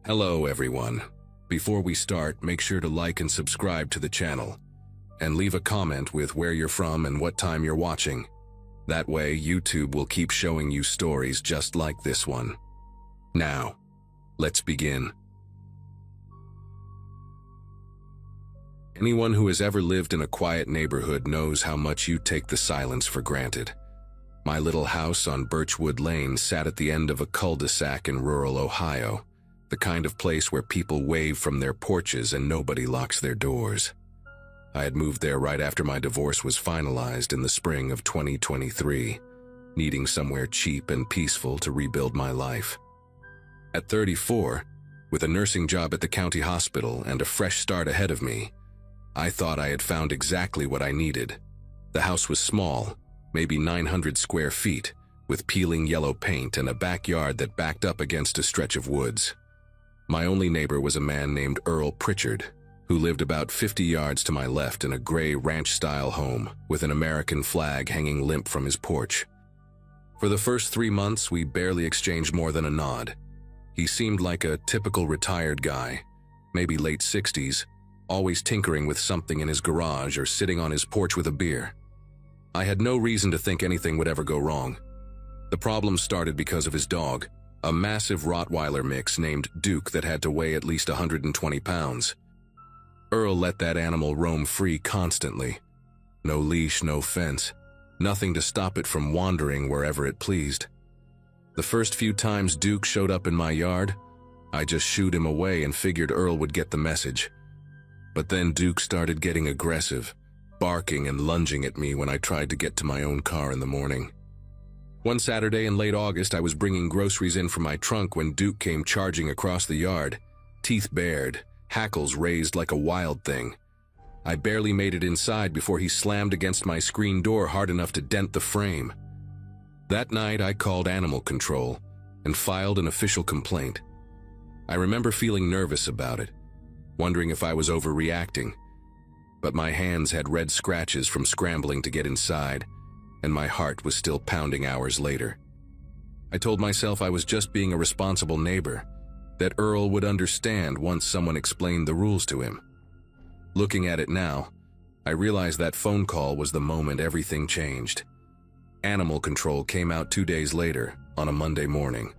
Hello everyone. Before we start, make sure to like and subscribe to the channel, and leave a comment with where you're from and what time you're watching. That way, YouTube will keep showing you stories just like this one. Now, let's begin. Anyone who has ever lived in a quiet neighborhood knows how much you take the silence for granted. My little house on Birchwood Lane sat at the end of a cul-de-sac in rural Ohio, the kind of place where people wave from their porches and nobody locks their doors. I had moved there right after my divorce was finalized in the spring of 2023, needing somewhere cheap and peaceful to rebuild my life. At 34, with a nursing job at the county hospital and a fresh start ahead of me, I thought I had found exactly what I needed. The house was small, maybe 900 square feet, with peeling yellow paint and a backyard that backed up against a stretch of woods. My only neighbor was a man named Earl Pritchard, who lived about 50 yards to my left in a gray ranch-style home with an American flag hanging limp from his porch. For the first 3 months, we barely exchanged more than a nod. He seemed like a typical retired guy, maybe late 60s, always tinkering with something in his garage or sitting on his porch with a beer. I had no reason to think anything would ever go wrong. The problem started because of his dog, a massive Rottweiler mix named Duke that had to weigh at least 120 pounds. Earl let that animal roam free constantly. No leash, no fence, nothing to stop it from wandering wherever it pleased. The first few times Duke showed up in my yard, I just shooed him away and figured Earl would get the message. But then Duke started getting aggressive, barking and lunging at me when I tried to get to my own car in the morning. One Saturday in late August, I was bringing groceries in from my trunk when Duke came charging across the yard, teeth bared, hackles raised like a wild thing. I barely made it inside before he slammed against my screen door hard enough to dent the frame. That night, I called animal control and filed an official complaint. I remember feeling nervous about it, wondering if I was overreacting, but my hands had red scratches from scrambling to get inside, and my heart was still pounding hours later. I told myself I was just being a responsible neighbor, that Earl would understand once someone explained the rules to him. Looking at it now, I realized that phone call was the moment everything changed. Animal control came out 2 days later, on a Monday morning.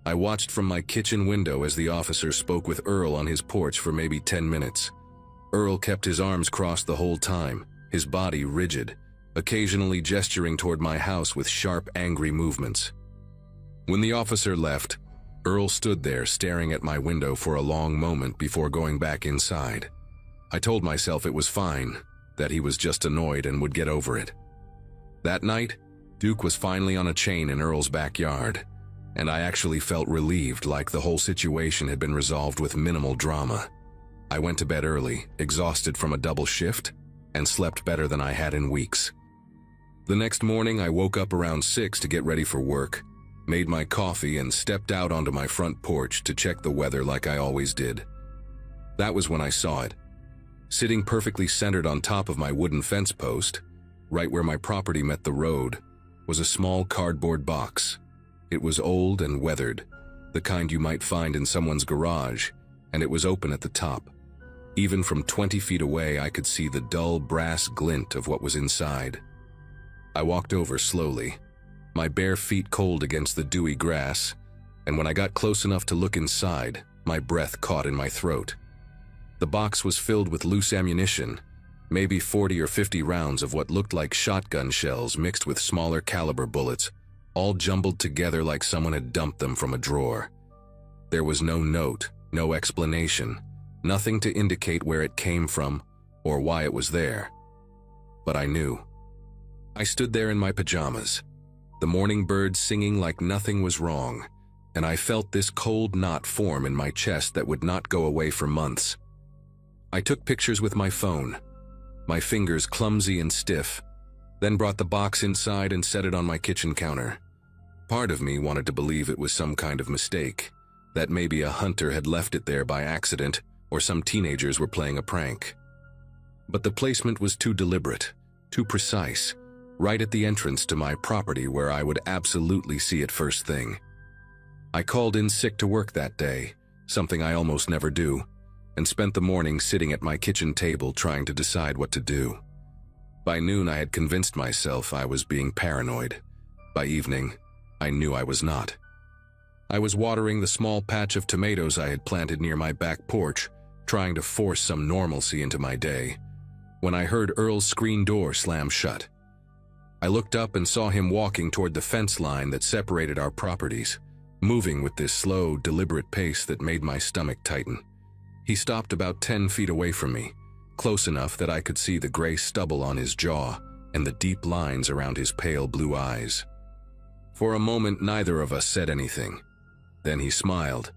I watched from my kitchen window as the officer spoke with Earl on his porch for maybe 10 minutes. Earl kept his arms crossed the whole time, his body rigid, occasionally gesturing toward my house with sharp, angry movements. When the officer left, Earl stood there staring at my window for a long moment before going back inside. I told myself it was fine, that he was just annoyed and would get over it. That night, Duke was finally on a chain in Earl's backyard, and I actually felt relieved, like the whole situation had been resolved with minimal drama. I went to bed early, exhausted from a double shift, and slept better than I had in weeks. The next morning, I woke up around 6 to get ready for work, made my coffee, and stepped out onto my front porch to check the weather like I always did. That was when I saw it. Sitting perfectly centered on top of my wooden fence post, right where my property met the road, was a small cardboard box. It was old and weathered, the kind you might find in someone's garage, and it was open at the top. Even from 20 feet away, I could see the dull brass glint of what was inside. I walked over slowly, my bare feet cold against the dewy grass, and when I got close enough to look inside, my breath caught in my throat. The box was filled with loose ammunition, maybe 40 or 50 rounds of what looked like shotgun shells mixed with smaller caliber bullets, all jumbled together like someone had dumped them from a drawer. There was no note, no explanation, nothing to indicate where it came from or why it was there. But I knew. I stood there in my pajamas, the morning bird singing like nothing was wrong, and I felt this cold knot form in my chest that would not go away for months. I took pictures with my phone, my fingers clumsy and stiff, then brought the box inside and set it on my kitchen counter. Part of me wanted to believe it was some kind of mistake, that maybe a hunter had left it there by accident or some teenagers were playing a prank. But the placement was too deliberate, too precise, right at the entrance to my property where I would absolutely see it first thing. I called in sick to work that day, something I almost never do, and spent the morning sitting at my kitchen table trying to decide what to do. By noon, I had convinced myself I was being paranoid. By evening, I knew I was not. I was watering the small patch of tomatoes I had planted near my back porch, trying to force some normalcy into my day, when I heard Earl's screen door slam shut. I looked up and saw him walking toward the fence line that separated our properties, moving with this slow, deliberate pace that made my stomach tighten. He stopped about 10 feet away from me, close enough that I could see the gray stubble on his jaw and the deep lines around his pale blue eyes. For a moment, neither of us said anything. Then he smiled,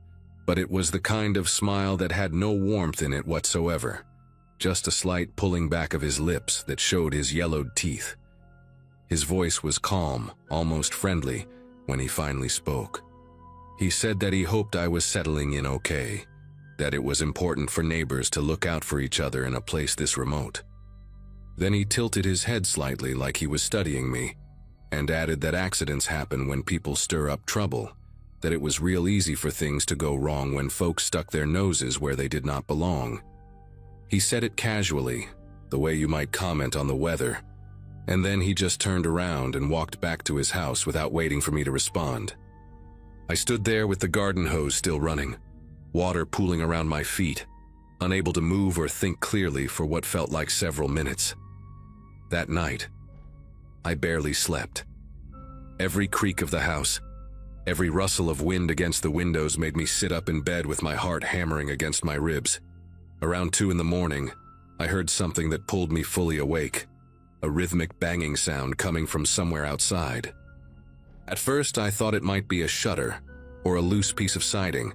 but it was the kind of smile that had no warmth in it whatsoever, just a slight pulling back of his lips that showed his yellowed teeth. His voice was calm, almost friendly, when he finally spoke. He said that he hoped I was settling in okay, that it was important for neighbors to look out for each other in a place this remote. Then he tilted his head slightly like he was studying me, and added that accidents happen when people stir up trouble, that it was real easy for things to go wrong when folks stuck their noses where they did not belong. He said it casually, the way you might comment on the weather, and then he just turned around and walked back to his house without waiting for me to respond. I stood there with the garden hose still running, water pooling around my feet, unable to move or think clearly for what felt like several minutes. That night, I barely slept. Every creak of the house, every rustle of wind against the windows made me sit up in bed with my heart hammering against my ribs. Around 2 in the morning, I heard something that pulled me fully awake, a rhythmic banging sound coming from somewhere outside. At first, I thought it might be a shutter or a loose piece of siding,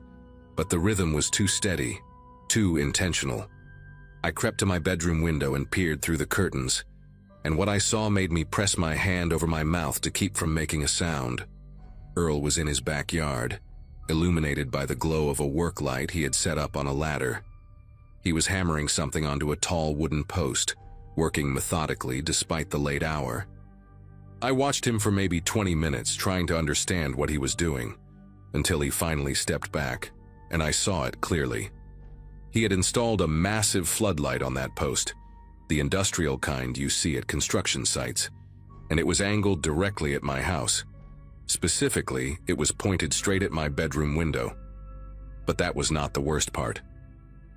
but the rhythm was too steady, too intentional. I crept to my bedroom window and peered through the curtains, and what I saw made me press my hand over my mouth to keep from making a sound. Earl was in his backyard, illuminated by the glow of a work light he had set up on a ladder. He was hammering something onto a tall wooden post, working methodically despite the late hour. I watched him for maybe 20 minutes trying to understand what he was doing, until he finally stepped back, and I saw it clearly. He had installed a massive floodlight on that post, the industrial kind you see at construction sites, and it was angled directly at my house. Specifically, it was pointed straight at my bedroom window. But that was not the worst part.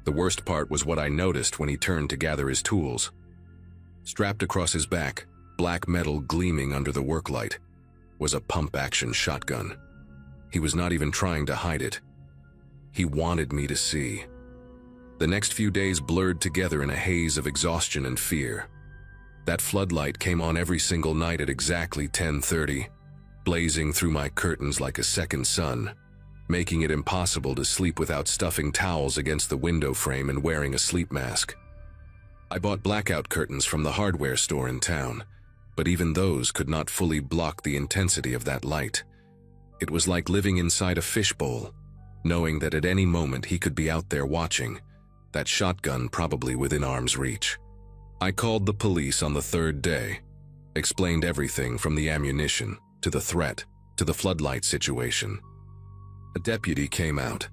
The worst part was what I noticed when he turned to gather his tools. Strapped across his back, black metal gleaming under the work light, was a pump-action shotgun. He was not even trying to hide it. He wanted me to see. The next few days blurred together in a haze of exhaustion and fear. That floodlight came on every single night at exactly 10:30, blazing through my curtains like a second sun, making it impossible to sleep without stuffing towels against the window frame and wearing a sleep mask. I bought blackout curtains from the hardware store in town, but even those could not fully block the intensity of that light. It was like living inside a fishbowl, knowing that at any moment he could be out there watching, that shotgun probably within arm's reach. I called the police on the 3rd day, explained everything from the ammunition, to the threat, to the floodlight situation. A deputy came out,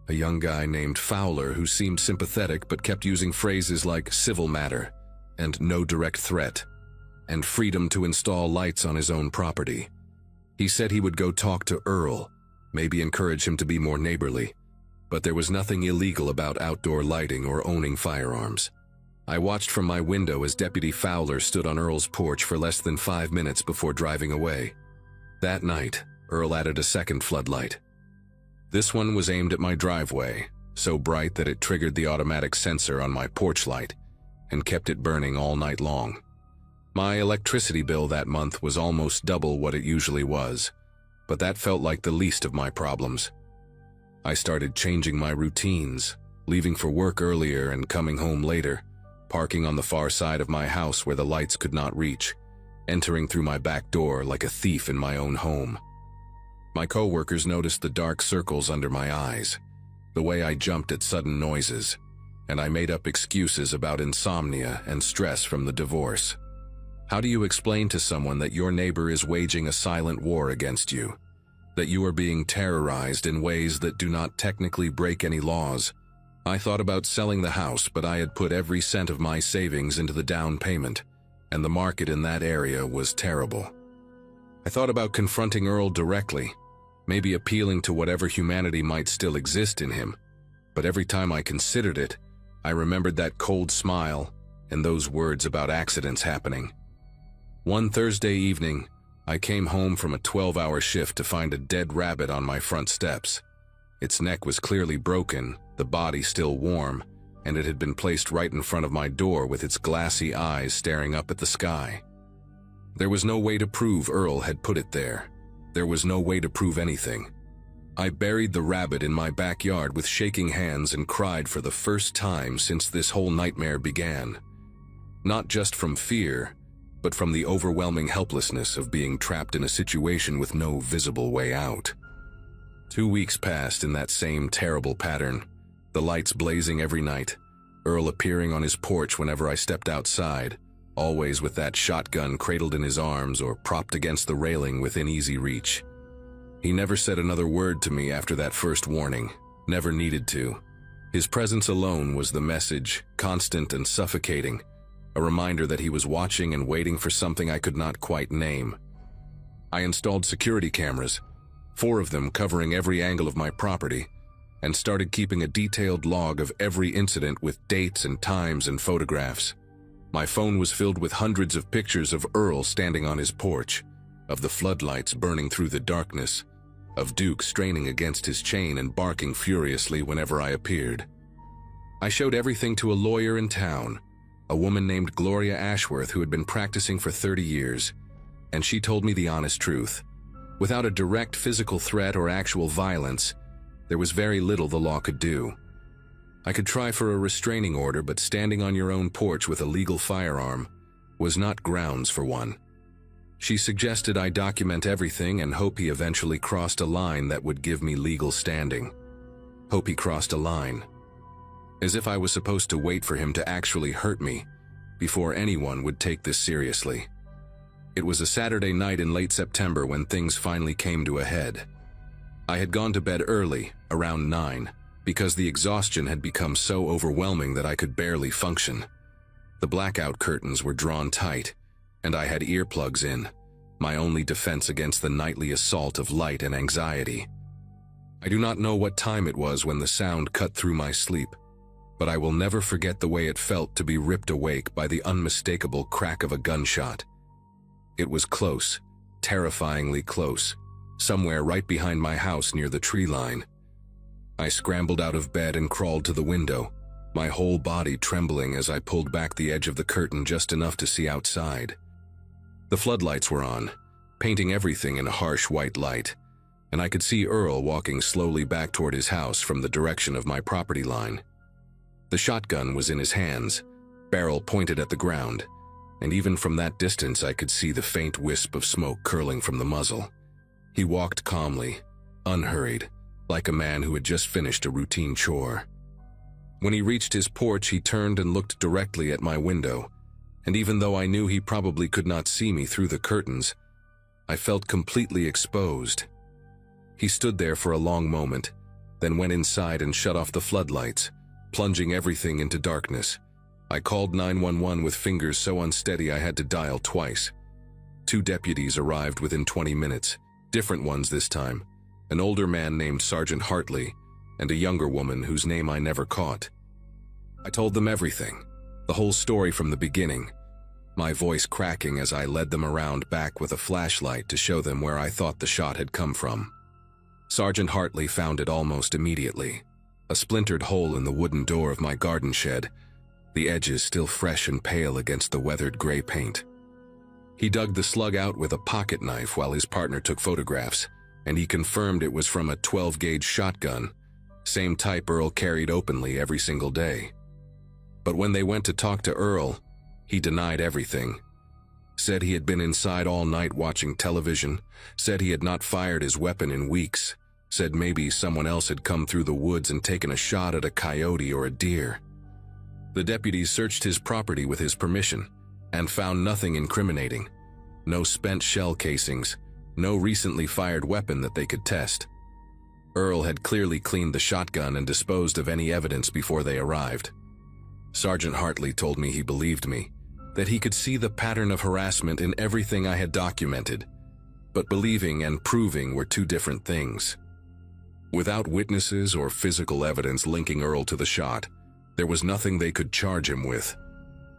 a young guy named Fowler who seemed sympathetic but kept using phrases like civil matter, and no direct threat, and freedom to install lights on his own property. He said he would go talk to Earl, maybe encourage him to be more neighborly, but there was nothing illegal about outdoor lighting or owning firearms. I watched from my window as Deputy Fowler stood on Earl's porch for less than 5 minutes before driving away. That night, Earl added a second floodlight. This one was aimed at my driveway, so bright that it triggered the automatic sensor on my porch light and kept it burning all night long. My electricity bill that month was almost double what it usually was, but that felt like the least of my problems. I started changing my routines, leaving for work earlier and coming home later, parking on the far side of my house where the lights could not reach, entering through my back door like a thief in my own home. My coworkers noticed the dark circles under my eyes, the way I jumped at sudden noises, and I made up excuses about insomnia and stress from the divorce. How do you explain to someone that your neighbor is waging a silent war against you? that you are being terrorized in ways that do not technically break any laws. I thought about selling the house, but I had put every cent of my savings into the down payment, and the market in that area was terrible. I thought about confronting Earl directly, maybe appealing to whatever humanity might still exist in him, but every time I considered it, I remembered that cold smile and those words about accidents happening. One Thursday evening, I came home from a 12-hour shift to find a dead rabbit on my front steps. Its neck was clearly broken, the body still warm, and it had been placed right in front of my door with its glassy eyes staring up at the sky. There was no way to prove Earl had put it there. There was no way to prove anything. I buried the rabbit in my backyard with shaking hands and cried for the first time since this whole nightmare began. Not just from fear, but from the overwhelming helplessness of being trapped in a situation with no visible way out. 2 weeks passed in that same terrible pattern, the lights blazing every night, Earl appearing on his porch whenever I stepped outside, always with that shotgun cradled in his arms or propped against the railing within easy reach. He never said another word to me after that first warning, never needed to. His presence alone was the message, constant and suffocating, a reminder that he was watching and waiting for something I could not quite name. I installed security cameras, 4 of them covering every angle of my property, and started keeping a detailed log of every incident with dates and times and photographs. My phone was filled with hundreds of pictures of Earl standing on his porch, of the floodlights burning through the darkness, of Duke straining against his chain and barking furiously whenever I appeared. I showed everything to a lawyer in town, a woman named Gloria Ashworth who had been practicing for 30 years, and she told me the honest truth. Without a direct physical threat or actual violence, there was very little the law could do. I could try for a restraining order, but standing on your own porch with a legal firearm was not grounds for one. She suggested I document everything and hope he eventually crossed a line that would give me legal standing. Hope he crossed a line. As if I was supposed to wait for him to actually hurt me before anyone would take this seriously. It was a Saturday night in late September when things finally came to a head. I had gone to bed early, around 9, because the exhaustion had become so overwhelming that I could barely function. The blackout curtains were drawn tight, and I had earplugs in, my only defense against the nightly assault of light and anxiety. I do not know what time it was when the sound cut through my sleep, but I will never forget the way it felt to be ripped awake by the unmistakable crack of a gunshot. It was close, terrifyingly close, somewhere right behind my house near the tree line. I scrambled out of bed and crawled to the window, my whole body trembling as I pulled back the edge of the curtain just enough to see outside. The floodlights were on, painting everything in a harsh white light, and I could see Earl walking slowly back toward his house from the direction of my property line. The shotgun was in his hands, barrel pointed at the ground, and even from that distance I could see the faint wisp of smoke curling from the muzzle. He walked calmly, unhurried, like a man who had just finished a routine chore. When he reached his porch, he turned and looked directly at my window, and even though I knew he probably could not see me through the curtains, I felt completely exposed. He stood there for a long moment, then went inside and shut off the floodlights, plunging everything into darkness. I called 911 with fingers so unsteady I had to dial twice. 2 deputies arrived within 20 minutes, different ones this time, an older man named Sergeant Hartley, and a younger woman whose name I never caught. I told them everything, the whole story from the beginning, my voice cracking as I led them around back with a flashlight to show them where I thought the shot had come from. Sergeant Hartley found it almost immediately, a splintered hole in the wooden door of my garden shed, the edges still fresh and pale against the weathered gray paint. He dug the slug out with a pocket knife while his partner took photographs, and he confirmed it was from a 12-gauge shotgun, same type Earl carried openly every single day. But when they went to talk to Earl, he denied everything. Said he had been inside all night watching television, said he had not fired his weapon in weeks, said maybe someone else had come through the woods and taken a shot at a coyote or a deer. The deputies searched his property with his permission and found nothing incriminating. No spent shell casings, No recently fired weapon that they could test. Earl had clearly cleaned the shotgun and disposed of any evidence before they arrived. Sergeant Hartley told me he believed me, that he could see the pattern of harassment in everything I had documented, but believing and proving were two different things. Without witnesses or physical evidence linking Earl to the shot, there was nothing they could charge him with.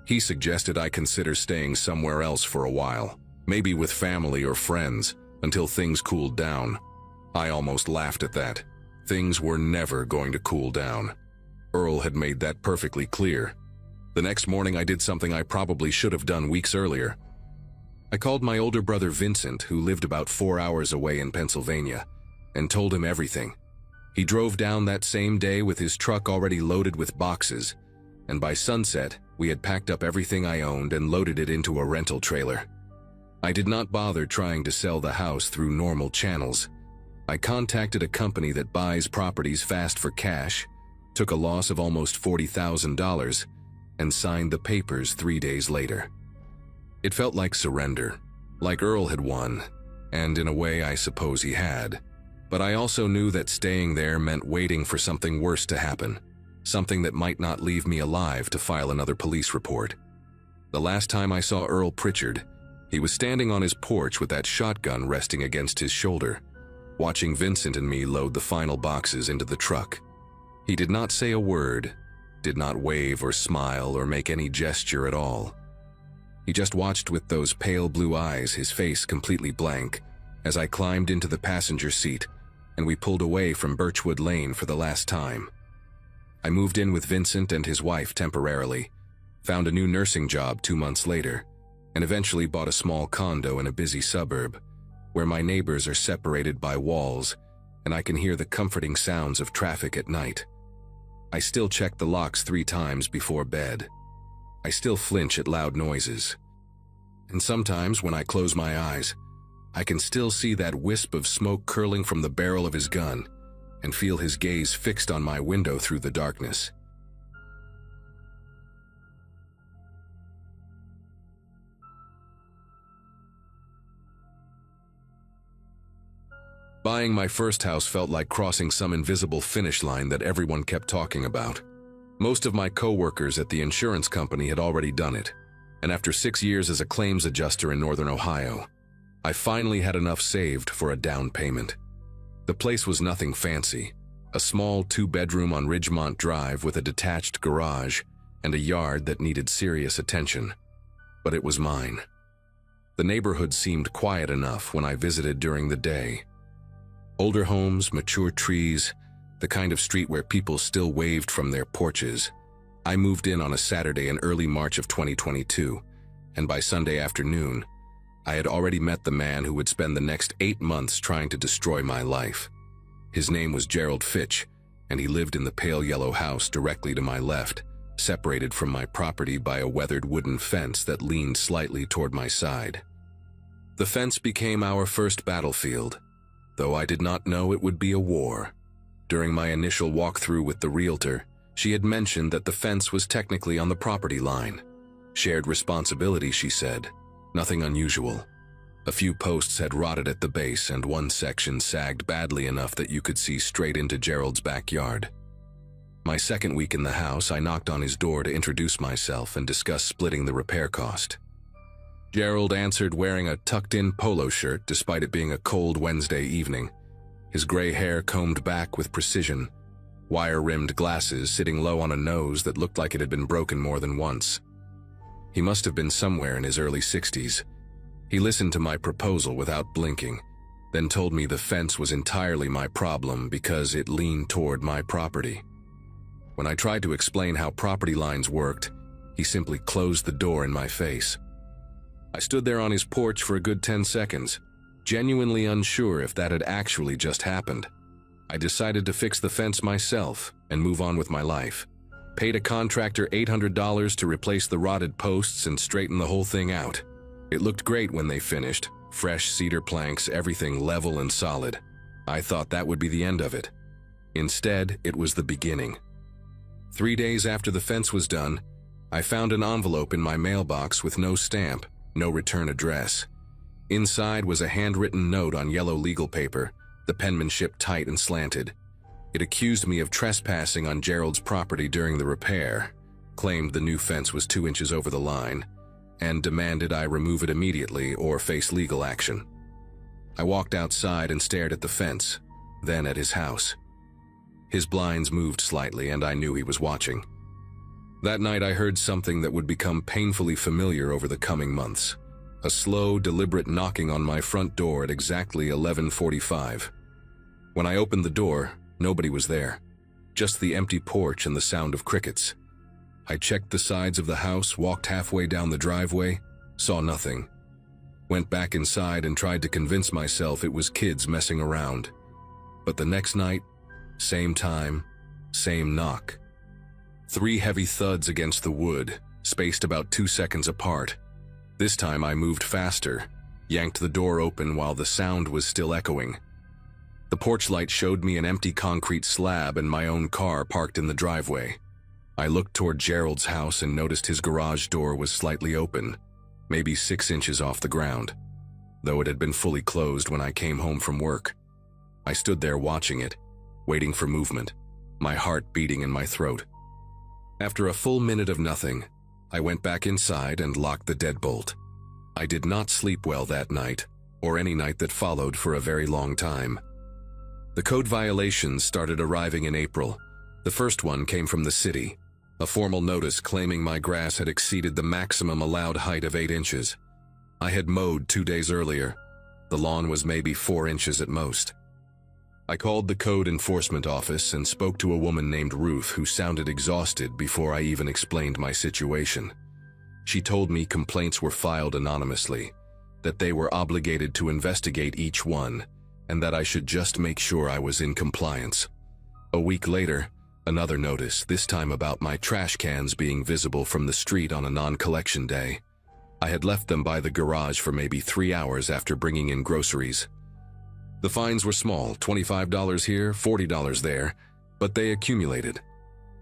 He suggested I consider staying somewhere else for a while, maybe with family or friends, until things cooled down. I almost laughed at that. Things were never going to cool down. Earl had made that perfectly clear. The next morning I did something I probably should have done weeks earlier. I called my older brother Vincent, who lived about 4 hours away in Pennsylvania, and told him everything. He drove down that same day with his truck already loaded with boxes, and by sunset, we had packed up everything I owned and loaded it into a rental trailer. I did not bother trying to sell the house through normal channels. I contacted a company that buys properties fast for cash, took a loss of almost $40,000, and signed the papers 3 days later. It felt like surrender, like Earl had won, and in a way I suppose he had. But I also knew that staying there meant waiting for something worse to happen, something that might not leave me alive to file another police report. The last time I saw Earl Pritchard, he was standing on his porch with that shotgun resting against his shoulder, watching Vincent and me load the final boxes into the truck. He did not say a word, did not wave or smile or make any gesture at all. He just watched with those pale blue eyes, his face completely blank, as I climbed into the passenger seat and we pulled away from Birchwood Lane for the last time. I moved in with Vincent and his wife temporarily, found a new nursing job 2 months later, and eventually bought a small condo in a busy suburb, where my neighbors are separated by walls and I can hear the comforting sounds of traffic at night. I still check the locks 3 times before bed. I still flinch at loud noises. And sometimes when I close my eyes, I can still see that wisp of smoke curling from the barrel of his gun and feel his gaze fixed on my window through the darkness. Buying my first house felt like crossing some invisible finish line that everyone kept talking about. Most of my co-workers at the insurance company had already done it, and after 6 years as a claims adjuster in Northern Ohio, I finally had enough saved for a down payment. The place was nothing fancy, a small 2-bedroom on Ridgemont Drive with a detached garage and a yard that needed serious attention. But it was mine. The neighborhood seemed quiet enough when I visited during the day. Older homes, mature trees, the kind of street where people still waved from their porches. I moved in on a Saturday in early March of 2022, and by Sunday afternoon, I had already met the man who would spend the next 8 months trying to destroy my life. His name was Gerald Fitch, and he lived in the pale yellow house directly to my left, separated from my property by a weathered wooden fence that leaned slightly toward my side. The fence became our first battlefield, though I did not know it would be a war. During my initial walkthrough with the realtor, she had mentioned that the fence was technically on the property line. Shared responsibility, she said. Nothing unusual. A few posts had rotted at the base and one section sagged badly enough that you could see straight into Gerald's backyard. My second week in the house, I knocked on his door to introduce myself and discuss splitting the repair cost. Gerald answered wearing a tucked-in polo shirt despite it being a cold Wednesday evening, his gray hair combed back with precision, wire-rimmed glasses sitting low on a nose that looked like it had been broken more than once. He must have been somewhere in his early 60s. He listened to my proposal without blinking, then told me the fence was entirely my problem because it leaned toward my property. When I tried to explain how property lines worked, he simply closed the door in my face. I stood there on his porch for a good 10 seconds, genuinely unsure if that had actually just happened. I decided to fix the fence myself and move on with my life. Paid a contractor $800 to replace the rotted posts and straighten the whole thing out. It looked great when they finished, fresh cedar planks, everything level and solid. I thought that would be the end of it. Instead, it was the beginning. 3 days after the fence was done, I found an envelope in my mailbox with no stamp, no return address. Inside was a handwritten note on yellow legal paper, the penmanship tight and slanted. It accused me of trespassing on Gerald's property during the repair, claimed the new fence was 2 inches over the line, and demanded I remove it immediately or face legal action. I walked outside and stared at the fence, then at his house. His blinds moved slightly and I knew he was watching. That night I heard something that would become painfully familiar over the coming months. A slow, deliberate knocking on my front door at exactly 11:45. When I opened the door, nobody was there. Just the empty porch and the sound of crickets. I checked the sides of the house, walked halfway down the driveway, saw nothing. Went back inside and tried to convince myself it was kids messing around. But the next night, same time, same knock. 3 heavy thuds against the wood, spaced about 2 seconds apart. This time I moved faster, yanked the door open while the sound was still echoing. The porch light showed me an empty concrete slab and my own car parked in the driveway. I looked toward Gerald's house and noticed his garage door was slightly open, maybe 6 inches off the ground, though it had been fully closed when I came home from work. I stood there watching it, waiting for movement, my heart beating in my throat. After a full minute of nothing, I went back inside and locked the deadbolt. I did not sleep well that night, or any night that followed for a very long time. The code violations started arriving in April. The first one came from the city, a formal notice claiming my grass had exceeded the maximum allowed height of 8 inches. I had mowed 2 days earlier. The lawn was maybe 4 inches at most. I called the code enforcement office and spoke to a woman named Ruth who sounded exhausted before I even explained my situation. She told me complaints were filed anonymously, that they were obligated to investigate each one, and that I should just make sure I was in compliance. A week later, another notice, this time about my trash cans being visible from the street on a non-collection day. I had left them by the garage for maybe 3 hours after bringing in groceries. The fines were small, $25 here, $40 there, but they accumulated.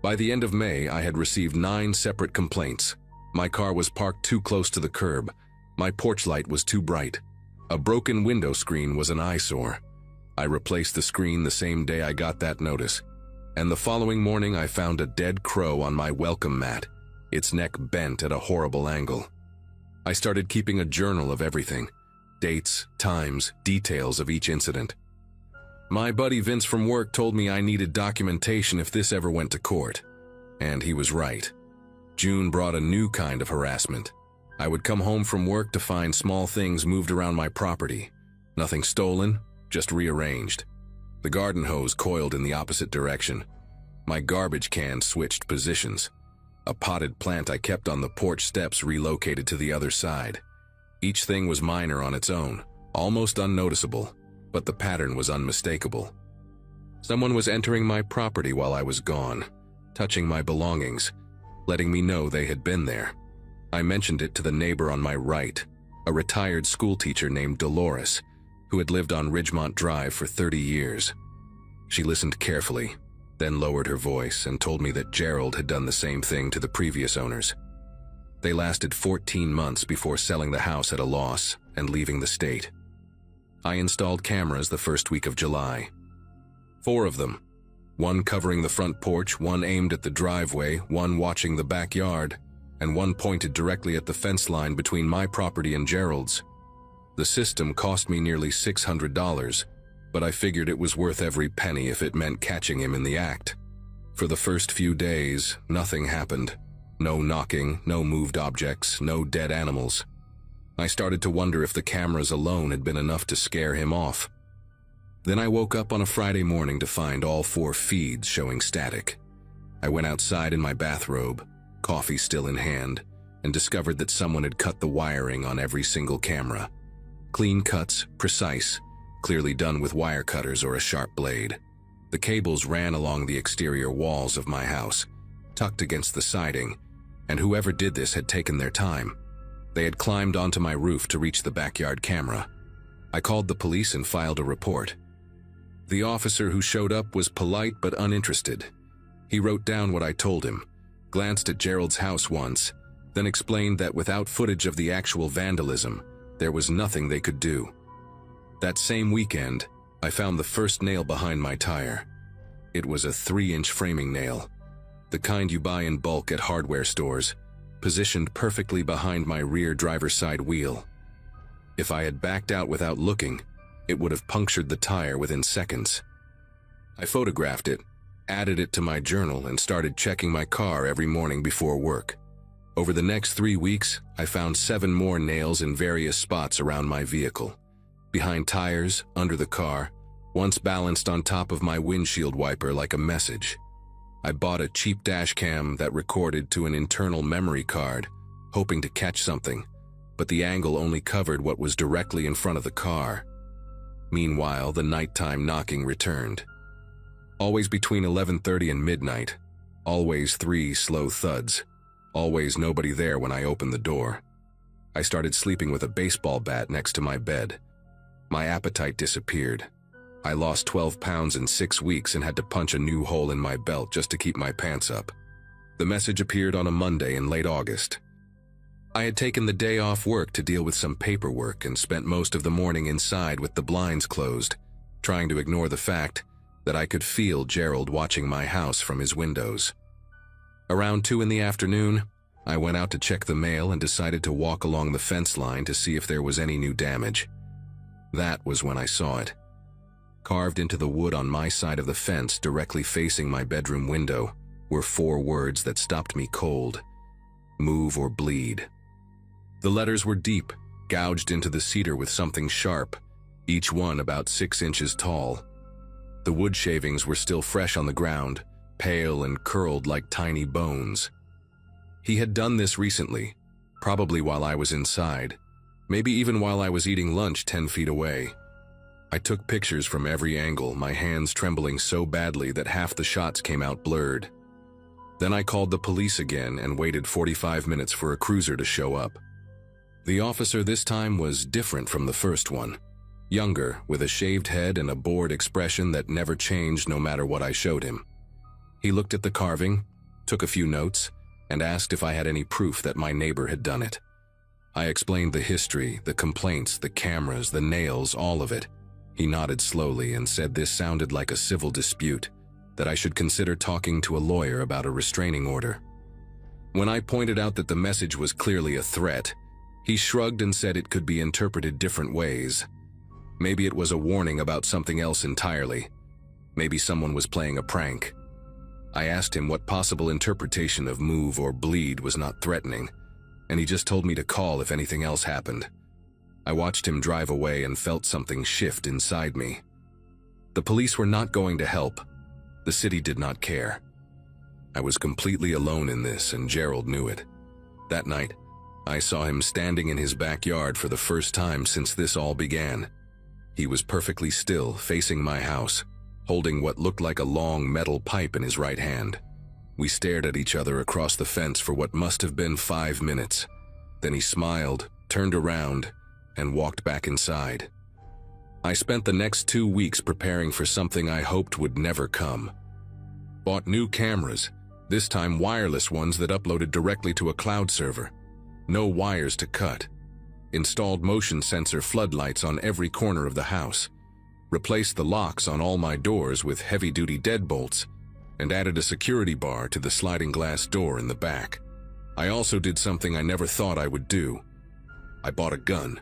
By the end of May, I had received 9 separate complaints. My car was parked too close to the curb. My porch light was too bright. A broken window screen was an eyesore. I replaced the screen the same day I got that notice. And the following morning I found a dead crow on my welcome mat, its neck bent at a horrible angle. I started keeping a journal of everything. Dates, times, details of each incident. My buddy Vince from work told me I needed documentation if this ever went to court. And he was right. June brought a new kind of harassment. I would come home from work to find small things moved around my property. Nothing stolen, just rearranged. The garden hose coiled in the opposite direction. My garbage can switched positions. A potted plant I kept on the porch steps relocated to the other side. Each thing was minor on its own, almost unnoticeable, but the pattern was unmistakable. Someone was entering my property while I was gone, touching my belongings, letting me know they had been there. I mentioned it to the neighbor on my right, a retired schoolteacher named Dolores, who had lived on Ridgemont Drive for 30 years. She listened carefully, then lowered her voice and told me that Gerald had done the same thing to the previous owners. They lasted 14 months before selling the house at a loss and leaving the state. I installed cameras the first week of July. 4 of them. 1 covering the front porch, 1 aimed at the driveway, 1 watching the backyard, and 1 pointed directly at the fence line between my property and Gerald's. The system cost me nearly $600, but I figured it was worth every penny if it meant catching him in the act. For the first few days, nothing happened. No knocking, no moved objects, no dead animals. I started to wonder if the cameras alone had been enough to scare him off. Then I woke up on a Friday morning to find all 4 feeds showing static. I went outside in my bathrobe, coffee still in hand, and discovered that someone had cut the wiring on every single camera. Clean cuts, precise, clearly done with wire cutters or a sharp blade. The cables ran along the exterior walls of my house, tucked against the siding, and whoever did this had taken their time. They had climbed onto my roof to reach the backyard camera. I called the police and filed a report. The officer who showed up was polite but uninterested. He wrote down what I told him, glanced at Gerald's house once, then explained that without footage of the actual vandalism, There was nothing they could do. That same weekend, I found the first nail behind my tire. It was a 3-inch framing nail, the kind you buy in bulk at hardware stores, positioned perfectly behind my rear driver's side wheel. If I had backed out without looking, it would have punctured the tire within seconds. I photographed it, added it to my journal, and started checking my car every morning before work. Over the next 3 weeks, I found 7 more nails in various spots around my vehicle. Behind tires, under the car, once balanced on top of my windshield wiper like a message. I bought a cheap dash cam that recorded to an internal memory card, hoping to catch something, but the angle only covered what was directly in front of the car. Meanwhile, the nighttime knocking returned. Always between 11:30 and midnight, always 3 slow thuds, always nobody there when I opened the door. I started sleeping with a baseball bat next to my bed. My appetite disappeared. I lost 12 pounds in 6 weeks and had to punch a new hole in my belt just to keep my pants up. The message appeared on a Monday in late August. I had taken the day off work to deal with some paperwork and spent most of the morning inside with the blinds closed, trying to ignore the fact that I could feel Gerald watching my house from his windows. Around 2 in the afternoon, I went out to check the mail and decided to walk along the fence line to see if there was any new damage. That was when I saw it. Carved into the wood on my side of the fence, directly facing my bedroom window, were 4 words that stopped me cold. Move or bleed. The letters were deep, gouged into the cedar with something sharp, each one about 6 inches tall. The wood shavings were still fresh on the ground, pale and curled like tiny bones. He had done this recently, probably while I was inside, maybe even while I was eating lunch 10 feet away. I took pictures from every angle, my hands trembling so badly that half the shots came out blurred. Then I called the police again and waited 45 minutes for a cruiser to show up. The officer this time was different from the first one. Younger, with a shaved head and a bored expression that never changed no matter what I showed him. He looked at the carving, took a few notes, and asked if I had any proof that my neighbor had done it. I explained the history, the complaints, the cameras, the nails, all of it. He nodded slowly and said this sounded like a civil dispute, that I should consider talking to a lawyer about a restraining order. When I pointed out that the message was clearly a threat, he shrugged and said it could be interpreted different ways. Maybe it was a warning about something else entirely. Maybe someone was playing a prank. I asked him what possible interpretation of move or bleed was not threatening, and he just told me to call if anything else happened. I watched him drive away and felt something shift inside me. The police were not going to help. The city did not care. I was completely alone in this, and Gerald knew it. That night, I saw him standing in his backyard for the first time since this all began. He was perfectly still, facing my house, holding what looked like a long metal pipe in his right hand. We stared at each other across the fence for what must have been 5 minutes. Then he smiled, turned around, and walked back inside. I spent the next 2 weeks preparing for something I hoped would never come. Bought new cameras, this time wireless ones that uploaded directly to a cloud server. No wires to cut. Installed motion sensor floodlights on every corner of the house. Replaced the locks on all my doors with heavy-duty deadbolts, and added a security bar to the sliding glass door in the back. I also did something I never thought I would do. I bought a gun.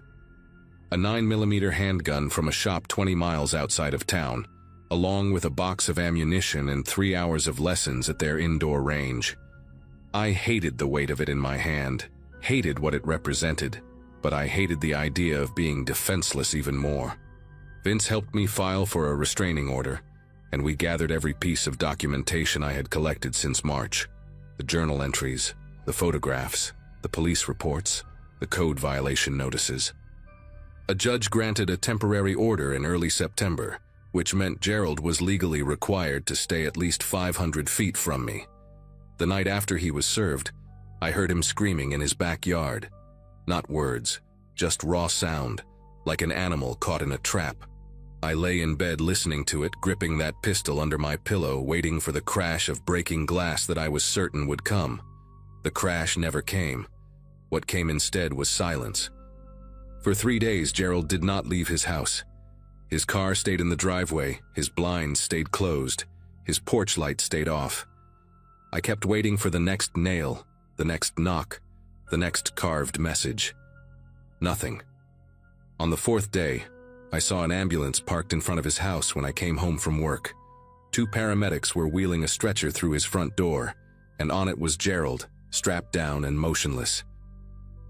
A 9mm handgun from a shop 20 miles outside of town, along with a box of ammunition and 3 hours of lessons at their indoor range. I hated the weight of it in my hand, hated what it represented, but I hated the idea of being defenseless even more. Vince helped me file for a restraining order, and we gathered every piece of documentation I had collected since March. The journal entries, the photographs, the police reports, the code violation notices. A judge granted a temporary order in early September, which meant Gerald was legally required to stay at least 500 feet from me. The night after he was served, I heard him screaming in his backyard. Not words, just raw sound, like an animal caught in a trap. I lay in bed listening to it, gripping that pistol under my pillow, waiting for the crash of breaking glass that I was certain would come. The crash never came. What came instead was silence. For 3 days, Gerald did not leave his house. His car stayed in the driveway, his blinds stayed closed, his porch light stayed off. I kept waiting for the next nail, the next knock, the next carved message. Nothing. On the 4th day, I saw an ambulance parked in front of his house when I came home from work. 2 paramedics were wheeling a stretcher through his front door, and on it was Gerald, strapped down and motionless.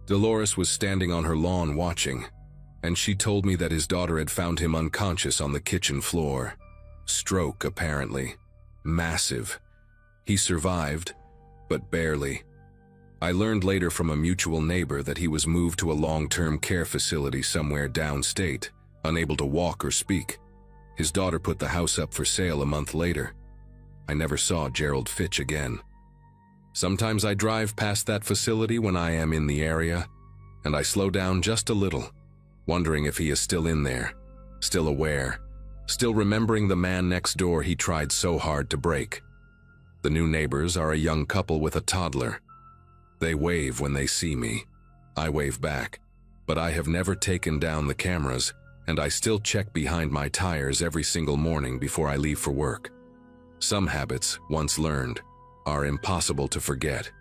Dolores was standing on her lawn watching, and she told me that his daughter had found him unconscious on the kitchen floor. Stroke, apparently. Massive. He survived, but barely. I learned later from a mutual neighbor that he was moved to a long-term care facility somewhere downstate, unable to walk or speak. His daughter put the house up for sale a month later. I never saw Gerald Fitch again. Sometimes I drive past that facility when I am in the area, and I slow down just a little, wondering if he is still in there, still aware, still remembering the man next door he tried so hard to break. The new neighbors are a young couple with a toddler. They wave when they see me. I wave back, but I have never taken down the cameras, and I still check behind my tires every single morning before I leave for work. Some habits, once learned, are impossible to forget.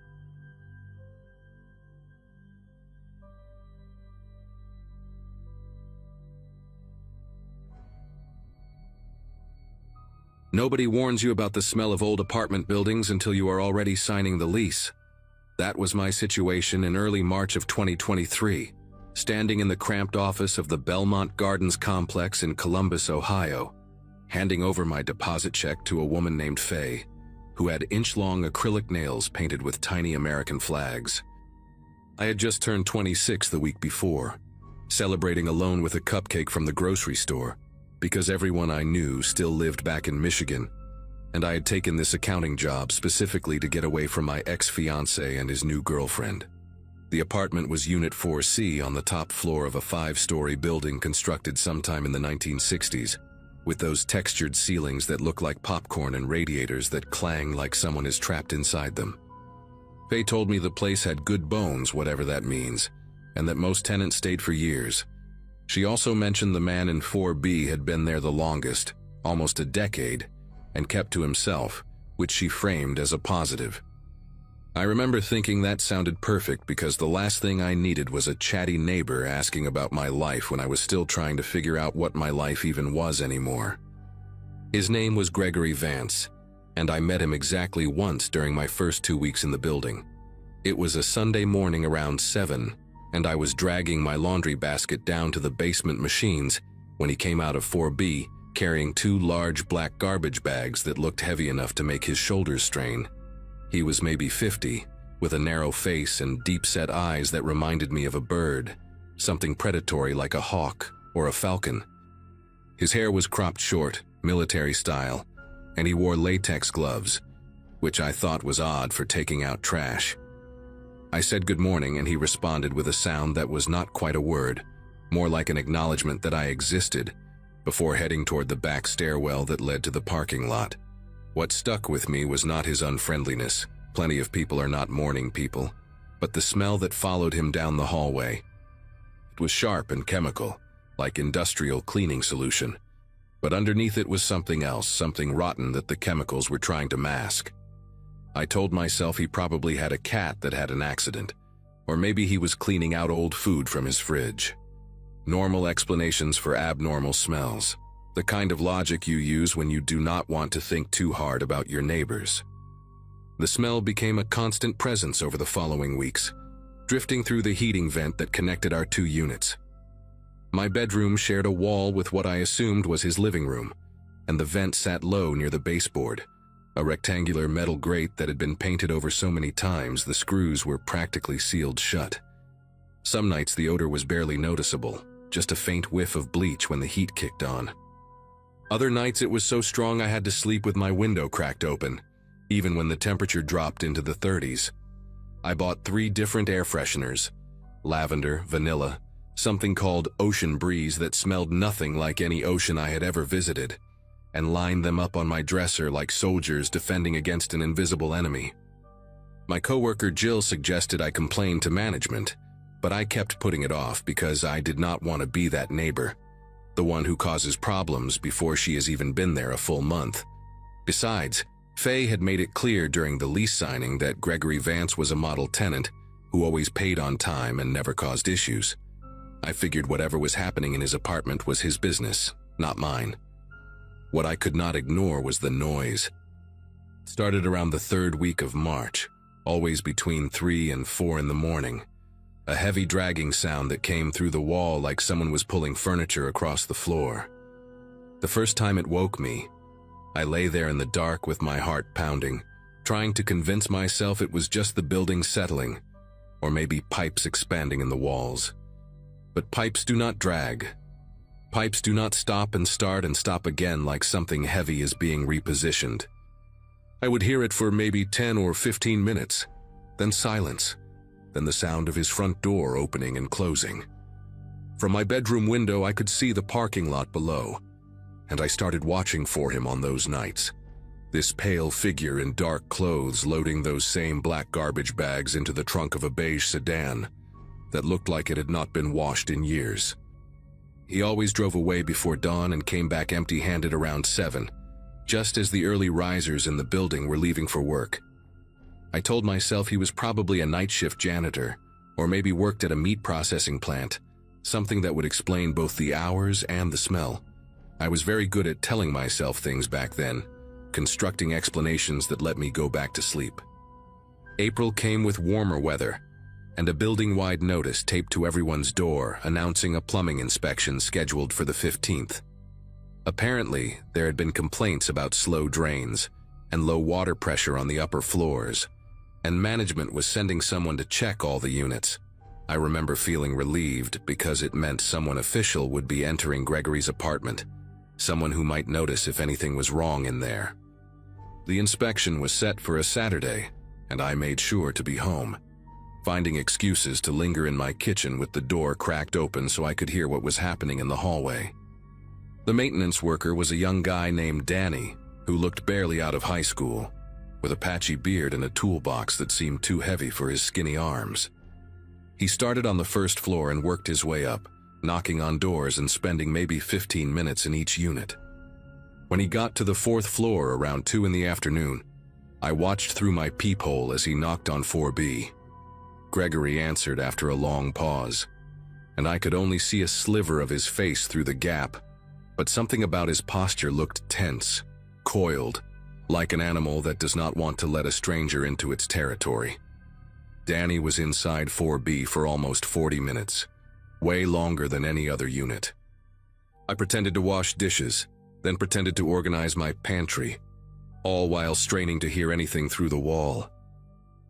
Nobody warns you about the smell of old apartment buildings until you are already signing the lease. That was my situation in early March of 2023, standing in the cramped office of the Belmont Gardens complex in Columbus, Ohio, handing over my deposit check to a woman named Faye, who had inch-long acrylic nails painted with tiny American flags. I had just turned 26 the week before, celebrating alone with a cupcake from the grocery store, because everyone I knew still lived back in Michigan, and I had taken this accounting job specifically to get away from my ex-fiancé and his new girlfriend. The apartment was Unit 4C on the top floor of a 5-story building constructed sometime in the 1960s, with those textured ceilings that look like popcorn and radiators that clang like someone is trapped inside them. Faye told me the place had good bones, whatever that means, and that most tenants stayed for years. She also mentioned the man in 4B had been there the longest, almost a decade, and kept to himself, which she framed as a positive. I remember thinking that sounded perfect because the last thing I needed was a chatty neighbor asking about my life when I was still trying to figure out what my life even was anymore. His name was Gregory Vance, and I met him exactly once during my first 2 weeks in the building. It was a Sunday morning around 7, and I was dragging my laundry basket down to the basement machines when he came out of 4B carrying 2 large black garbage bags that looked heavy enough to make his shoulders strain. He was maybe 50, with a narrow face and deep-set eyes that reminded me of a bird, something predatory like a hawk or a falcon. His hair was cropped short, military style, and he wore latex gloves, which I thought was odd for taking out trash. I said good morning, and he responded with a sound that was not quite a word, more like an acknowledgement that I existed, before heading toward the back stairwell that led to the parking lot. What stuck with me was not his unfriendliness, plenty of people are not morning people, but the smell that followed him down the hallway. It was sharp and chemical, like industrial cleaning solution, but underneath it was something else, something rotten that the chemicals were trying to mask. I told myself he probably had a cat that had an accident, or maybe he was cleaning out old food from his fridge. Normal explanations for abnormal smells, the kind of logic you use when you do not want to think too hard about your neighbors. The smell became a constant presence over the following weeks, drifting through the heating vent that connected our 2 units. My bedroom shared a wall with what I assumed was his living room, and the vent sat low near the baseboard, a rectangular metal grate that had been painted over so many times the screws were practically sealed shut. Some nights the odor was barely noticeable, just a faint whiff of bleach when the heat kicked on. Other nights it was so strong I had to sleep with my window cracked open, even when the temperature dropped into the 30s. I bought 3 different air fresheners, lavender, vanilla, something called Ocean Breeze that smelled nothing like any ocean I had ever visited, and lined them up on my dresser like soldiers defending against an invisible enemy. My coworker Jill suggested I complain to management, But I kept putting it off because I did not want to be that neighbor, the one who causes problems before she has even been there a full month. Besides, Faye had made it clear during the lease signing that Gregory Vance was a model tenant who always paid on time and never caused issues. I figured whatever was happening in his apartment was his business, not mine. What I could not ignore was the noise. It started around the third week of March, always between 3 and 4 in the morning. A heavy dragging sound that came through the wall like someone was pulling furniture across the floor. The first time it woke me, I lay there in the dark with my heart pounding, trying to convince myself it was just the building settling, or maybe pipes expanding in the walls. But pipes do not drag. Pipes do not stop and stop again like something heavy is being repositioned. I would hear it for maybe 10 or 15 minutes, then silence, then the sound of his front door opening and closing. From my bedroom window I could see the parking lot below, and I started watching for him on those nights. This pale figure in dark clothes loading those same black garbage bags into the trunk of a beige sedan that looked like it had not been washed in years. He always drove away before dawn and came back empty-handed around 7, just as the early risers in the building were leaving for work. I told myself he was probably a night shift janitor, or maybe worked at a meat processing plant, something that would explain both the hours and the smell. I was very good at telling myself things back then, constructing explanations that let me go back to sleep. April came with warmer weather, and a building-wide notice taped to everyone's door announcing a plumbing inspection scheduled for the 15th. Apparently, there had been complaints about slow drains and low water pressure on the upper floors, and management was sending someone to check all the units. I remember feeling relieved because it meant someone official would be entering Gregory's apartment, someone who might notice if anything was wrong in there. The inspection was set for a Saturday, and I made sure to be home, finding excuses to linger in my kitchen with the door cracked open so I could hear what was happening in the hallway. The maintenance worker was a young guy named Danny, who looked barely out of high school, with a patchy beard and a toolbox that seemed too heavy for his skinny arms. He started on the first floor and worked his way up, knocking on doors and spending maybe 15 minutes in each unit. When he got to the 4th floor around 2 in the afternoon, I watched through my peephole as he knocked on 4B. Gregory answered after a long pause, and I could only see a sliver of his face through the gap, but something about his posture looked tense, coiled, like an animal that does not want to let a stranger into its territory. Danny was inside 4B for almost 40 minutes, way longer than any other unit. I pretended to wash dishes, then pretended to organize my pantry, all while straining to hear anything through the wall.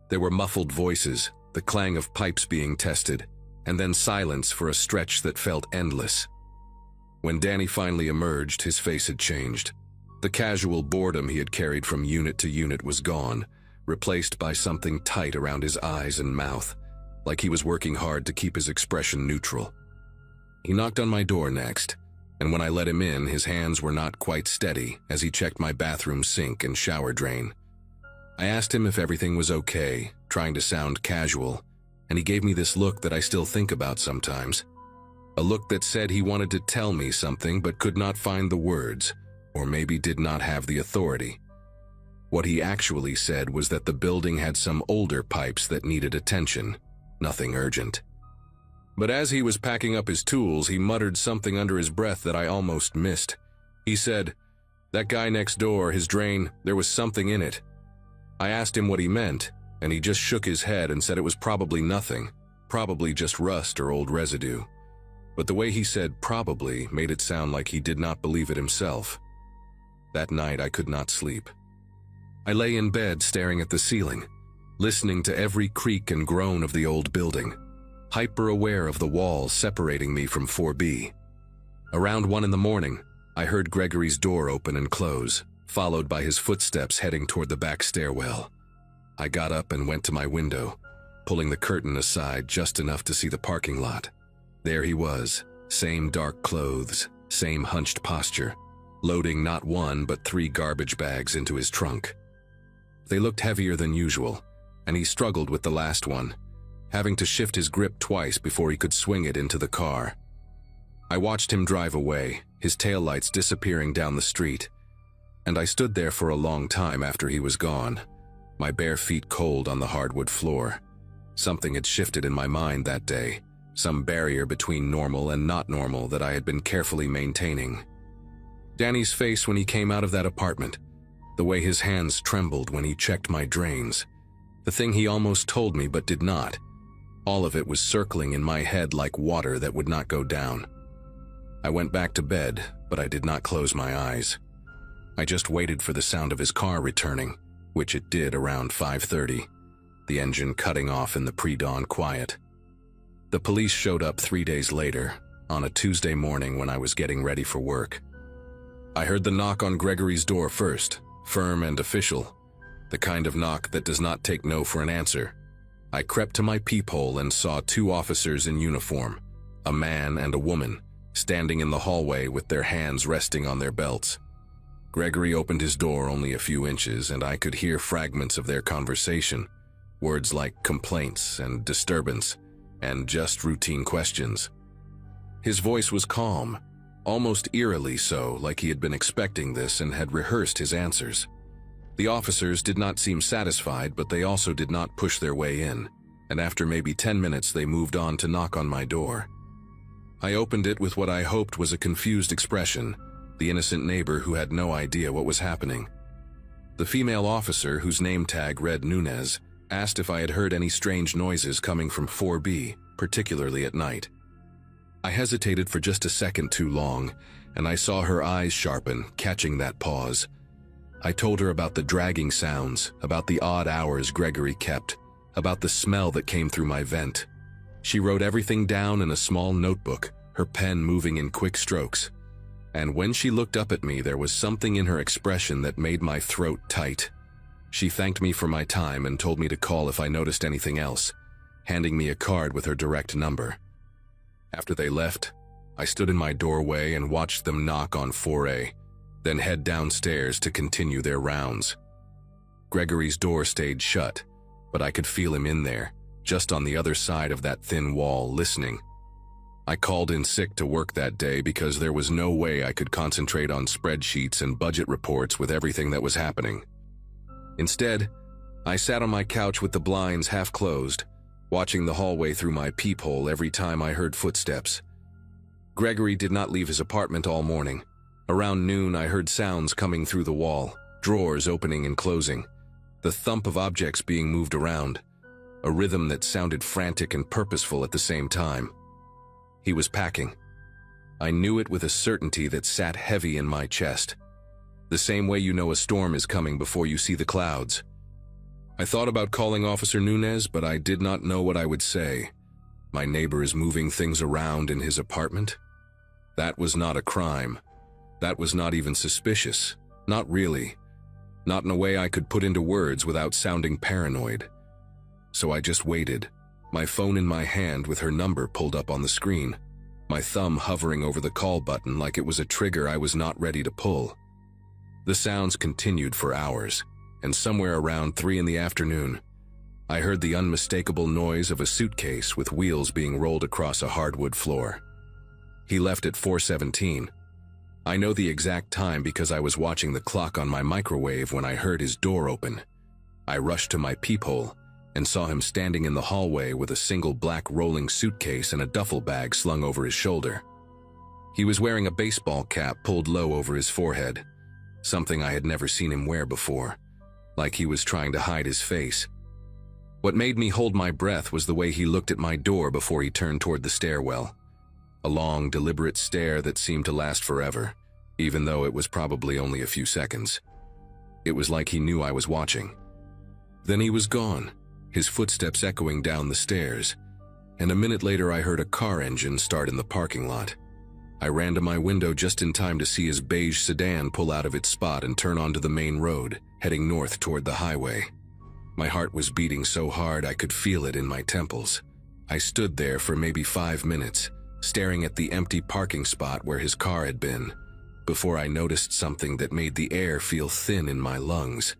There were muffled voices, the clang of pipes being tested, and then silence for a stretch that felt endless. When Danny finally emerged, his face had changed. The casual boredom he had carried from unit to unit was gone, replaced by something tight around his eyes and mouth, like he was working hard to keep his expression neutral. He knocked on my door next, and when I let him in, his hands were not quite steady as he checked my bathroom sink and shower drain. I asked him if everything was okay, trying to sound casual, and he gave me this look that I still think about sometimes. A look that said he wanted to tell me something but could not find the words, or maybe did not have the authority. What he actually said was that the building had some older pipes that needed attention, nothing urgent. But as he was packing up his tools, he muttered something under his breath that I almost missed. He said, "That guy next door, his drain, there was something in it." I asked him what he meant, and he just shook his head and said it was probably nothing, probably just rust or old residue. But the way he said probably made it sound like he did not believe it himself. That night I could not sleep. I lay in bed staring at the ceiling, listening to every creak and groan of the old building, hyper-aware of the walls separating me from 4B. Around 1 in the morning, I heard Gregory's door open and close, followed by his footsteps heading toward the back stairwell. I got up and went to my window, pulling the curtain aside just enough to see the parking lot. There he was, same dark clothes, same hunched posture, loading not 1 but 3 garbage bags into his trunk. They looked heavier than usual, and he struggled with the last one, having to shift his grip twice before he could swing it into the car. I watched him drive away, his taillights disappearing down the street, and I stood there for a long time after he was gone, my bare feet cold on the hardwood floor. Something had shifted in my mind that day, some barrier between normal and not normal that I had been carefully maintaining. Danny's face when he came out of that apartment, the way his hands trembled when he checked my drains, the thing he almost told me but did not, all of it was circling in my head like water that would not go down. I went back to bed, but I did not close my eyes. I just waited for the sound of his car returning, which it did around 5:30, the engine cutting off in the pre-dawn quiet. The police showed up 3 days later, on a Tuesday morning when I was getting ready for work. I heard the knock on Gregory's door first, firm and official, the kind of knock that does not take no for an answer. I crept to my peephole and saw 2 officers in uniform, a man and a woman, standing in the hallway with their hands resting on their belts. Gregory opened his door only a few inches, and I could hear fragments of their conversation, words like complaints and disturbance, and just routine questions. His voice was calm, almost eerily so, like he had been expecting this and had rehearsed his answers. The officers did not seem satisfied, but they also did not push their way in, and after maybe 10 minutes they moved on to knock on my door. I opened it with what I hoped was a confused expression, the innocent neighbor who had no idea what was happening. The female officer, whose name tag read Nunez, asked if I had heard any strange noises coming from 4B, particularly at night. I hesitated for just a second too long, and I saw her eyes sharpen, catching that pause. I told her about the dragging sounds, about the odd hours Gregory kept, about the smell that came through my vent. She wrote everything down in a small notebook, her pen moving in quick strokes. And when she looked up at me, there was something in her expression that made my throat tight. She thanked me for my time and told me to call if I noticed anything else, handing me a card with her direct number. After they left, I stood in my doorway and watched them knock on 4A, then head downstairs to continue their rounds. Gregory's door stayed shut, but I could feel him in there, just on the other side of that thin wall, listening. I called in sick to work that day because there was no way I could concentrate on spreadsheets and budget reports with everything that was happening. Instead, I sat on my couch with the blinds half closed, watching the hallway through my peephole every time I heard footsteps. Gregory did not leave his apartment all morning. Around noon, I heard sounds coming through the wall, drawers opening and closing, the thump of objects being moved around, a rhythm that sounded frantic and purposeful at the same time. He was packing. I knew it with a certainty that sat heavy in my chest. The same way you know a storm is coming before you see the clouds. I thought about calling Officer Nunez, but I did not know what I would say. My neighbor is moving things around in his apartment? That was not a crime. That was not even suspicious. Not really. Not in a way I could put into words without sounding paranoid. So I just waited, my phone in my hand with her number pulled up on the screen, my thumb hovering over the call button like it was a trigger I was not ready to pull. The sounds continued for hours, and somewhere around 3 in the afternoon, I heard the unmistakable noise of a suitcase with wheels being rolled across a hardwood floor. He left at 4:17. I know the exact time because I was watching the clock on my microwave when I heard his door open. I rushed to my peephole and saw him standing in the hallway with a single black rolling suitcase and a duffel bag slung over his shoulder. He was wearing a baseball cap pulled low over his forehead, something I had never seen him wear before, like he was trying to hide his face. What made me hold my breath was the way he looked at my door before he turned toward the stairwell, a long, deliberate stare that seemed to last forever, even though it was probably only a few seconds. It was like he knew I was watching. Then he was gone, his footsteps echoing down the stairs, and a minute later I heard a car engine start in the parking lot. I ran to my window just in time to see his beige sedan pull out of its spot and turn onto the main road, heading north toward the highway. My heart was beating so hard I could feel it in my temples. I stood there for maybe 5 minutes, staring at the empty parking spot where his car had been, before I noticed something that made the air feel thin in my lungs.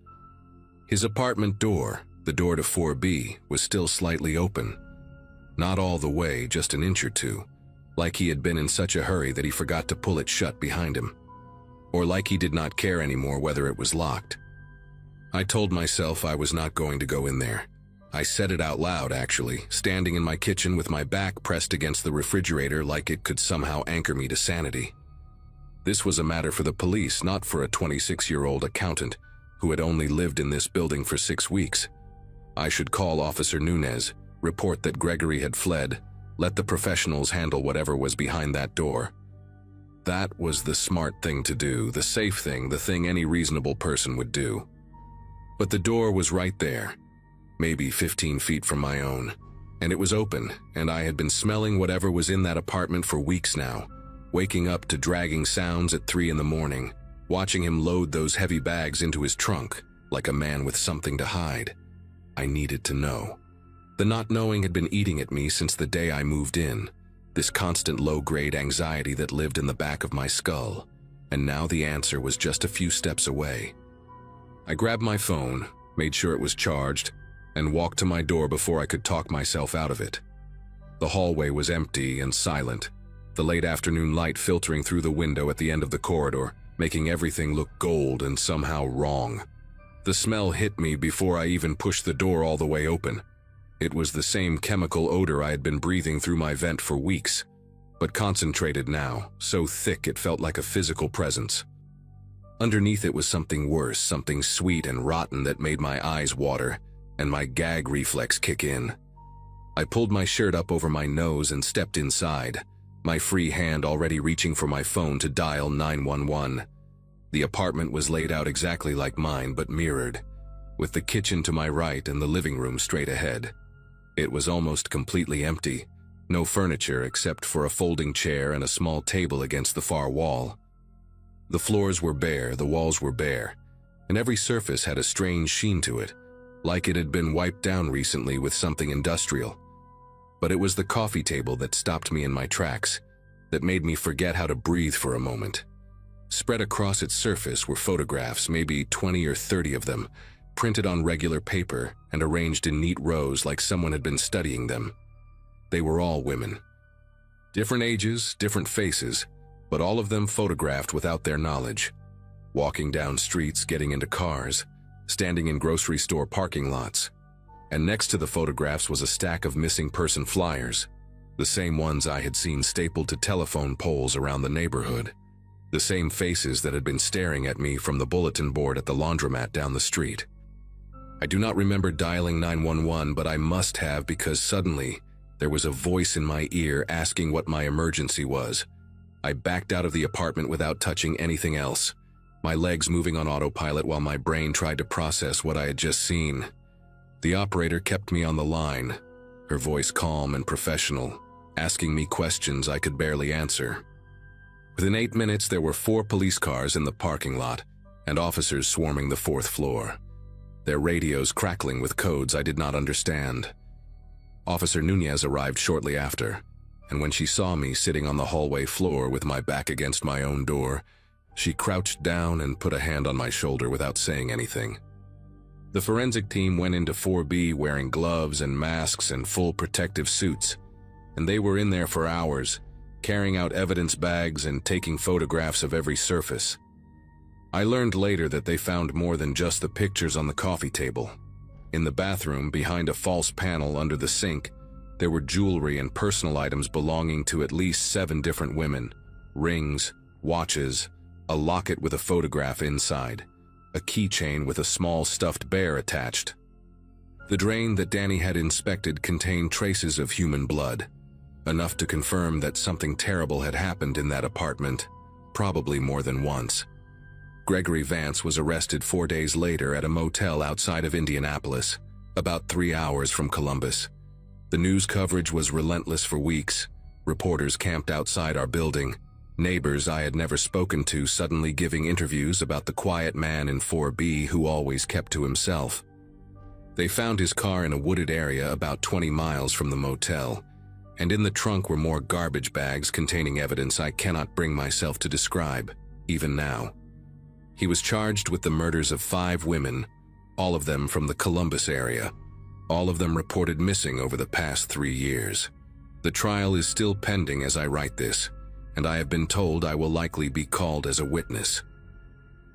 His apartment door, the door to 4B, was still slightly open, Not all the way, just an inch or two, like he had been in such a hurry that he forgot to pull it shut behind him, or like he did not care anymore whether it was locked. I told myself I was not going to go in there. I said it out loud, actually, standing in my kitchen with my back pressed against the refrigerator like it could somehow anchor me to sanity. This was a matter for the police, not for a 26-year-old accountant who had only lived in this building for 6 weeks. I should call Officer Nunez, report that Gregory had fled, let the professionals handle whatever was behind that door. That was the smart thing to do, the safe thing, the thing any reasonable person would do. But the door was right there, maybe 15 feet from my own, and it was open, and I had been smelling whatever was in that apartment for weeks now, waking up to dragging sounds at 3 in the morning, watching him load those heavy bags into his trunk, like a man with something to hide. I needed to know. The not knowing had been eating at me since the day I moved in, this constant low-grade anxiety that lived in the back of my skull, and now the answer was just a few steps away. I grabbed my phone, made sure it was charged, and walked to my door before I could talk myself out of it. The hallway was empty and silent, the late afternoon light filtering through the window at the end of the corridor, making everything look gold and somehow wrong. The smell hit me before I even pushed the door all the way open. It was the same chemical odor I had been breathing through my vent for weeks, but concentrated now, so thick it felt like a physical presence. Underneath it was something worse, something sweet and rotten that made my eyes water and my gag reflex kick in. I pulled my shirt up over my nose and stepped inside, my free hand already reaching for my phone to dial 911. The apartment was laid out exactly like mine, but mirrored, with the kitchen to my right and the living room straight ahead. It was almost completely empty, no furniture except for a folding chair and a small table against the far wall. The floors were bare, the walls were bare, and every surface had a strange sheen to it, like it had been wiped down recently with something industrial. But it was the coffee table that stopped me in my tracks, that made me forget how to breathe for a moment. Spread across its surface were photographs, maybe 20 or 30 of them, printed on regular paper and arranged in neat rows like someone had been studying them. They were all women. Different ages, different faces, but all of them photographed without their knowledge. Walking down streets, getting into cars, standing in grocery store parking lots. And next to the photographs was a stack of missing person flyers, the same ones I had seen stapled to telephone poles around the neighborhood. The same faces that had been staring at me from the bulletin board at the laundromat down the street. I do not remember dialing 911, but I must have, because suddenly there was a voice in my ear asking what my emergency was. I backed out of the apartment without touching anything else, my legs moving on autopilot while my brain tried to process what I had just seen. The operator kept me on the line, her voice calm and professional, asking me questions I could barely answer. Within 8 minutes, there were 4 police cars in the parking lot and officers swarming the 4th floor, their radios crackling with codes I did not understand. Officer Nunez arrived shortly after, and when she saw me sitting on the hallway floor with my back against my own door, she crouched down and put a hand on my shoulder without saying anything. The forensic team went into 4B wearing gloves and masks and full protective suits, and they were in there for hours, carrying out evidence bags and taking photographs of every surface. I learned later that they found more than just the pictures on the coffee table. In the bathroom, behind a false panel under the sink, there were jewelry and personal items belonging to at least 7 different women, rings, watches, a locket with a photograph inside, a keychain with a small stuffed bear attached. The drain that Danny had inspected contained traces of human blood, enough to confirm that something terrible had happened in that apartment, probably more than once. Gregory Vance was arrested 4 days later at a motel outside of Indianapolis, about 3 hours from Columbus. The news coverage was relentless for weeks. Reporters camped outside our building, neighbors I had never spoken to suddenly giving interviews about the quiet man in 4B who always kept to himself. They found his car in a wooded area about 20 miles from the motel, and in the trunk were more garbage bags containing evidence I cannot bring myself to describe, even now. He was charged with the murders of 5 women, all of them from the Columbus area, all of them reported missing over the past 3 years. The trial is still pending as I write this, and I have been told I will likely be called as a witness.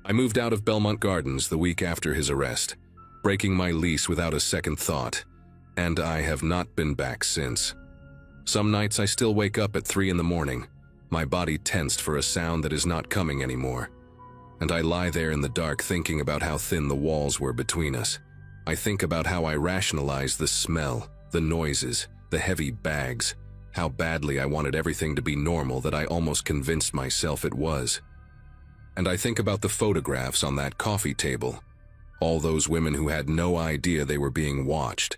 I moved out of Belmont Gardens the week after his arrest, breaking my lease without a second thought, and I have not been back since. Some nights I still wake up at 3 in the morning, my body tensed for a sound that is not coming anymore. And I lie there in the dark thinking about how thin the walls were between us. I think about how I rationalized the smell, the noises, the heavy bags, how badly I wanted everything to be normal that I almost convinced myself it was. And I think about the photographs on that coffee table, all those women who had no idea they were being watched.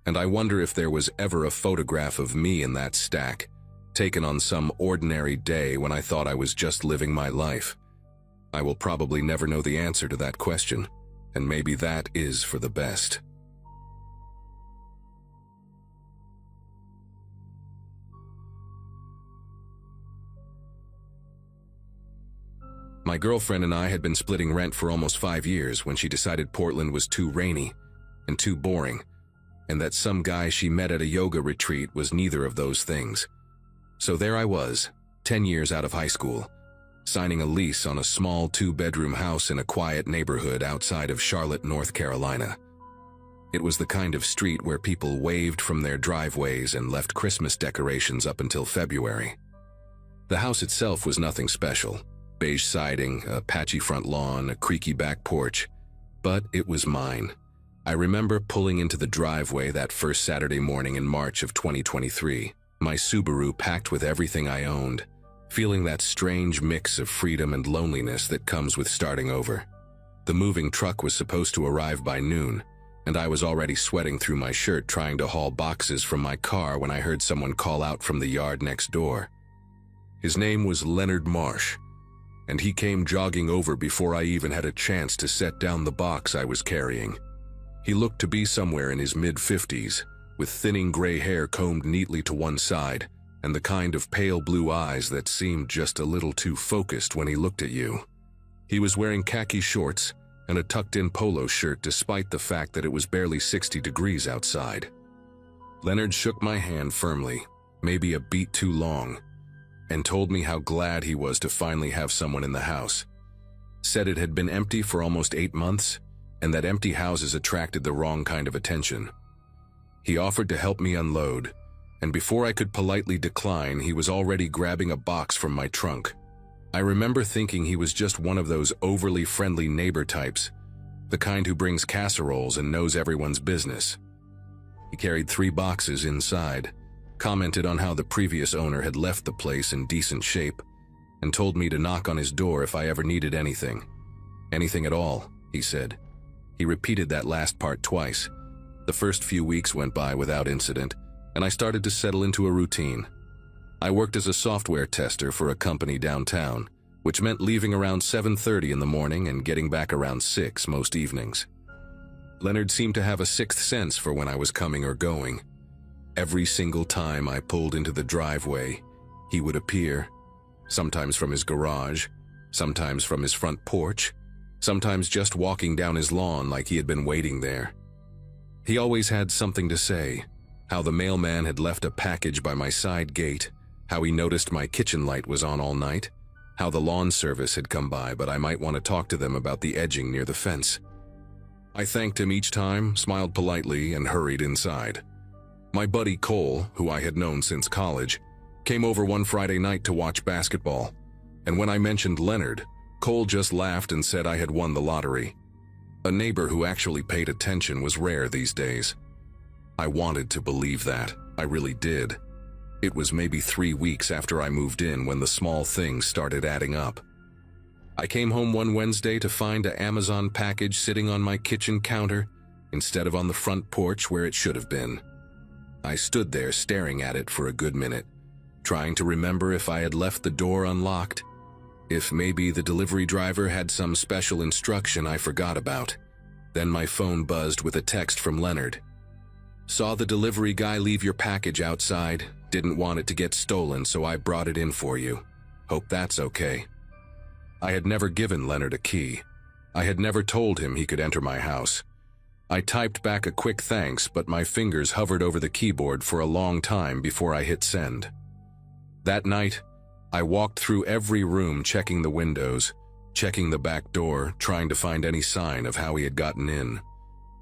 And I wonder if there was ever a photograph of me in that stack, taken on some ordinary day when I thought I was just living my life. I will probably never know the answer to that question, and maybe that is for the best. My girlfriend and I had been splitting rent for almost 5 years when she decided Portland was too rainy and too boring, and that some guy she met at a yoga retreat was neither of those things. So there I was, 10 years out of high school, signing a lease on a small 2-bedroom house in a quiet neighborhood outside of Charlotte, North Carolina. It was the kind of street where people waved from their driveways and left Christmas decorations up until February. The house itself was nothing special. Beige siding, a patchy front lawn, a creaky back porch. But it was mine. I remember pulling into the driveway that first Saturday morning in March of 2023, my Subaru packed with everything I owned, feeling that strange mix of freedom and loneliness that comes with starting over. The moving truck was supposed to arrive by noon, and I was already sweating through my shirt trying to haul boxes from my car when I heard someone call out from the yard next door. His name was Leonard Marsh, and he came jogging over before I even had a chance to set down the box I was carrying. He looked to be somewhere in his mid-50s, with thinning gray hair combed neatly to one side, and the kind of pale blue eyes that seemed just a little too focused when he looked at you. He was wearing khaki shorts and a tucked-in polo shirt despite the fact that it was barely 60 degrees outside. Leonard shook my hand firmly, maybe a beat too long, and told me how glad he was to finally have someone in the house. Said it had been empty for almost 8 months, and that empty houses attracted the wrong kind of attention. He offered to help me unload, and before I could politely decline, he was already grabbing a box from my trunk. I remember thinking he was just one of those overly friendly neighbor types, the kind who brings casseroles and knows everyone's business. He carried 3 boxes inside, commented on how the previous owner had left the place in decent shape, and told me to knock on his door if I ever needed anything. Anything at all, he said. He repeated that last part twice. The first few weeks went by without incident, and I started to settle into a routine. I worked as a software tester for a company downtown, which meant leaving around 7:30 in the morning and getting back around 6 most evenings. Leonard seemed to have a sixth sense for when I was coming or going. Every single time I pulled into the driveway, he would appear, sometimes from his garage, sometimes from his front porch, sometimes just walking down his lawn like he had been waiting there. He always had something to say, how the mailman had left a package by my side gate, how he noticed my kitchen light was on all night, how the lawn service had come by but I might want to talk to them about the edging near the fence. I thanked him each time, smiled politely, and hurried inside. My buddy Cole, who I had known since college, came over one Friday night to watch basketball, and when I mentioned Leonard, Cole just laughed and said I had won the lottery. A neighbor who actually paid attention was rare these days. I wanted to believe that. I really did. It was maybe 3 weeks after I moved in when the small things started adding up. I came home one Wednesday to find an Amazon package sitting on my kitchen counter instead of on the front porch where it should have been. I stood there staring at it for a good minute, trying to remember if I had left the door unlocked, if maybe the delivery driver had some special instruction I forgot about. Then my phone buzzed with a text from Leonard. Saw the delivery guy leave your package outside, didn't want it to get stolen, so I brought it in for you. Hope that's okay. I had never given Leonard a key. I had never told him he could enter my house. I typed back a quick thanks, but my fingers hovered over the keyboard for a long time before I hit send. That night, I walked through every room, checking the windows, checking the back door, trying to find any sign of how he had gotten in.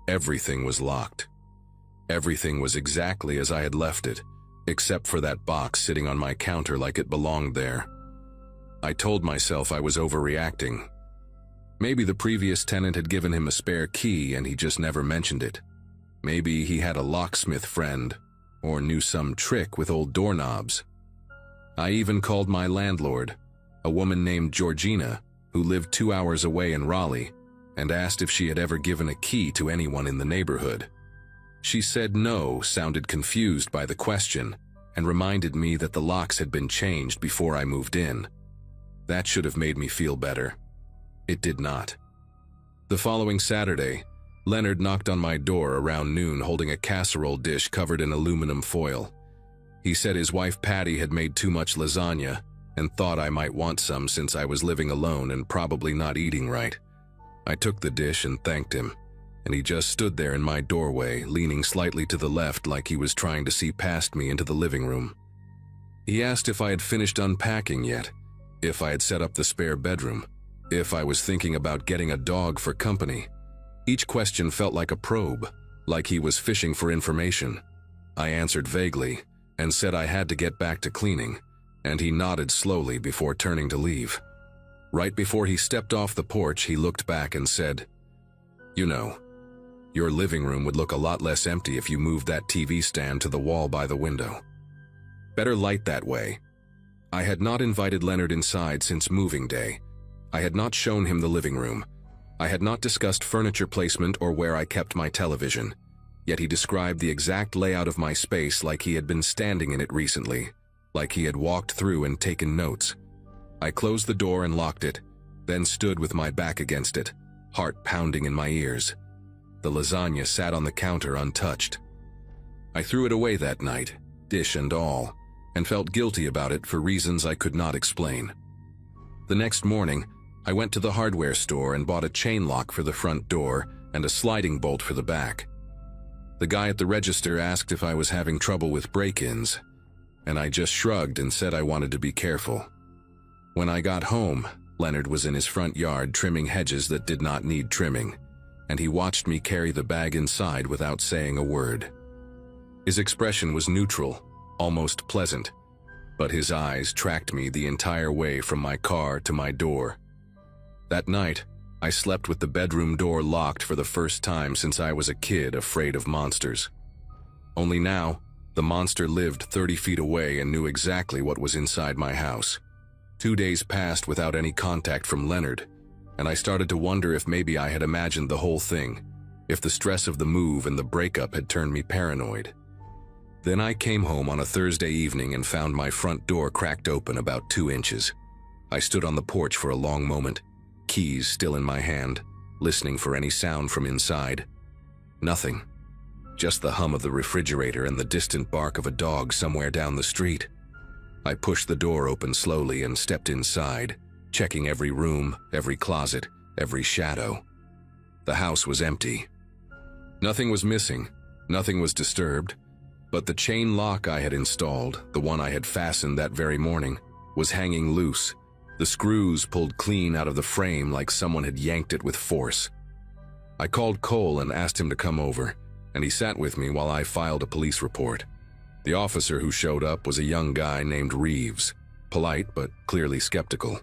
Everything was locked. Everything was exactly as I had left it, except for that box sitting on my counter like it belonged there. I told myself I was overreacting. Maybe the previous tenant had given him a spare key and he just never mentioned it. Maybe he had a locksmith friend, or knew some trick with old doorknobs. I even called my landlord, a woman named Georgina, who lived 2 hours away in Raleigh, and asked if she had ever given a key to anyone in the neighborhood. She said no, sounded confused by the question, and reminded me that the locks had been changed before I moved in. That should have made me feel better. It did not. The following Saturday, Leonard knocked on my door around noon holding a casserole dish covered in aluminum foil. He said his wife Patty had made too much lasagna and thought I might want some since I was living alone and probably not eating right. I took the dish and thanked him, and he just stood there in my doorway, leaning slightly to the left like he was trying to see past me into the living room. He asked if I had finished unpacking yet, if I had set up the spare bedroom, if I was thinking about getting a dog for company. Each question felt like a probe, like he was fishing for information. I answered vaguely and said I had to get back to cleaning, and he nodded slowly before turning to leave. Right before he stepped off the porch, he looked back and said, "You know, your living room would look a lot less empty if you moved that TV stand to the wall by the window. Better light that way." I had not invited Leonard inside since moving day. I had not shown him the living room. I had not discussed furniture placement or where I kept my television. Yet he described the exact layout of my space like he had been standing in it recently, like he had walked through and taken notes. I closed the door and locked it, then stood with my back against it, heart pounding in my ears. The lasagna sat on the counter untouched. I threw it away that night, dish and all, and felt guilty about it for reasons I could not explain. The next morning, I went to the hardware store and bought a chain lock for the front door and a sliding bolt for the back. The guy at the register asked if I was having trouble with break-ins, and I just shrugged and said I wanted to be careful. When I got home, Leonard was in his front yard trimming hedges that did not need trimming, and he watched me carry the bag inside without saying a word. His expression was neutral, almost pleasant, but his eyes tracked me the entire way from my car to my door. That night, I slept with the bedroom door locked for the first time since I was a kid afraid of monsters. Only now, the monster lived 30 feet away and knew exactly what was inside my house. 2 days passed without any contact from Leonard, and I started to wonder if maybe I had imagined the whole thing, if the stress of the move and the breakup had turned me paranoid. Then I came home on a Thursday evening and found my front door cracked open about 2 inches. I stood on the porch for a long moment, keys still in my hand, listening for any sound from inside. Nothing. Just the hum of the refrigerator and the distant bark of a dog somewhere down the street. I pushed the door open slowly and stepped inside, checking every room, every closet, every shadow. The house was empty. Nothing was missing, nothing was disturbed, but the chain lock I had installed, the one I had fastened that very morning, was hanging loose, the screws pulled clean out of the frame like someone had yanked it with force. I called Cole and asked him to come over, and he sat with me while I filed a police report. The officer who showed up was a young guy named Reeves, polite but clearly skeptical.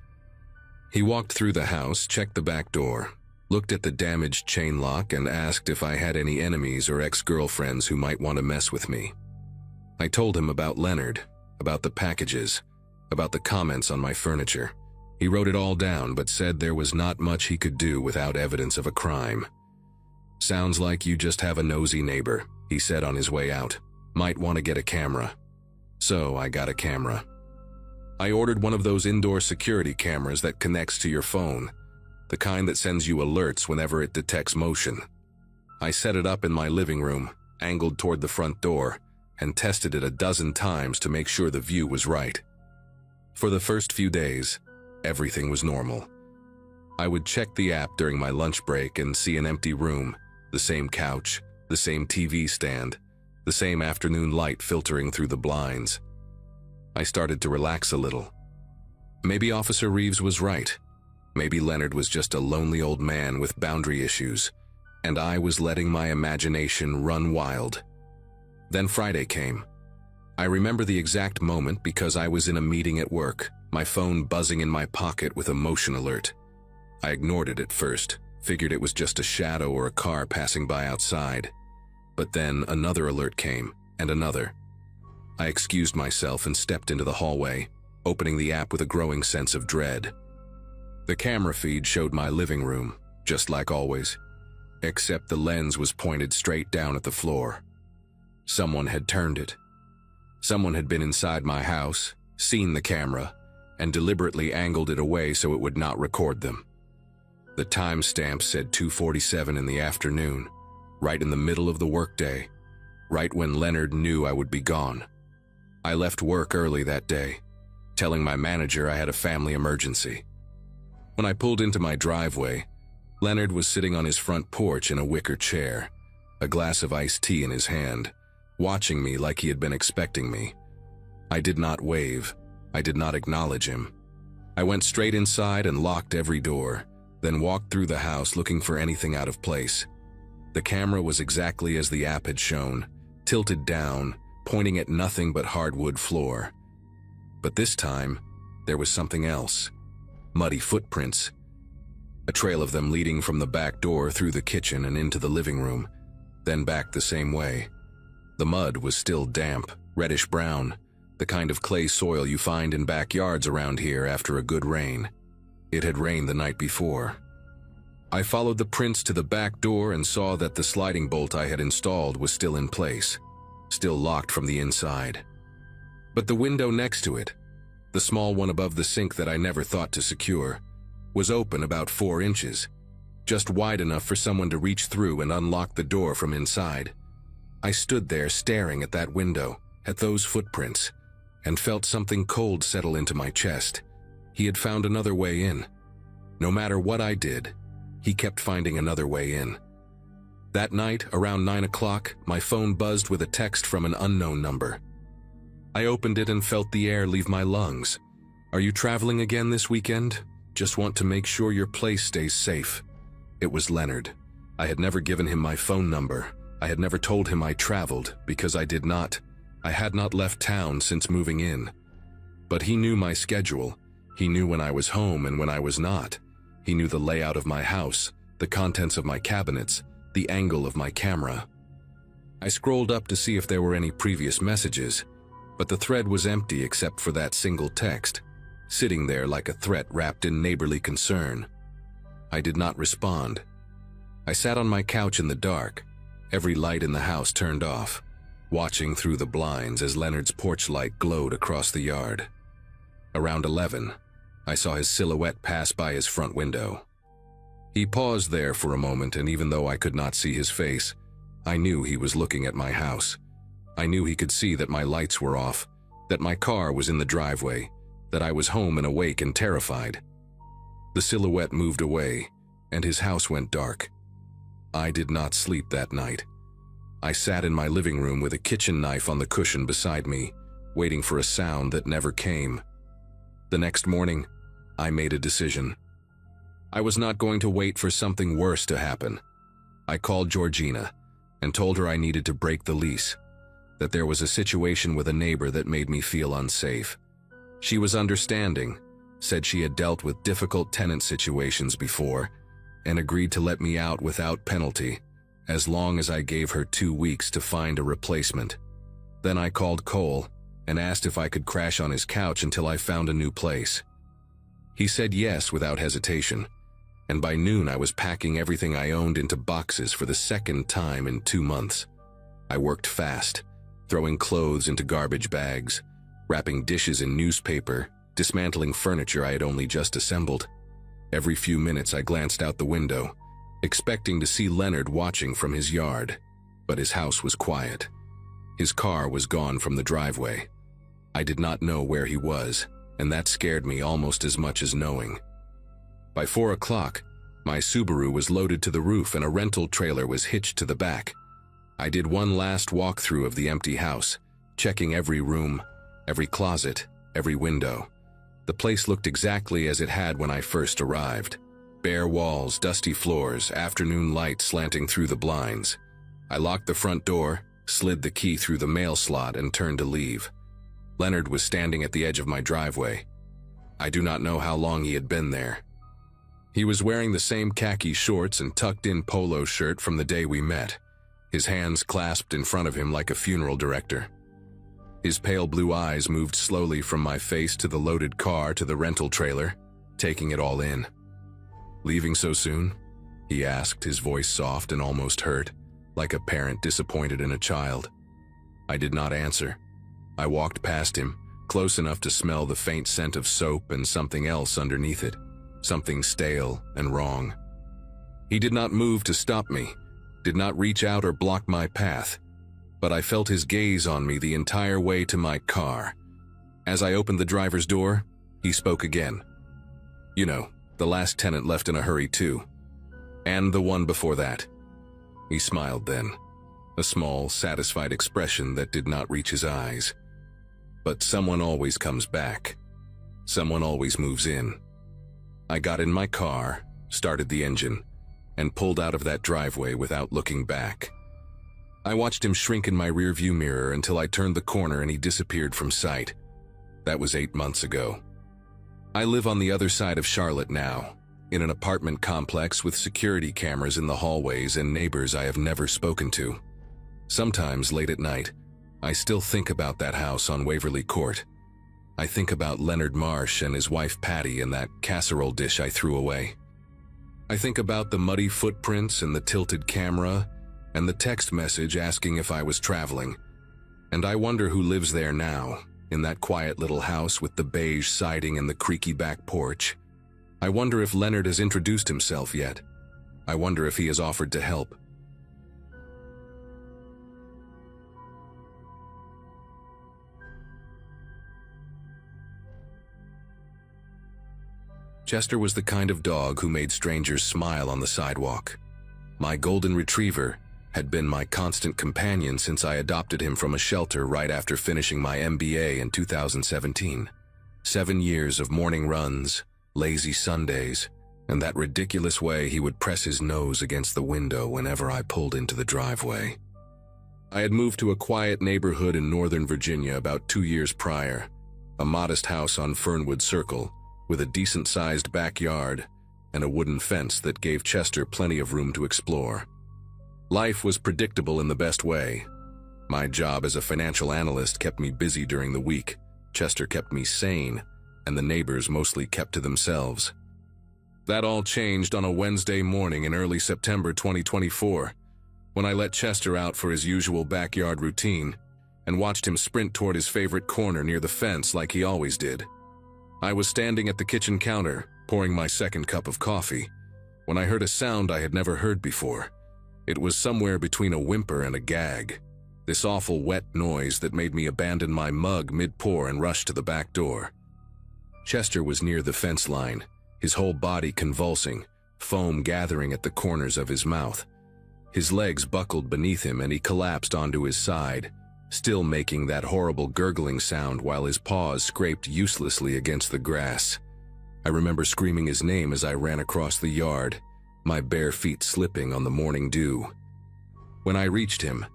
He walked through the house, checked the back door, looked at the damaged chain lock, and asked if I had any enemies or ex-girlfriends who might want to mess with me. I told him about Leonard, about the packages, about the comments on my furniture. He wrote it all down but said there was not much he could do without evidence of a crime. "Sounds like you just have a nosy neighbor," he said on his way out. "Might want to get a camera." So I got a camera. I ordered one of those indoor security cameras that connects to your phone, the kind that sends you alerts whenever it detects motion. I set it up in my living room, angled toward the front door, and tested it a dozen times to make sure the view was right. For the first few days, everything was normal. I would check the app during my lunch break and see an empty room, The same couch, the same TV stand, the same afternoon light filtering through the blinds. I started to relax a little. Maybe Officer Reeves was right. Maybe Leonard was just a lonely old man with boundary issues, and I was letting my imagination run wild. Then Friday came. I remember the exact moment because I was in a meeting at work, my phone buzzing in my pocket with a motion alert. I ignored it at first, figured it was just a shadow or a car passing by outside. But then another alert came, and another. I excused myself and stepped into the hallway, opening the app with a growing sense of dread. The camera feed showed my living room, just like always, except the lens was pointed straight down at the floor. Someone had turned it. Someone had been inside my house, seen the camera, and deliberately angled it away so it would not record them. The timestamp said 2:47 in the afternoon, right in the middle of the workday, right when Leonard knew I would be gone. I left work early that day, telling my manager I had a family emergency. When I pulled into my driveway, Leonard was sitting on his front porch in a wicker chair, a glass of iced tea in his hand, watching me like he had been expecting me. I did not wave. I did not acknowledge him. I went straight inside and locked every door, then walked through the house looking for anything out of place. The camera was exactly as the app had shown, tilted down, pointing at nothing but hardwood floor. But this time, there was something else. Muddy footprints. A trail of them leading from the back door through the kitchen and into the living room, then back the same way. The mud was still damp, reddish-brown, the kind of clay soil you find in backyards around here after a good rain. It had rained the night before. I followed the prints to the back door and saw that the sliding bolt I had installed was still in place, still locked from the inside. But the window next to it, the small one above the sink that I never thought to secure, was open about 4 inches, just wide enough for someone to reach through and unlock the door from inside. I stood there staring at that window, at those footprints, and felt something cold settle into my chest. He had found another way in. No matter what I did, he kept finding another way in. That night, around 9 o'clock, my phone buzzed with a text from an unknown number. I opened it and felt the air leave my lungs. "Are you traveling again this weekend? Just want to make sure your place stays safe." It was Leonard. I had never given him my phone number. I had never told him I traveled, because I did not. I had not left town since moving in. But he knew my schedule. He knew when I was home and when I was not. He knew the layout of my house, the contents of my cabinets, the angle of my camera. I scrolled up to see if there were any previous messages, but the thread was empty except for that single text, sitting there like a threat wrapped in neighborly concern. I did not respond. I sat on my couch in the dark, every light in the house turned off, watching through the blinds as Leonard's porch light glowed across the yard. Around 11, I saw his silhouette pass by his front window. He paused there for a moment, and even though I could not see his face, I knew he was looking at my house. I knew he could see that my lights were off, that my car was in the driveway, that I was home and awake and terrified. The silhouette moved away, and his house went dark. I did not sleep that night. I sat in my living room with a kitchen knife on the cushion beside me, waiting for a sound that never came. The next morning, I made a decision. I was not going to wait for something worse to happen. I called Georgina and told her I needed to break the lease, that there was a situation with a neighbor that made me feel unsafe. She was understanding, said she had dealt with difficult tenant situations before, and agreed to let me out without penalty, as long as I gave her 2 weeks to find a replacement. Then I called Cole and asked if I could crash on his couch until I found a new place. He said yes without hesitation, and by noon I was packing everything I owned into boxes for the second time in 2 months. I worked fast, throwing clothes into garbage bags, wrapping dishes in newspaper, dismantling furniture I had only just assembled. Every few minutes I glanced out the window, expecting to see Leonard watching from his yard, but his house was quiet. His car was gone from the driveway. I did not know where he was, and that scared me almost as much as knowing. By 4 o'clock, My Subaru was loaded to the roof and a rental trailer was hitched to the back. I did one last walkthrough of the empty house, checking every room, every closet, every window. The place looked exactly as it had when I first arrived. Bare walls, dusty floors, afternoon light slanting through the blinds. I locked the front door, slid the key through the mail slot, and turned to leave. Leonard was standing at the edge of my driveway. I do not know how long he had been there. He was wearing the same khaki shorts and tucked-in polo shirt from the day we met, his hands clasped in front of him like a funeral director. His pale blue eyes moved slowly from my face to the loaded car to the rental trailer, taking it all in. "Leaving so soon?" he asked, his voice soft and almost hurt, like a parent disappointed in a child. I did not answer. I walked past him, close enough to smell the faint scent of soap and something else underneath it, something stale and wrong. He did not move to stop me, did not reach out or block my path, but I felt his gaze on me the entire way to my car. As I opened the driver's door, he spoke again. "You know, the last tenant left in a hurry too. And the one before that." He smiled then, a small, satisfied expression that did not reach his eyes. "But someone always comes back. Someone always moves in." I got in my car, started the engine, and pulled out of that driveway without looking back. I watched him shrink in my rearview mirror until I turned the corner and he disappeared from sight. That was 8 months ago. I live on the other side of Charlotte now, in an apartment complex with security cameras in the hallways and neighbors I have never spoken to. Sometimes late at night, I still think about that house on Waverly Court. I think about Leonard Marsh and his wife Patty and that casserole dish I threw away. I think about the muddy footprints and the tilted camera and the text message asking if I was traveling. And I wonder who lives there now, in that quiet little house with the beige siding and the creaky back porch. I wonder if Leonard has introduced himself yet. I wonder if he has offered to help. Chester was the kind of dog who made strangers smile on the sidewalk. My golden retriever had been my constant companion since I adopted him from a shelter right after finishing my MBA in 2017. 7 years of morning runs, lazy Sundays, and that ridiculous way he would press his nose against the window whenever I pulled into the driveway. I had moved to a quiet neighborhood in Northern Virginia about 2 years prior, a modest house on Fernwood Circle, with a decent-sized backyard and a wooden fence that gave Chester plenty of room to explore. Life was predictable in the best way. My job as a financial analyst kept me busy during the week, Chester kept me sane, and the neighbors mostly kept to themselves. That all changed on a Wednesday morning in early September 2024, when I let Chester out for his usual backyard routine and watched him sprint toward his favorite corner near the fence like he always did. I was standing at the kitchen counter, pouring my second cup of coffee, when I heard a sound I had never heard before. It was somewhere between a whimper and a gag, this awful wet noise that made me abandon my mug mid-pour and rush to the back door. Chester was near the fence line, his whole body convulsing, foam gathering at the corners of his mouth. His legs buckled beneath him and he collapsed onto his side, still making that horrible gurgling sound while his paws scraped uselessly against the grass. I remember screaming his name as I ran across the yard, my bare feet slipping on the morning dew. When I reached him,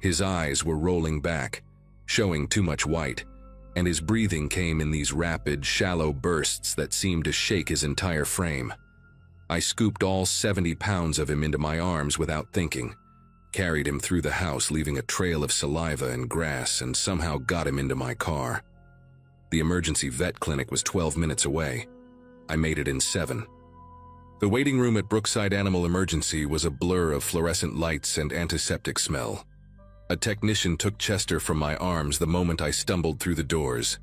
his eyes were rolling back, showing too much white, and his breathing came in these rapid, shallow bursts that seemed to shake his entire frame. I scooped all 70 pounds of him into my arms without thinking, carried him through the house leaving a trail of saliva and grass, and somehow got him into my car. The emergency vet clinic was 12 minutes away. I made it in 7. The waiting room at Brookside Animal Emergency was a blur of fluorescent lights and antiseptic smell. A technician took Chester from my arms the moment I stumbled through the doors,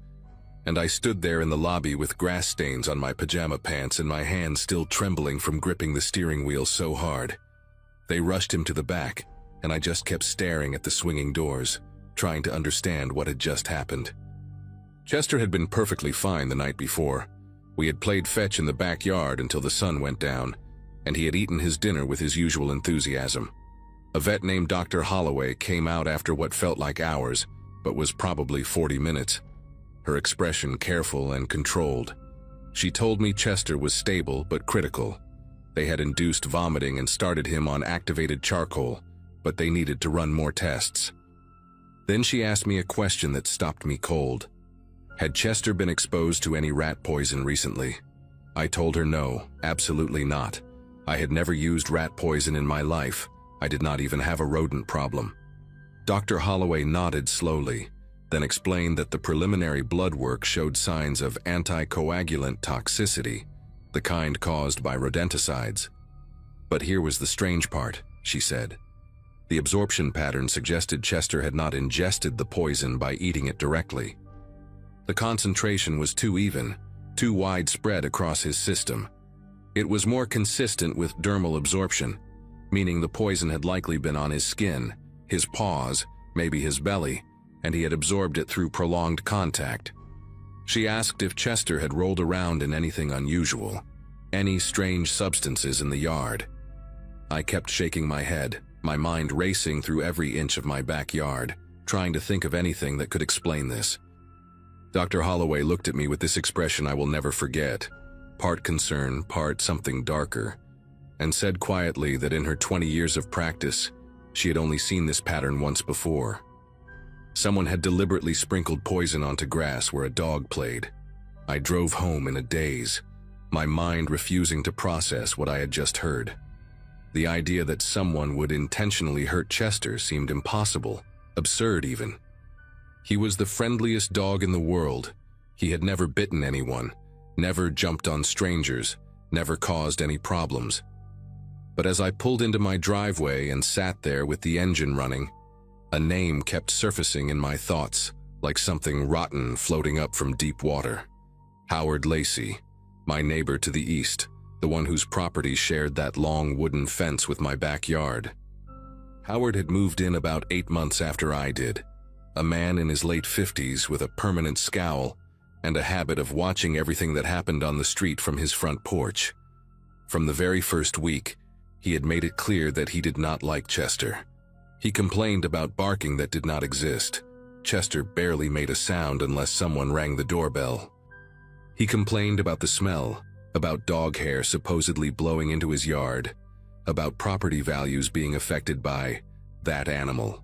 and I stood there in the lobby with grass stains on my pajama pants and my hands still trembling from gripping the steering wheel so hard. They rushed him to the back, and I just kept staring at the swinging doors, trying to understand what had just happened. Chester had been perfectly fine the night before. We had played fetch in the backyard until the sun went down, and he had eaten his dinner with his usual enthusiasm. A vet named Dr. Holloway came out after what felt like hours, but was probably 40 minutes. Her expression careful and controlled. She told me Chester was stable but critical. They had induced vomiting and started him on activated charcoal, but they needed to run more tests. Then she asked me a question that stopped me cold. Had Chester been exposed to any rat poison recently? I told her no, absolutely not. I had never used rat poison in my life. I did not even have a rodent problem. Dr. Holloway nodded slowly, then explained that the preliminary blood work showed signs of anticoagulant toxicity, the kind caused by rodenticides. But here was the strange part, she said. The absorption pattern suggested Chester had not ingested the poison by eating it directly. The concentration was too even, too widespread across his system. It was more consistent with dermal absorption, meaning the poison had likely been on his skin, his paws, maybe his belly, and he had absorbed it through prolonged contact. She asked if Chester had rolled around in anything unusual, any strange substances in the yard. I kept shaking my head, my mind racing through every inch of my backyard, trying to think of anything that could explain this. Dr. Holloway looked at me with this expression I will never forget, part concern, part something darker, and said quietly that in her 20 years of practice, she had only seen this pattern once before. Someone had deliberately sprinkled poison onto grass where a dog played. I drove home in a daze, my mind refusing to process what I had just heard. The idea that someone would intentionally hurt Chester seemed impossible, absurd even. He was the friendliest dog in the world. He had never bitten anyone, never jumped on strangers, never caused any problems. But as I pulled into my driveway and sat there with the engine running, a name kept surfacing in my thoughts, like something rotten floating up from deep water. Howard Lacey, my neighbor to the east, the one whose property shared that long wooden fence with my backyard. Howard had moved in about 8 months after I did, a man in his late 50s with a permanent scowl and a habit of watching everything that happened on the street from his front porch. From the very first week, he had made it clear that he did not like Chester. He complained about barking that did not exist. Chester barely made a sound unless someone rang the doorbell. He complained about the smell, about dog hair supposedly blowing into his yard, about property values being affected by that animal.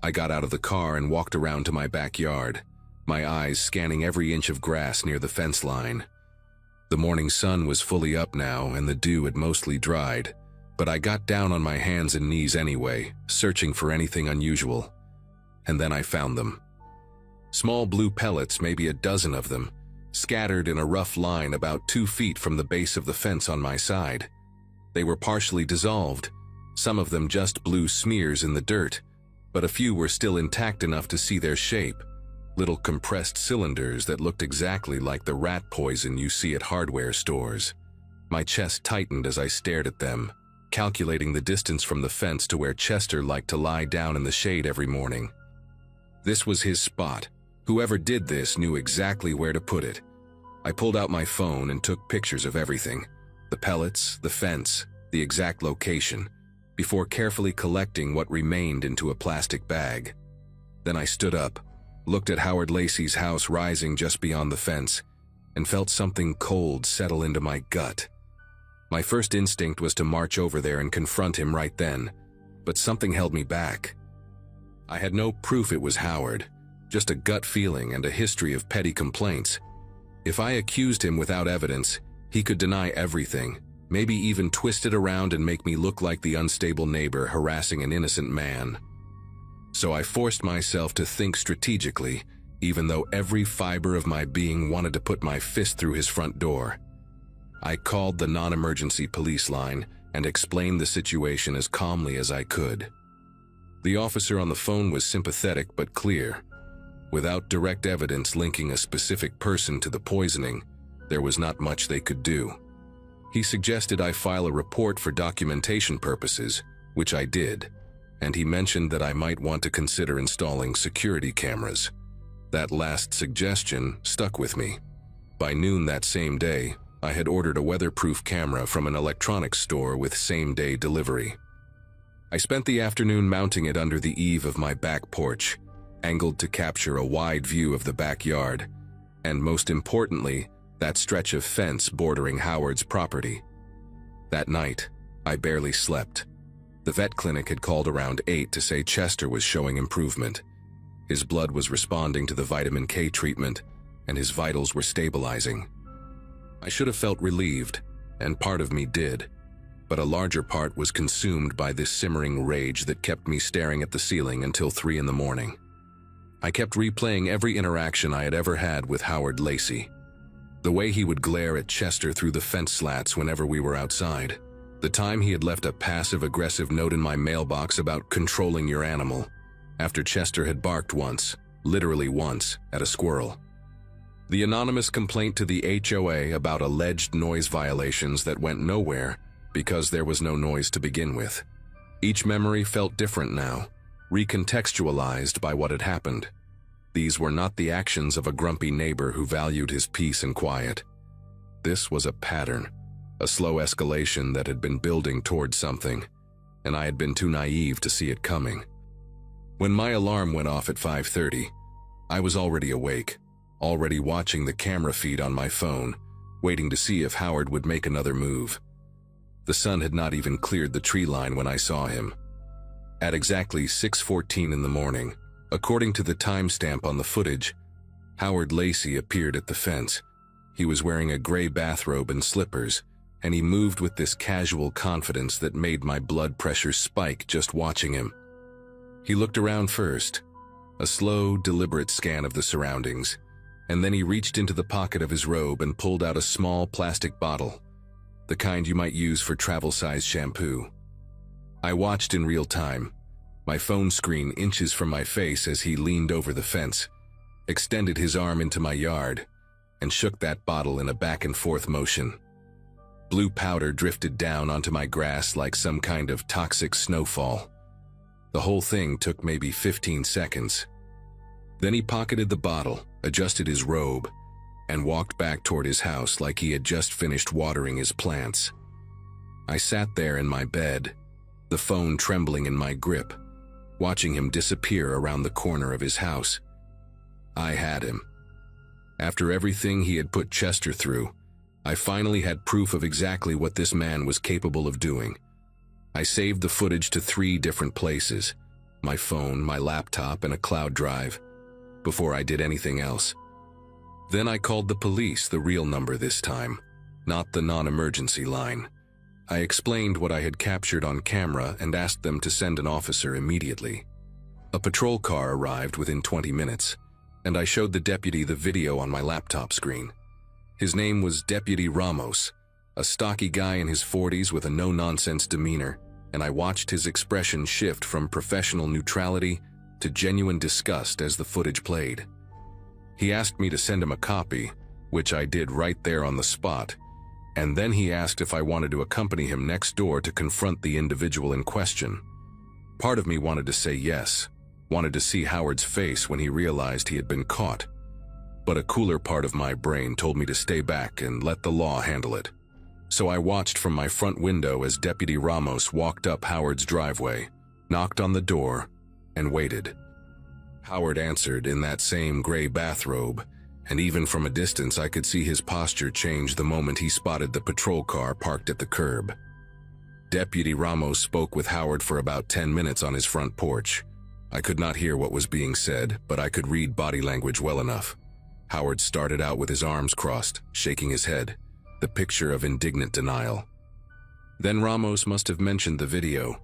I got out of the car and walked around to my backyard, my eyes scanning every inch of grass near the fence line. The morning sun was fully up now and the dew had mostly dried, but I got down on my hands and knees anyway, searching for anything unusual. And then I found them. Small blue pellets, maybe a dozen of them, scattered in a rough line about 2 feet from the base of the fence on my side. They were partially dissolved, some of them just blue smears in the dirt, but a few were still intact enough to see their shape, little compressed cylinders that looked exactly like the rat poison you see at hardware stores. My chest tightened as I stared at them, calculating the distance from the fence to where Chester liked to lie down in the shade every morning. This was his spot. Whoever did this knew exactly where to put it. I pulled out my phone and took pictures of everything, the pellets, the fence, the exact location, before carefully collecting what remained into a plastic bag. Then I stood up, looked at Howard Lacey's house rising just beyond the fence, and felt something cold settle into my gut. My first instinct was to march over there and confront him right then, but something held me back. I had no proof it was Howard, just a gut feeling and a history of petty complaints. If I accused him without evidence, he could deny everything, maybe even twist it around and make me look like the unstable neighbor harassing an innocent man. So I forced myself to think strategically, even though every fiber of my being wanted to put my fist through his front door. I called the non-emergency police line and explained the situation as calmly as I could. The officer on the phone was sympathetic but clear. Without direct evidence linking a specific person to the poisoning, there was not much they could do. He suggested I file a report for documentation purposes, which I did, and he mentioned that I might want to consider installing security cameras. That last suggestion stuck with me. By noon that same day, I had ordered a weatherproof camera from an electronics store with same-day delivery. I spent the afternoon mounting it under the eave of my back porch, angled to capture a wide view of the backyard, and most importantly, that stretch of fence bordering Howard's property. That night, I barely slept. The vet clinic had called around 8 to say Chester was showing improvement. His blood was responding to the vitamin K treatment, and his vitals were stabilizing. I should have felt relieved, and part of me did, but a larger part was consumed by this simmering rage that kept me staring at the ceiling until 3 in the morning. I kept replaying every interaction I had ever had with Howard Lacey. The way he would glare at Chester through the fence slats whenever we were outside. The time he had left a passive-aggressive note in my mailbox about controlling your animal, after Chester had barked once, literally once, at a squirrel. The anonymous complaint to the HOA about alleged noise violations that went nowhere because there was no noise to begin with. Each memory felt different now, recontextualized by what had happened. These were not the actions of a grumpy neighbor who valued his peace and quiet. This was a pattern, a slow escalation that had been building towards something, and I had been too naive to see it coming. When my alarm went off at 5:30, I was already awake, already watching the camera feed on my phone, waiting to see if Howard would make another move. The sun had not even cleared the tree line when I saw him. At exactly 6:14 in the morning, according to the timestamp on the footage, Howard Lacey appeared at the fence. He was wearing a gray bathrobe and slippers, and he moved with this casual confidence that made my blood pressure spike just watching him. He looked around first, a slow, deliberate scan of the surroundings, and then he reached into the pocket of his robe and pulled out a small plastic bottle, the kind you might use for travel-size shampoo. I watched in real time, my phone screen inches from my face as he leaned over the fence, extended his arm into my yard, and shook that bottle in a back-and-forth motion. Blue powder drifted down onto my grass like some kind of toxic snowfall. The whole thing took maybe 15 seconds. Then he pocketed the bottle, adjusted his robe, and walked back toward his house like he had just finished watering his plants. I sat there in my bed, the phone trembling in my grip, watching him disappear around the corner of his house. I had him. After everything he had put Chester through, I finally had proof of exactly what this man was capable of doing. I saved the footage to 3 different places, my phone, my laptop, and a cloud drive, before I did anything else. Then I called the police, the real number this time, not the non-emergency line. I explained what I had captured on camera and asked them to send an officer immediately. A patrol car arrived within 20 minutes, and I showed the deputy the video on my laptop screen. His name was Deputy Ramos, a stocky guy in his 40s with a no-nonsense demeanor, and I watched his expression shift from professional neutrality to genuine disgust as the footage played. He asked me to send him a copy, which I did right there on the spot, and then he asked if I wanted to accompany him next door to confront the individual in question. Part of me wanted to say yes, wanted to see Howard's face when he realized he had been caught, but a cooler part of my brain told me to stay back and let the law handle it. So I watched from my front window as Deputy Ramos walked up Howard's driveway, knocked on the door, and waited. Howard answered in that same gray bathrobe, and even from a distance I could see his posture change the moment he spotted the patrol car parked at the curb. Deputy Ramos spoke with Howard for about 10 minutes on his front porch. I could not hear what was being said, but I could read body language well enough. Howard started out with his arms crossed, shaking his head, the picture of indignant denial. Then Ramos must have mentioned the video,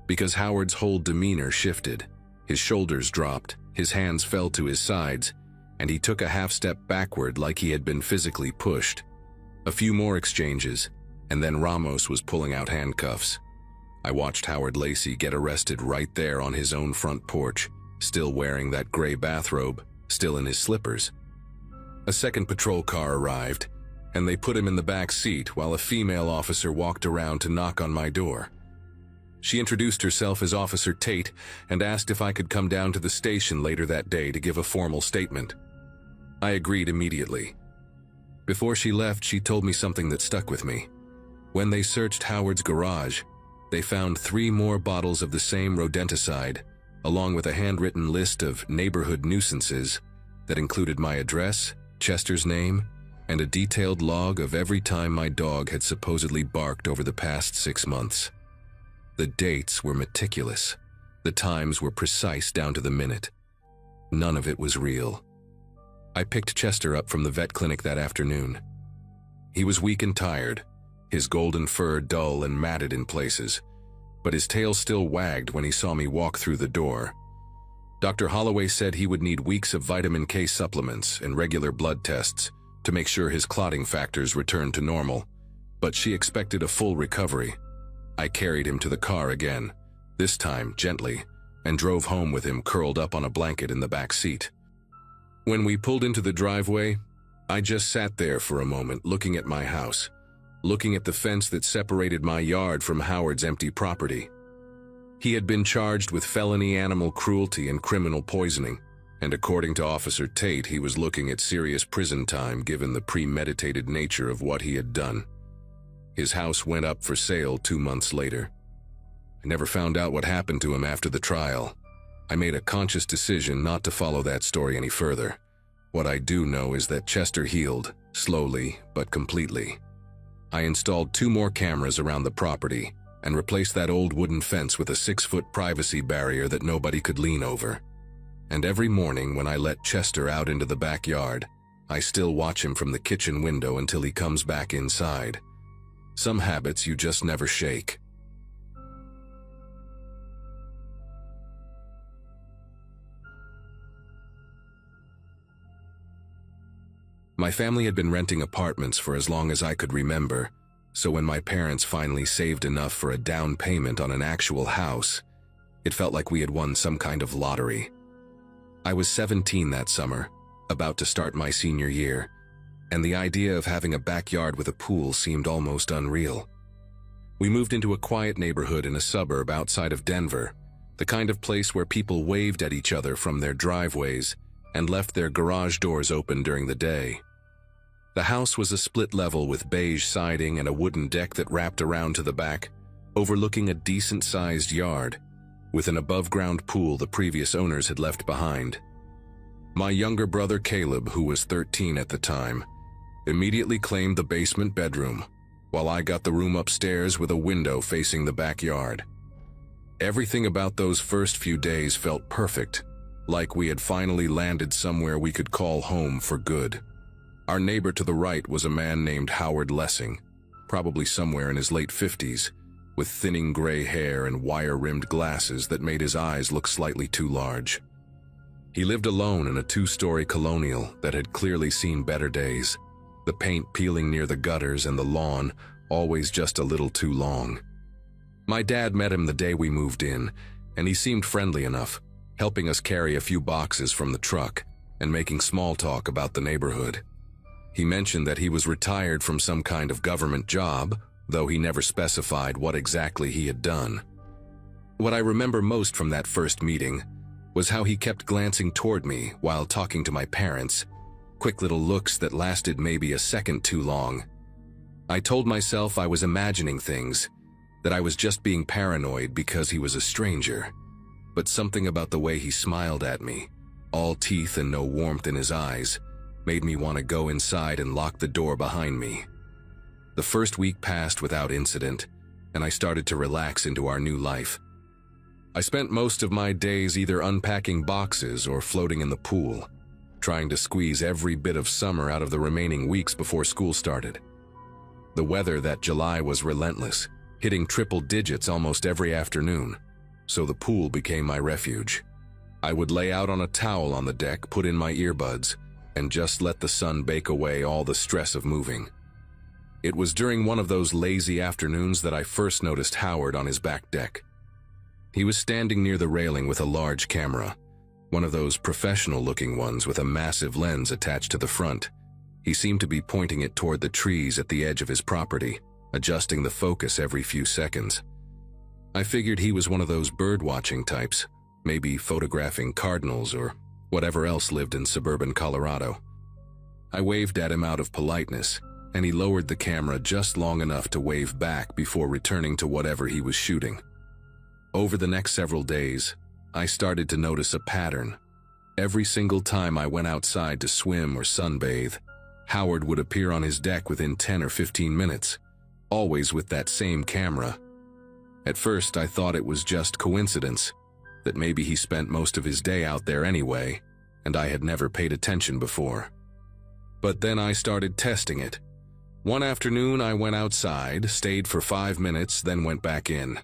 because Howard's whole demeanor shifted. His shoulders dropped, his hands fell to his sides, and he took a half-step backward like he had been physically pushed. A few more exchanges, and then Ramos was pulling out handcuffs. I watched Howard Lacey get arrested right there on his own front porch, still wearing that gray bathrobe, still in his slippers. A second patrol car arrived, and they put him in the back seat while a female officer walked around to knock on my door. She introduced herself as Officer Tate and asked if I could come down to the station later that day to give a formal statement. I agreed immediately. Before she left, she told me something that stuck with me. When they searched Howard's garage, they found 3 more bottles of the same rodenticide, along with a handwritten list of neighborhood nuisances that included my address, Chester's name, and a detailed log of every time my dog had supposedly barked over the past 6 months. The dates were meticulous. The times were precise down to the minute. None of it was real. I picked Chester up from the vet clinic that afternoon. He was weak and tired, his golden fur dull and matted in places, but his tail still wagged when he saw me walk through the door. Dr. Holloway said he would need weeks of vitamin K supplements and regular blood tests to make sure his clotting factors returned to normal, but she expected a full recovery. I carried him to the car again, this time gently, and drove home with him curled up on a blanket in the back seat. When we pulled into the driveway, I just sat there for a moment looking at my house, looking at the fence that separated my yard from Howard's empty property. He had been charged with felony animal cruelty and criminal poisoning, and according to Officer Tate, he was looking at serious prison time given the premeditated nature of what he had done. His house went up for sale 2 months later. I never found out what happened to him after the trial. I made a conscious decision not to follow that story any further. What I do know is that Chester healed, slowly but completely. I installed 2 more cameras around the property and replaced that old wooden fence with a 6-foot privacy barrier that nobody could lean over. And every morning when I let Chester out into the backyard, I still watch him from the kitchen window until he comes back inside. Some habits you just never shake. My family had been renting apartments for as long as I could remember, so when my parents finally saved enough for a down payment on an actual house, it felt like we had won some kind of lottery. I was 17 that summer, about to start my senior year, and the idea of having a backyard with a pool seemed almost unreal. We moved into a quiet neighborhood in a suburb outside of Denver, the kind of place where people waved at each other from their driveways and left their garage doors open during the day. The house was a split level with beige siding and a wooden deck that wrapped around to the back, overlooking a decent-sized yard, with an above-ground pool the previous owners had left behind. My younger brother Caleb, who was 13 at the time, immediately claimed the basement bedroom, while I got the room upstairs with a window facing the backyard. Everything about those first few days felt perfect, like we had finally landed somewhere we could call home for good. Our neighbor to the right was a man named Howard Lessing, probably somewhere in his late 50s, with thinning gray hair and wire-rimmed glasses that made his eyes look slightly too large. He lived alone in a 2-story colonial that had clearly seen better days, the paint peeling near the gutters and the lawn always just a little too long. My dad met him the day we moved in, and he seemed friendly enough, helping us carry a few boxes from the truck and making small talk about the neighborhood. He mentioned that he was retired from some kind of government job, though he never specified what exactly he had done. What I remember most from that first meeting was how he kept glancing toward me while talking to my parents, quick little looks that lasted maybe a second too long. I told myself I was imagining things, that I was just being paranoid because he was a stranger, but something about the way he smiled at me, all teeth and no warmth in his eyes, made me want to go inside and lock the door behind me. The first week passed without incident, and I started to relax into our new life. I spent most of my days either unpacking boxes or floating in the pool, trying to squeeze every bit of summer out of the remaining weeks before school started. The weather that July was relentless, hitting triple digits almost every afternoon, so the pool became my refuge. I would lay out on a towel on the deck, put in my earbuds, and just let the sun bake away all the stress of moving. It was during one of those lazy afternoons that I first noticed Howard on his back deck. He was standing near the railing with a large camera, one of those professional-looking ones with a massive lens attached to the front. He seemed to be pointing it toward the trees at the edge of his property, adjusting the focus every few seconds. I figured he was one of those bird-watching types, maybe photographing cardinals or whatever else lived in suburban Colorado. I waved at him out of politeness, and he lowered the camera just long enough to wave back before returning to whatever he was shooting. Over the next several days, I started to notice a pattern. Every single time I went outside to swim or sunbathe, Howard would appear on his deck within 10 or 15 minutes, always with that same camera. At first, I thought it was just coincidence, that maybe he spent most of his day out there anyway, and I had never paid attention before. But then I started testing it. One afternoon, I went outside, stayed for 5 minutes, then went back in.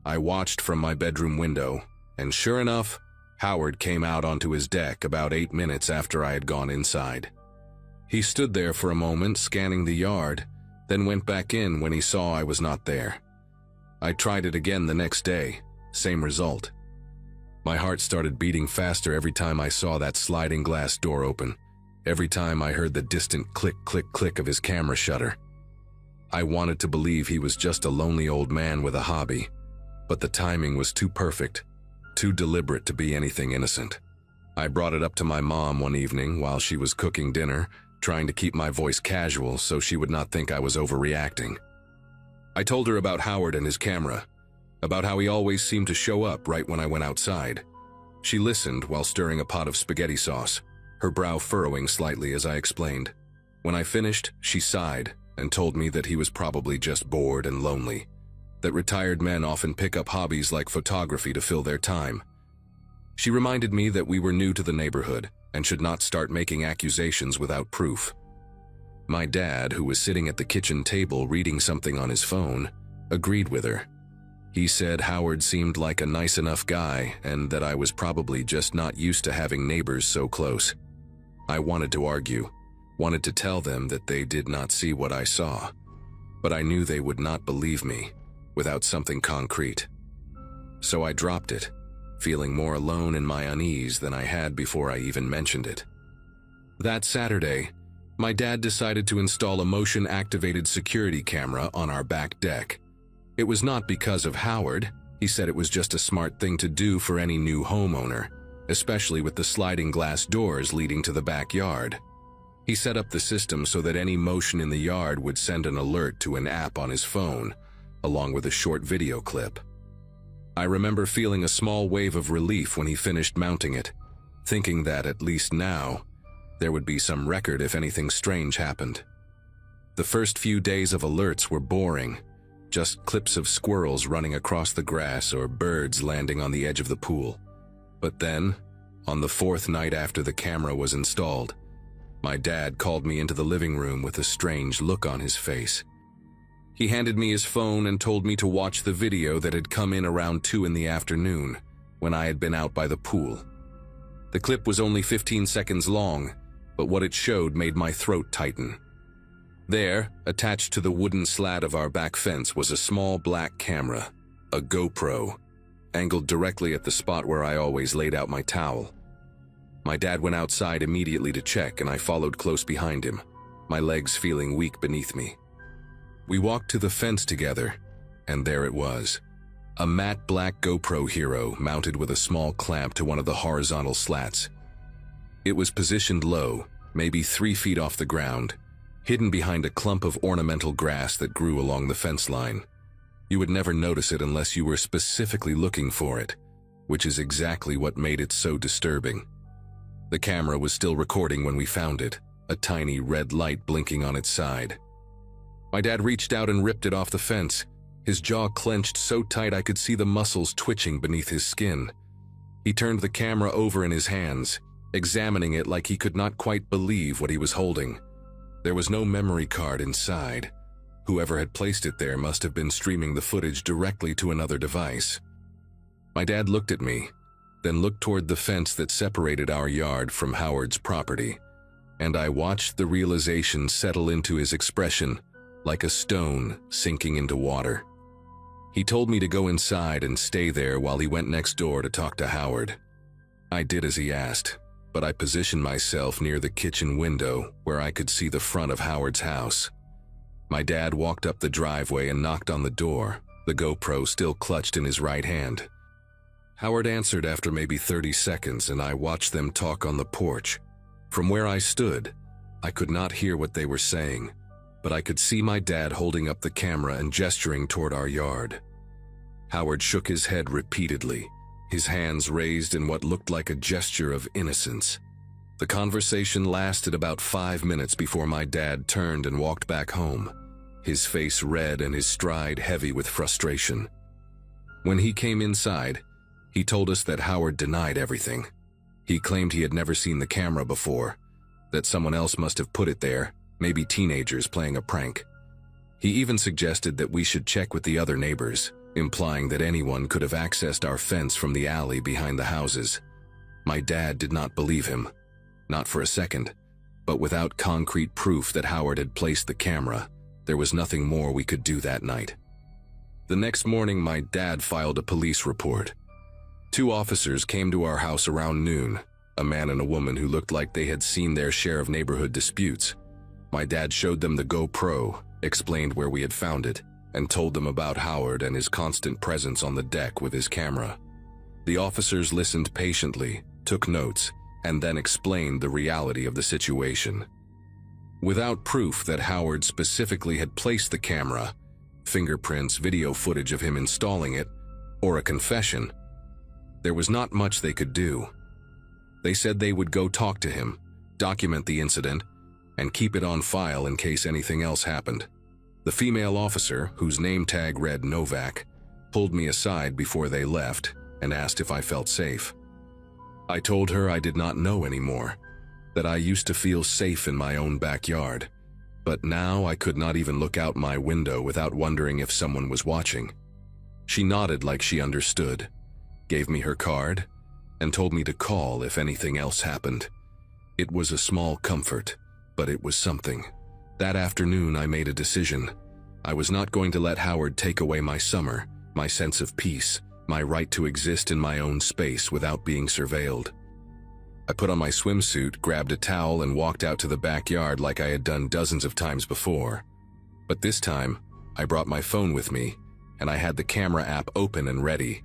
I watched from my bedroom window, and sure enough, Howard came out onto his deck about 8 minutes after I had gone inside. He stood there for a moment, scanning the yard, then went back in when he saw I was not there. I tried it again the next day, same result. My heart started beating faster every time I saw that sliding glass door open, every time I heard the distant click, click, click of his camera shutter. I wanted to believe he was just a lonely old man with a hobby, but the timing was too perfect, too deliberate to be anything innocent. I brought it up to my mom one evening while she was cooking dinner, trying to keep my voice casual so she would not think I was overreacting. I told her about Howard and his camera, about how he always seemed to show up right when I went outside. She listened while stirring a pot of spaghetti sauce, her brow furrowing slightly as I explained. When I finished, she sighed and told me that he was probably just bored and lonely, that retired men often pick up hobbies like photography to fill their time. She reminded me that we were new to the neighborhood and should not start making accusations without proof. My dad, who was sitting at the kitchen table reading something on his phone, agreed with her. He said Howard seemed like a nice enough guy and that I was probably just not used to having neighbors so close. I wanted to argue, wanted to tell them that they did not see what I saw, but I knew they would not believe me without something concrete. So I dropped it, feeling more alone in my unease than I had before I even mentioned it. That Saturday, my dad decided to install a motion-activated security camera on our back deck. It was not because of Howard. He said it was just a smart thing to do for any new homeowner, especially with the sliding glass doors leading to the backyard. He set up the system so that any motion in the yard would send an alert to an app on his phone, along with a short video clip. I remember feeling a small wave of relief when he finished mounting it, thinking that, at least now, there would be some record if anything strange happened. The first few days of alerts were boring, just clips of squirrels running across the grass or birds landing on the edge of the pool. But then, on the 4th night after the camera was installed, my dad called me into the living room with a strange look on his face. He handed me his phone and told me to watch the video that had come in around 2 in the afternoon, when I had been out by the pool. The clip was only 15 seconds long, but what it showed made my throat tighten. There, attached to the wooden slat of our back fence, was a small black camera, a GoPro, angled directly at the spot where I always laid out my towel. My dad went outside immediately to check, and I followed close behind him, my legs feeling weak beneath me. We walked to the fence together, and there it was, a matte black GoPro Hero mounted with a small clamp to one of the horizontal slats. It was positioned low, maybe 3 feet off the ground, hidden behind a clump of ornamental grass that grew along the fence line. You would never notice it unless you were specifically looking for it, which is exactly what made it so disturbing. The camera was still recording when we found it, a tiny red light blinking on its side. My dad reached out and ripped it off the fence, his jaw clenched so tight I could see the muscles twitching beneath his skin. He turned the camera over in his hands, examining it like he could not quite believe what he was holding. There was no memory card inside. Whoever had placed it there must have been streaming the footage directly to another device. My dad looked at me, then looked toward the fence that separated our yard from Howard's property, and I watched the realization settle into his expression, like a stone sinking into water. He told me to go inside and stay there while he went next door to talk to Howard. I did as he asked, but I positioned myself near the kitchen window where I could see the front of Howard's house. My dad walked up the driveway and knocked on the door, the GoPro still clutched in his right hand. Howard answered after maybe 30 seconds, and I watched them talk on the porch. From where I stood, I could not hear what they were saying, but I could see my dad holding up the camera and gesturing toward our yard. Howard shook his head repeatedly, his hands raised in what looked like a gesture of innocence. The conversation lasted about 5 minutes before my dad turned and walked back home, his face red and his stride heavy with frustration. When he came inside, he told us that Howard denied everything. He claimed he had never seen the camera before, that someone else must have put it there, maybe teenagers playing a prank. He even suggested that we should check with the other neighbors, implying that anyone could have accessed our fence from the alley behind the houses. My dad did not believe him, not for a second, but without concrete proof that Howard had placed the camera, there was nothing more we could do that night. The next morning, my dad filed a police report. 2 officers came to our house around noon, a man and a woman who looked like they had seen their share of neighborhood disputes. My dad showed them the GoPro, explained where we had found it, and told them about Howard and his constant presence on the deck with his camera. The officers listened patiently, took notes, and then explained the reality of the situation. Without proof that Howard specifically had placed the camera, fingerprints, video footage of him installing it, or a confession, there was not much they could do. They said they would go talk to him, document the incident, and keep it on file in case anything else happened. The female officer, whose name tag read Novak, pulled me aside before they left and asked if I felt safe. I told her I did not know anymore, that I used to feel safe in my own backyard, but now I could not even look out my window without wondering if someone was watching. She nodded like she understood, gave me her card, and told me to call if anything else happened. It was a small comfort, but it was something. That afternoon, I made a decision. I was not going to let Howard take away my summer, my sense of peace, my right to exist in my own space without being surveilled. I put on my swimsuit, grabbed a towel, and walked out to the backyard like I had done dozens of times before. But this time, I brought my phone with me, and I had the camera app open and ready.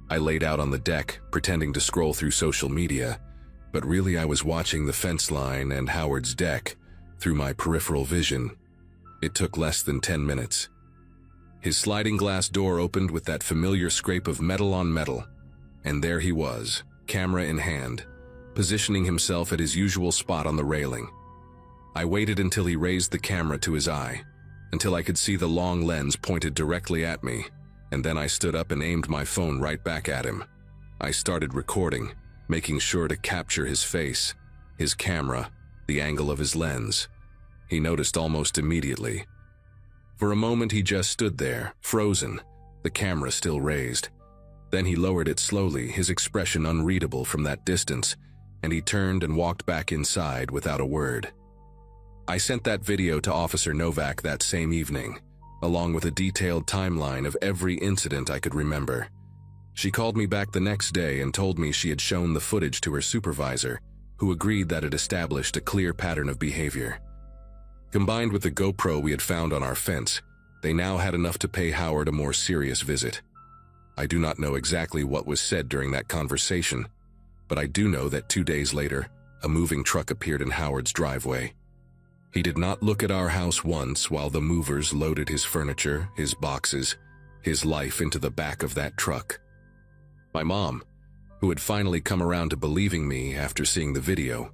I laid out on the deck, pretending to scroll through social media, but really I was watching the fence line and Howard's deck through my peripheral vision. It took less than 10 minutes. His sliding glass door opened with that familiar scrape of metal on metal, and there he was, camera in hand, positioning himself at his usual spot on the railing. I waited until he raised the camera to his eye, until I could see the long lens pointed directly at me, and then I stood up and aimed my phone right back at him. I started recording, making sure to capture his face, his camera, the angle of his lens. He noticed almost immediately. For a moment he just stood there, frozen, the camera still raised. Then he lowered it slowly, his expression unreadable from that distance, and he turned and walked back inside without a word. I sent that video to Officer Novak that same evening, along with a detailed timeline of every incident I could remember. She called me back the next day and told me she had shown the footage to her supervisor, who agreed that it established a clear pattern of behavior. Combined with the GoPro we had found on our fence, they now had enough to pay Howard a more serious visit. I do not know exactly what was said during that conversation, but I do know that 2 days later, a moving truck appeared in Howard's driveway. He did not look at our house once while the movers loaded his furniture, his boxes, his life into the back of that truck. My mom, who had finally come around to believing me after seeing the video,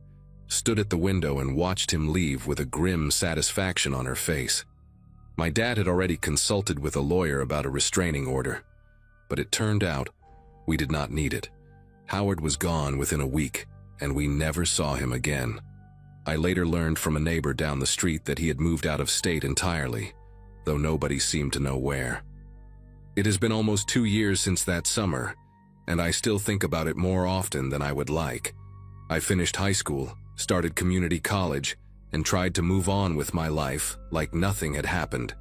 stood at the window and watched him leave with a grim satisfaction on her face. My dad had already consulted with a lawyer about a restraining order, but it turned out we did not need it. Howard was gone within a week, and we never saw him again. I later learned from a neighbor down the street that he had moved out of state entirely, though nobody seemed to know where. It has been almost 2 years since that summer, and I still think about it more often than I would like. I finished high school, started community college, and tried to move on with my life like nothing had happened.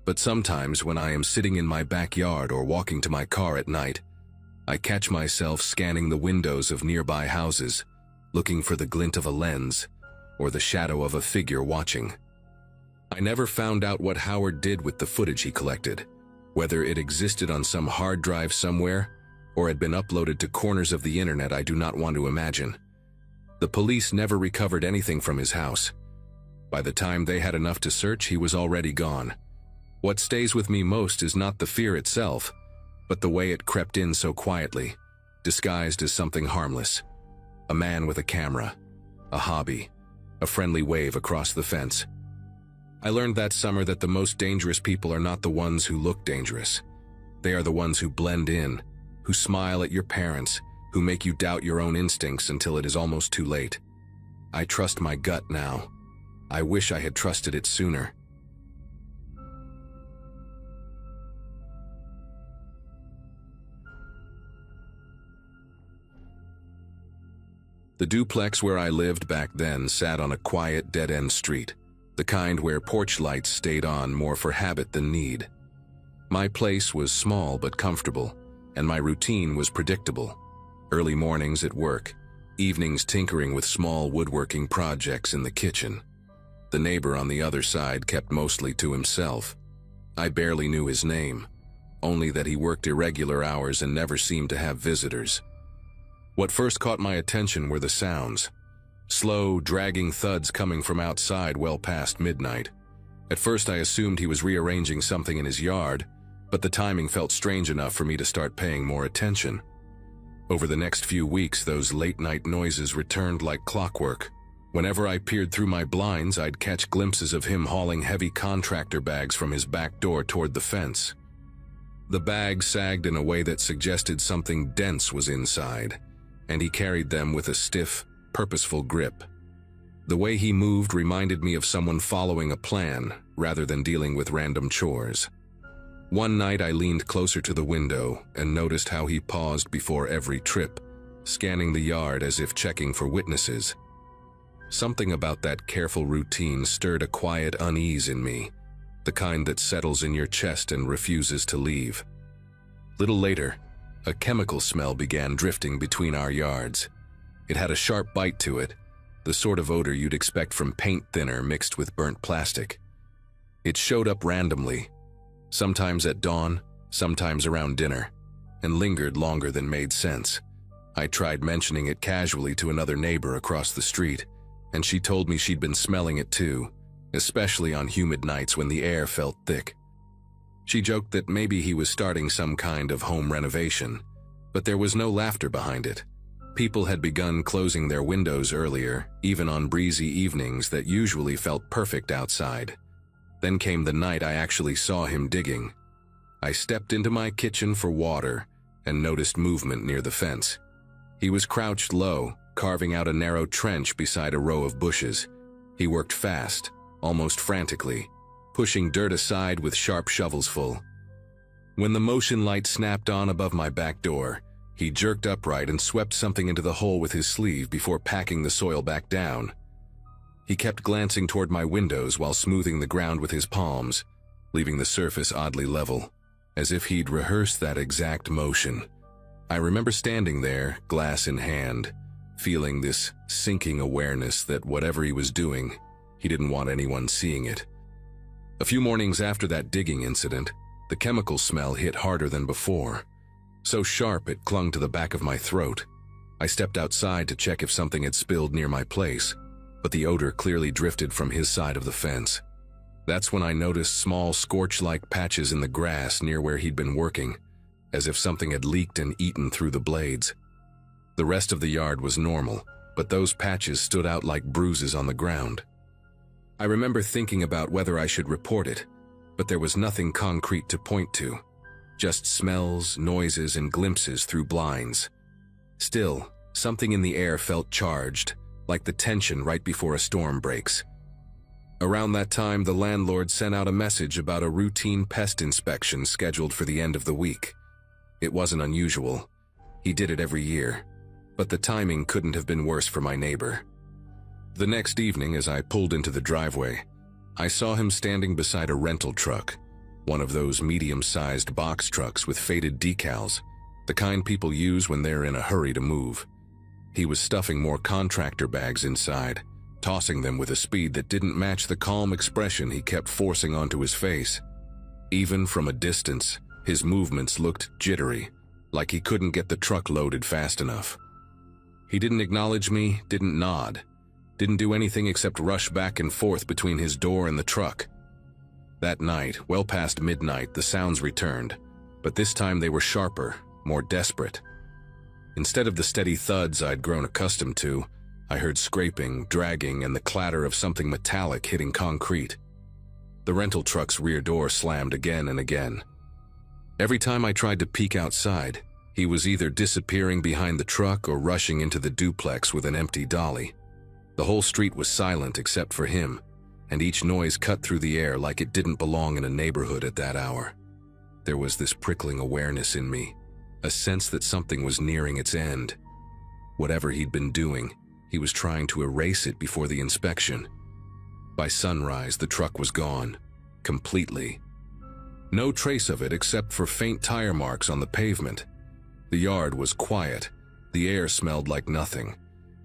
But sometimes when I am sitting in my backyard or walking to my car at night, I catch myself scanning the windows of nearby houses, looking for the glint of a lens or the shadow of a figure watching. I never found out what Howard did with the footage he collected, whether it existed on some hard drive somewhere or had been uploaded to corners of the internet I do not want to imagine. The police never recovered anything from his house, By the time they had enough to search, he was already gone. What stays with me most is not the fear itself, but the way it crept in so quietly, disguised as something harmless. A man with a camera, a hobby, a friendly wave across the fence. I learned that summer that the most dangerous people are not the ones who look dangerous. They are the ones who blend in, who smile at your parents, who make you doubt your own instincts until it is almost too late. I trust my gut now. I wish I had trusted it sooner. The duplex where I lived back then sat on a quiet, dead-end street, the kind where porch lights stayed on more for habit than need. My place was small but comfortable, and my routine was predictable. Early mornings at work, evenings tinkering with small woodworking projects in the kitchen. The neighbor on the other side kept mostly to himself. I barely knew his name, only that he worked irregular hours and never seemed to have visitors. What first caught my attention were the sounds. Slow, dragging thuds coming from outside well past midnight. At first I assumed he was rearranging something in his yard, but the timing felt strange enough for me to start paying more attention. Over the next few weeks, those late-night noises returned like clockwork. Whenever I peered through my blinds, I'd catch glimpses of him hauling heavy contractor bags from his back door toward the fence. The bags sagged in a way that suggested something dense was inside, and he carried them with a stiff, purposeful grip. The way he moved reminded me of someone following a plan rather than dealing with random chores. One night I leaned closer to the window and noticed how he paused before every trip, scanning the yard as if checking for witnesses. Something about that careful routine stirred a quiet unease in me, the kind that settles in your chest and refuses to leave. Little later, a chemical smell began drifting between our yards. It had a sharp bite to it, the sort of odor you'd expect from paint thinner mixed with burnt plastic. It showed up randomly, sometimes at dawn, sometimes around dinner, and lingered longer than made sense. I tried mentioning it casually to another neighbor across the street, and she told me she'd been smelling it too, especially on humid nights when the air felt thick. She joked that maybe he was starting some kind of home renovation, but there was no laughter behind it. People had begun closing their windows earlier, even on breezy evenings that usually felt perfect outside. Then came the night I actually saw him digging. I stepped into my kitchen for water and noticed movement near the fence. He was crouched low, carving out a narrow trench beside a row of bushes. He worked fast, almost frantically, pushing dirt aside with sharp shovels full. When the motion light snapped on above my back door, he jerked upright and swept something into the hole with his sleeve before packing the soil back down. He kept glancing toward my windows while smoothing the ground with his palms, leaving the surface oddly level, as if he'd rehearsed that exact motion. I remember standing there, glass in hand, feeling this sinking awareness that whatever he was doing, he didn't want anyone seeing it. A few mornings after that digging incident, the chemical smell hit harder than before, so sharp it clung to the back of my throat. I stepped outside to check if something had spilled near my place, but the odor clearly drifted from his side of the fence. That's when I noticed small scorch-like patches in the grass near where he'd been working, as if something had leaked and eaten through the blades. The rest of the yard was normal, but those patches stood out like bruises on the ground. I remember thinking about whether I should report it, but there was nothing concrete to point to, just smells, noises, and glimpses through blinds. Still, something in the air felt charged, like the tension right before a storm breaks. Around that time, the landlord sent out a message about a routine pest inspection scheduled for the end of the week. It wasn't unusual. He did it every year, but the timing couldn't have been worse for my neighbor. The next evening, as I pulled into the driveway, I saw him standing beside a rental truck, one of those medium-sized box trucks with faded decals, the kind people use when they're in a hurry to move. He was stuffing more contractor bags inside, tossing them with a speed that didn't match the calm expression he kept forcing onto his face. Even from a distance, his movements looked jittery, like he couldn't get the truck loaded fast enough. He didn't acknowledge me, didn't nod. Didn't do anything except rush back and forth between his door and the truck. That night, well past midnight, the sounds returned, but this time they were sharper, more desperate. Instead of the steady thuds I'd grown accustomed to, I heard scraping, dragging, and the clatter of something metallic hitting concrete. The rental truck's rear door slammed again and again. Every time I tried to peek outside, he was either disappearing behind the truck or rushing into the duplex with an empty dolly. The whole street was silent except for him, and each noise cut through the air like it didn't belong in a neighborhood at that hour. There was this prickling awareness in me, a sense that something was nearing its end. Whatever he'd been doing, he was trying to erase it before the inspection. By sunrise, the truck was gone, completely. No trace of it except for faint tire marks on the pavement. The yard was quiet. The air smelled like nothing.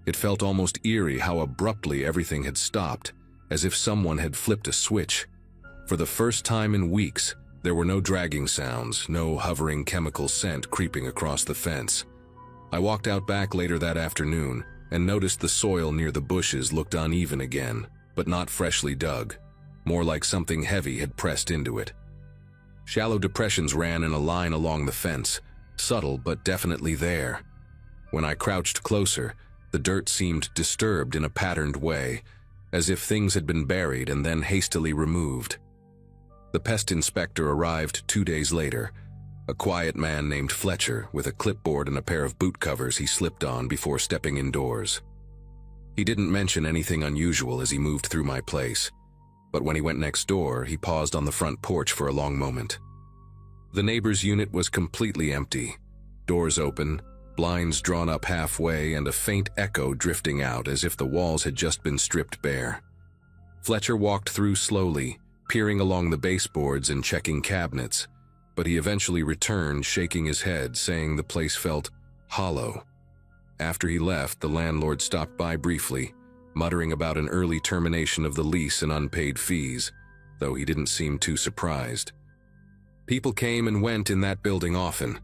It felt almost eerie how abruptly everything had stopped, as if someone had flipped a switch. For the first time in weeks, there were no dragging sounds, no hovering chemical scent creeping across the fence. I walked out back later that afternoon and noticed the soil near the bushes looked uneven again, but not freshly dug, more like something heavy had pressed into it. Shallow depressions ran in a line along the fence, subtle but definitely there. When I crouched closer, the dirt seemed disturbed in a patterned way, as if things had been buried and then hastily removed. The pest inspector arrived 2 days later, a quiet man named Fletcher with a clipboard and a pair of boot covers he slipped on before stepping indoors. He didn't mention anything unusual as he moved through my place, but when he went next door, he paused on the front porch for a long moment. The neighbor's unit was completely empty, doors open, blinds drawn up halfway, and a faint echo drifting out as if the walls had just been stripped bare. Fletcher walked through slowly, peering along the baseboards and checking cabinets, but he eventually returned, shaking his head, saying the place felt hollow. After he left, the landlord stopped by briefly, muttering about an early termination of the lease and unpaid fees, though he didn't seem too surprised. People came and went in that building often,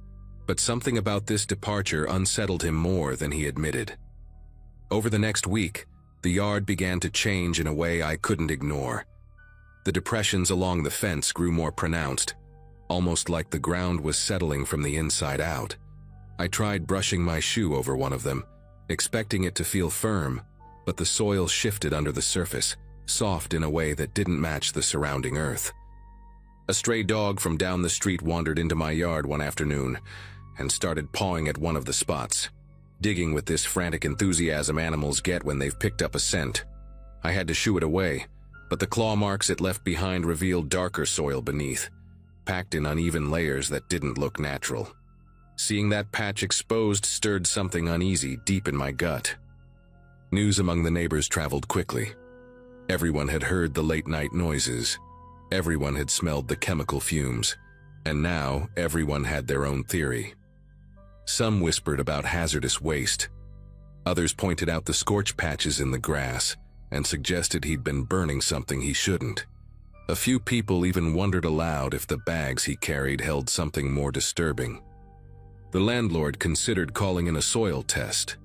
but something about this departure unsettled him more than he admitted. Over the next week, the yard began to change in a way I couldn't ignore. The depressions along the fence grew more pronounced, almost like the ground was settling from the inside out. I tried brushing my shoe over one of them, expecting it to feel firm, but the soil shifted under the surface, soft in a way that didn't match the surrounding earth. A stray dog from down the street wandered into my yard one afternoon and started pawing at one of the spots, digging with this frantic enthusiasm animals get when they've picked up a scent. I had to shoo it away, but the claw marks it left behind revealed darker soil beneath, packed in uneven layers that didn't look natural. Seeing that patch exposed stirred something uneasy deep in my gut. News among the neighbors traveled quickly. Everyone had heard the late-night noises. Everyone had smelled the chemical fumes. And now, everyone had their own theory. Some whispered about hazardous waste. Others pointed out the scorch patches in the grass and suggested he'd been burning something he shouldn't. A few people even wondered aloud if the bags he carried held something more disturbing. The landlord considered calling in a soil test,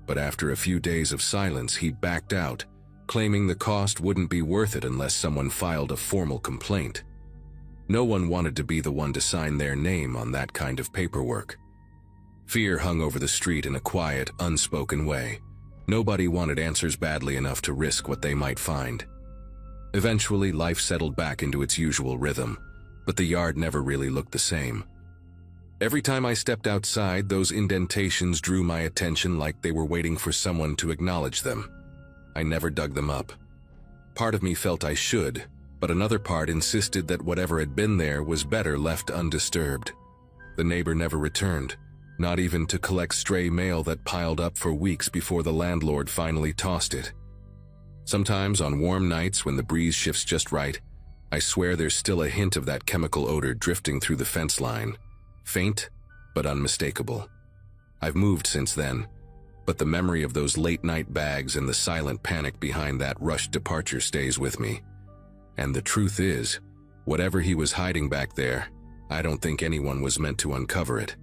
but after a few days of silence, he backed out, claiming the cost wouldn't be worth it unless someone filed a formal complaint. No one wanted to be the one to sign their name on that kind of paperwork. Fear hung over the street in a quiet, unspoken way. Nobody wanted answers badly enough to risk what they might find. Eventually, life settled back into its usual rhythm, but the yard never really looked the same. Every time I stepped outside, those indentations drew my attention like they were waiting for someone to acknowledge them. I never dug them up. Part of me felt I should, but another part insisted that whatever had been there was better left undisturbed. The neighbor never returned, not even to collect stray mail that piled up for weeks before the landlord finally tossed it. Sometimes on warm nights when the breeze shifts just right, I swear there's still a hint of that chemical odor drifting through the fence line. Faint, but unmistakable. I've moved since then, but the memory of those late-night bags and the silent panic behind that rushed departure stays with me. And the truth is, whatever he was hiding back there, I don't think anyone was meant to uncover it.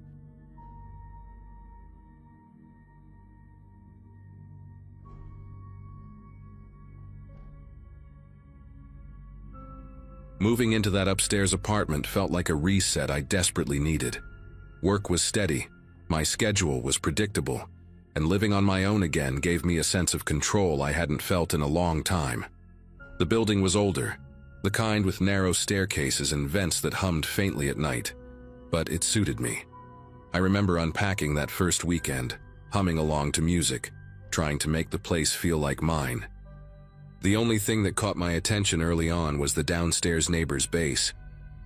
Moving into that upstairs apartment felt like a reset I desperately needed. Work was steady, my schedule was predictable, and living on my own again gave me a sense of control I hadn't felt in a long time. The building was older, the kind with narrow staircases and vents that hummed faintly at night, but it suited me. I remember unpacking that first weekend, humming along to music, trying to make the place feel like mine. The only thing that caught my attention early on was the downstairs neighbor's bass,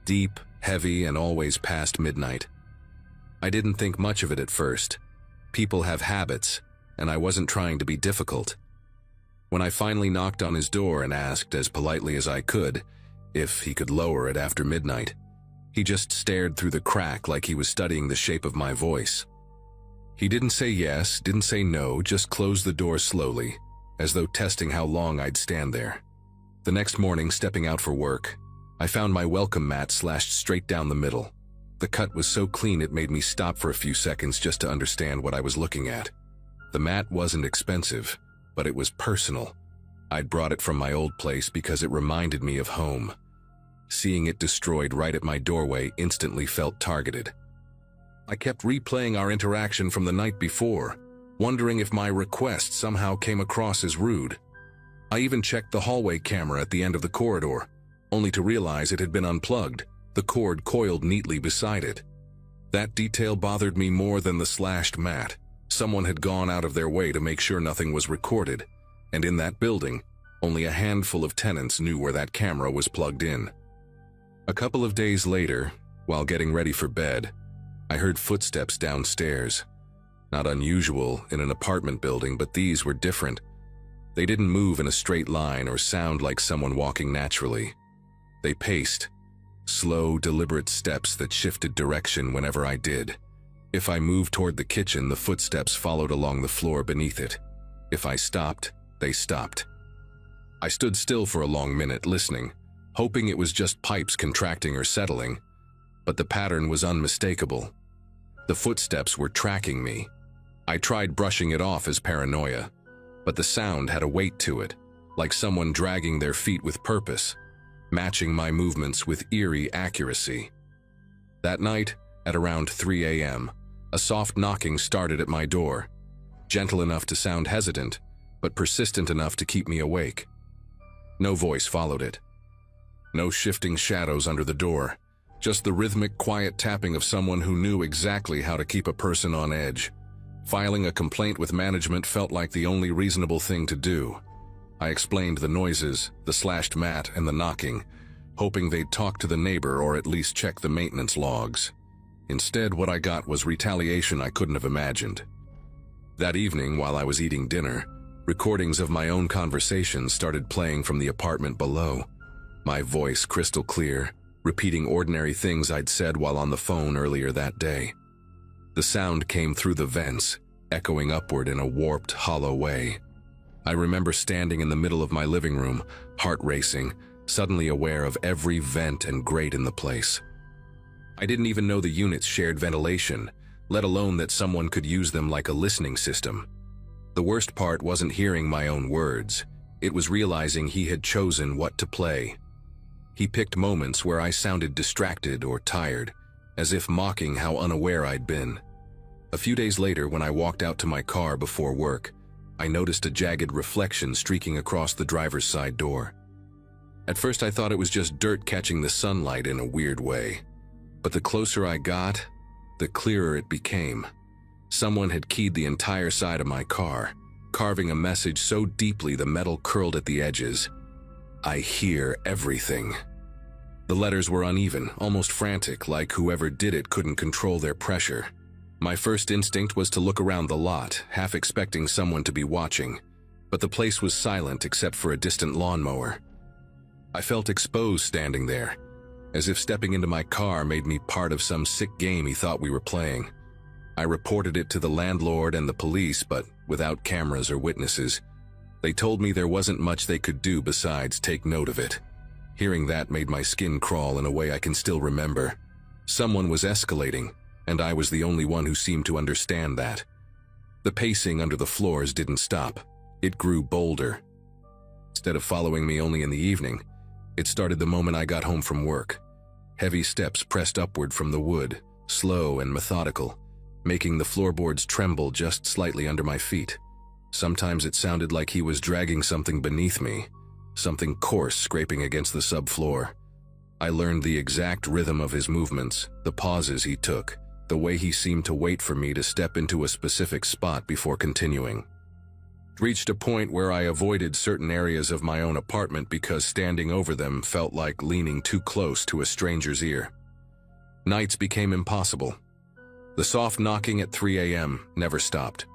deep, heavy, and always past midnight. I didn't think much of it at first. People have habits, and I wasn't trying to be difficult. When I finally knocked on his door and asked, as politely as I could, if he could lower it after midnight, he just stared through the crack like he was studying the shape of my voice. He didn't say yes, didn't say no, just closed the door slowly, as though testing how long I'd stand there. The next morning, stepping out for work, I found my welcome mat slashed straight down the middle. The cut was so clean it made me stop for a few seconds just to understand what I was looking at. The mat wasn't expensive, but it was personal. I'd brought it from my old place because it reminded me of home. Seeing it destroyed right at my doorway instantly felt targeted. I kept replaying our interaction from the night before, wondering if my request somehow came across as rude. I even checked the hallway camera at the end of the corridor, only to realize it had been unplugged, the cord coiled neatly beside it. That detail bothered me more than the slashed mat. Someone had gone out of their way to make sure nothing was recorded, and in that building, only a handful of tenants knew where that camera was plugged in. A couple of days later, while getting ready for bed, I heard footsteps downstairs. Not unusual in an apartment building, but these were different. They didn't move in a straight line or sound like someone walking naturally. They paced, slow, deliberate steps that shifted direction whenever I did. If I moved toward the kitchen, the footsteps followed along the floor beneath it. If I stopped, they stopped. I stood still for a long minute, listening, hoping it was just pipes contracting or settling, but the pattern was unmistakable. The footsteps were tracking me. I tried brushing it off as paranoia, but the sound had a weight to it, like someone dragging their feet with purpose, matching my movements with eerie accuracy. That night, at around 3 a.m., a soft knocking started at my door, gentle enough to sound hesitant, but persistent enough to keep me awake. No voice followed it. No shifting shadows under the door, just the rhythmic, quiet tapping of someone who knew exactly how to keep a person on edge. Filing a complaint with management felt like the only reasonable thing to do. I explained the noises, the slashed mat, and the knocking, hoping they'd talk to the neighbor or at least check the maintenance logs. Instead, what I got was retaliation I couldn't have imagined. That evening, while I was eating dinner, recordings of my own conversations started playing from the apartment below. My voice crystal clear, repeating ordinary things I'd said while on the phone earlier that day. The sound came through the vents, echoing upward in a warped, hollow way. I remember standing in the middle of my living room, heart racing, suddenly aware of every vent and grate in the place. I didn't even know the units shared ventilation, let alone that someone could use them like a listening system. The worst part wasn't hearing my own words. It was realizing he had chosen what to play. He picked moments where I sounded distracted or tired, as if mocking how unaware I'd been. A few days later, when I walked out to my car before work, I noticed a jagged reflection streaking across the driver's side door. At first I thought it was just dirt catching the sunlight in a weird way. But the closer I got, the clearer it became. Someone had keyed the entire side of my car, carving a message so deeply the metal curled at the edges. I hear everything. The letters were uneven, almost frantic, like whoever did it couldn't control their pressure. My first instinct was to look around the lot, half expecting someone to be watching, but the place was silent except for a distant lawnmower. I felt exposed standing there, as if stepping into my car made me part of some sick game he thought we were playing. I reported it to the landlord and the police, but without cameras or witnesses. They told me there wasn't much they could do besides take note of it. Hearing that made my skin crawl in a way I can still remember. Someone was escalating, and I was the only one who seemed to understand that. The pacing under the floors didn't stop. It grew bolder. Instead of following me only in the evening, It started the moment I got home from work. Heavy steps pressed upward from the wood, slow and methodical, making the floorboards tremble just slightly under my feet. Sometimes it sounded like he was dragging something beneath me, something coarse scraping against the subfloor. I learned the exact rhythm of his movements, the pauses he took, the way he seemed to wait for me to step into a specific spot before continuing. Reached a point where I avoided certain areas of my own apartment because standing over them felt like leaning too close to a stranger's ear. Nights became impossible. The soft knocking at 3 a.m. never stopped.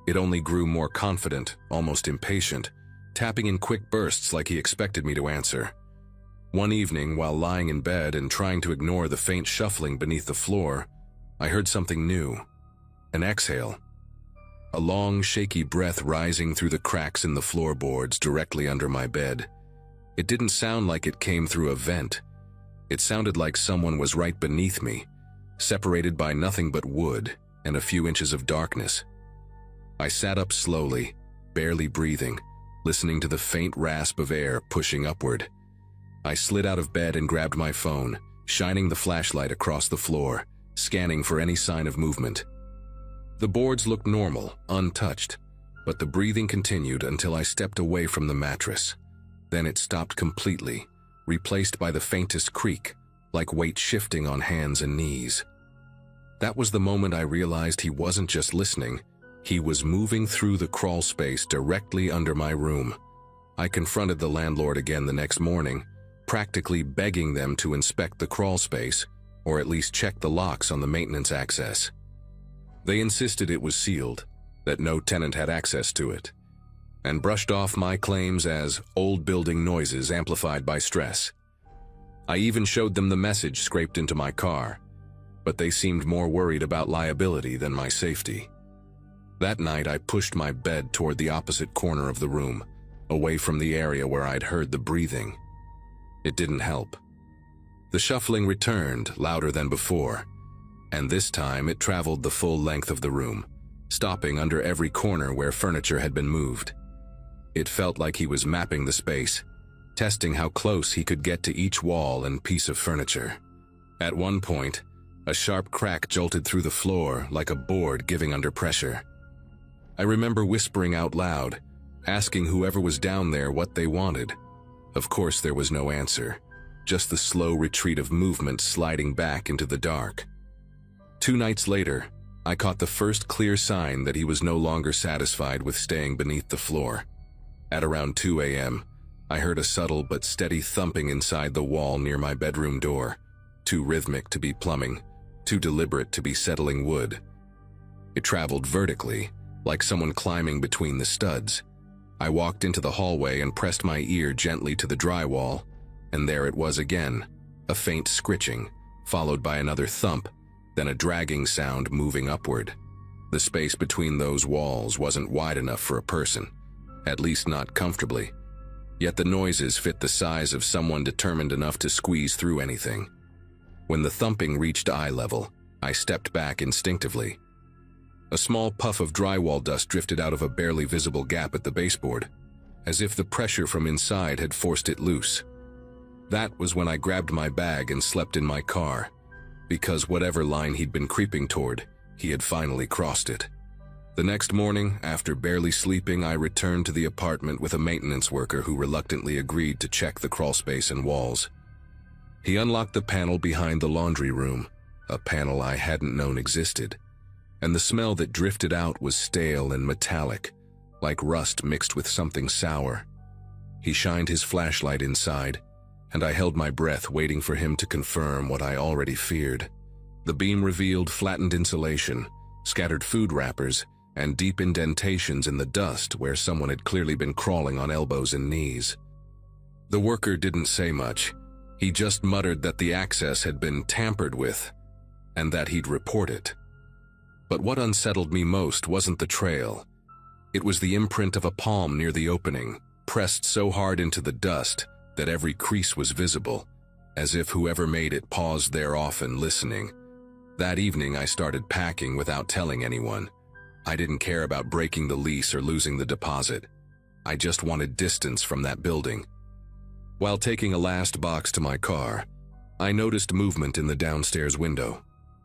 It only grew more confident, almost impatient, tapping in quick bursts like he expected me to answer. One evening, while lying in bed and trying to ignore the faint shuffling beneath the floor, I heard something new. An exhale. A long, shaky breath rising through the cracks in the floorboards directly under my bed. It didn't sound like it came through a vent. It sounded like someone was right beneath me, separated by nothing but wood and a few inches of darkness. I sat up slowly, barely breathing, listening to the faint rasp of air pushing upward. I slid out of bed and grabbed my phone, shining the flashlight across the floor, scanning for any sign of movement. The boards looked normal, untouched, but the breathing continued until I stepped away from the mattress. Then it stopped completely, replaced by the faintest creak, like weight shifting on hands and knees. That was the moment I realized he wasn't just listening. He was moving through the crawl space directly under my room. I confronted the landlord again the next morning, practically begging them to inspect the crawl space, or at least check the locks on the maintenance access. They insisted it was sealed, that no tenant had access to it, and brushed off my claims as old building noises amplified by stress. I even showed them the message scraped into my car, but they seemed more worried about liability than my safety. That night, I pushed my bed toward the opposite corner of the room, away from the area where I'd heard the breathing. It didn't help. The shuffling returned, louder than before, and this time it traveled the full length of the room, stopping under every corner where furniture had been moved. It felt like he was mapping the space, testing how close he could get to each wall and piece of furniture. At one point, a sharp crack jolted through the floor like a board giving under pressure. I remember whispering out loud, asking whoever was down there what they wanted. Of course, there was no answer, just the slow retreat of movement sliding back into the dark. 2 nights later, I caught the first clear sign that he was no longer satisfied with staying beneath the floor. At around 2 a.m., I heard a subtle but steady thumping inside the wall near my bedroom door, too rhythmic to be plumbing, too deliberate to be settling wood. It traveled vertically, like someone climbing between the studs. I walked into the hallway and pressed my ear gently to the drywall, and there it was again, a faint scritching, followed by another thump, then a dragging sound moving upward. The space between those walls wasn't wide enough for a person, at least not comfortably. Yet the noises fit the size of someone determined enough to squeeze through anything. When the thumping reached eye level, I stepped back instinctively. A small puff of drywall dust drifted out of a barely visible gap at the baseboard, as if the pressure from inside had forced it loose. That was when I grabbed my bag and slept in my car, because whatever line he'd been creeping toward, he had finally crossed it. The next morning, after barely sleeping, I returned to the apartment with a maintenance worker who reluctantly agreed to check the crawlspace and walls. He unlocked the panel behind the laundry room, a panel I hadn't known existed, and the smell that drifted out was stale and metallic, like rust mixed with something sour. He shined his flashlight inside, and I held my breath waiting for him to confirm what I already feared. The beam revealed flattened insulation, scattered food wrappers, and deep indentations in the dust where someone had clearly been crawling on elbows and knees. The worker didn't say much. He just muttered that the access had been tampered with, and that he'd report it. But what unsettled me most wasn't the trail. It was the imprint of a palm near the opening, pressed so hard into the dust that every crease was visible, as if whoever made it paused there often listening. That evening I started packing without telling anyone. I didn't care about breaking the lease or losing the deposit. I just wanted distance from that building. While taking a last box to my car, I noticed movement in the downstairs window,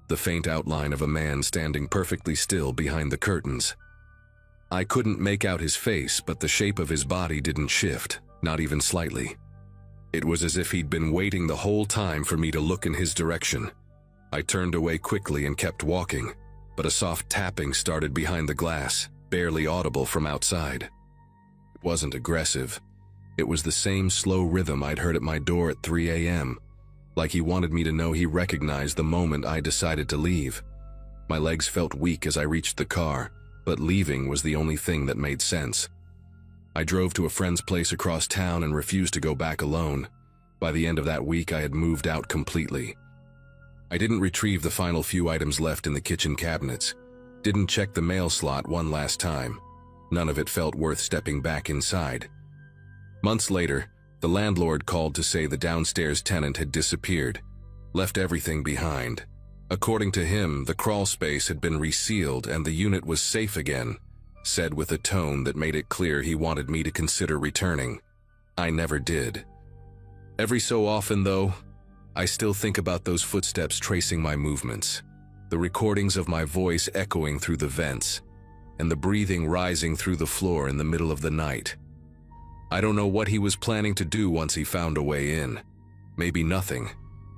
the faint outline of a man standing perfectly still behind the curtains. I couldn't make out his face, but the shape of his body didn't shift, not even slightly. It was as if he'd been waiting the whole time for me to look in his direction. I turned away quickly and kept walking, but a soft tapping started behind the glass, barely audible from outside. It wasn't aggressive. It was the same slow rhythm I'd heard at my door at 3 a.m., like he wanted me to know he recognized the moment I decided to leave. My legs felt weak as I reached the car, but leaving was the only thing that made sense. I drove to a friend's place across town and refused to go back alone. By the end of that week, I had moved out completely. I didn't retrieve the final few items left in the kitchen cabinets, didn't check the mail slot one last time. None of it felt worth stepping back inside. Months later, the landlord called to say the downstairs tenant had disappeared, left everything behind. According to him, the crawl space had been resealed and the unit was safe again, said with a tone that made it clear he wanted me to consider returning. I never did. Every so often, though, I still think about those footsteps tracing my movements, the recordings of my voice echoing through the vents, and the breathing rising through the floor in the middle of the night. I don't know what he was planning to do once he found a way in. Maybe nothing.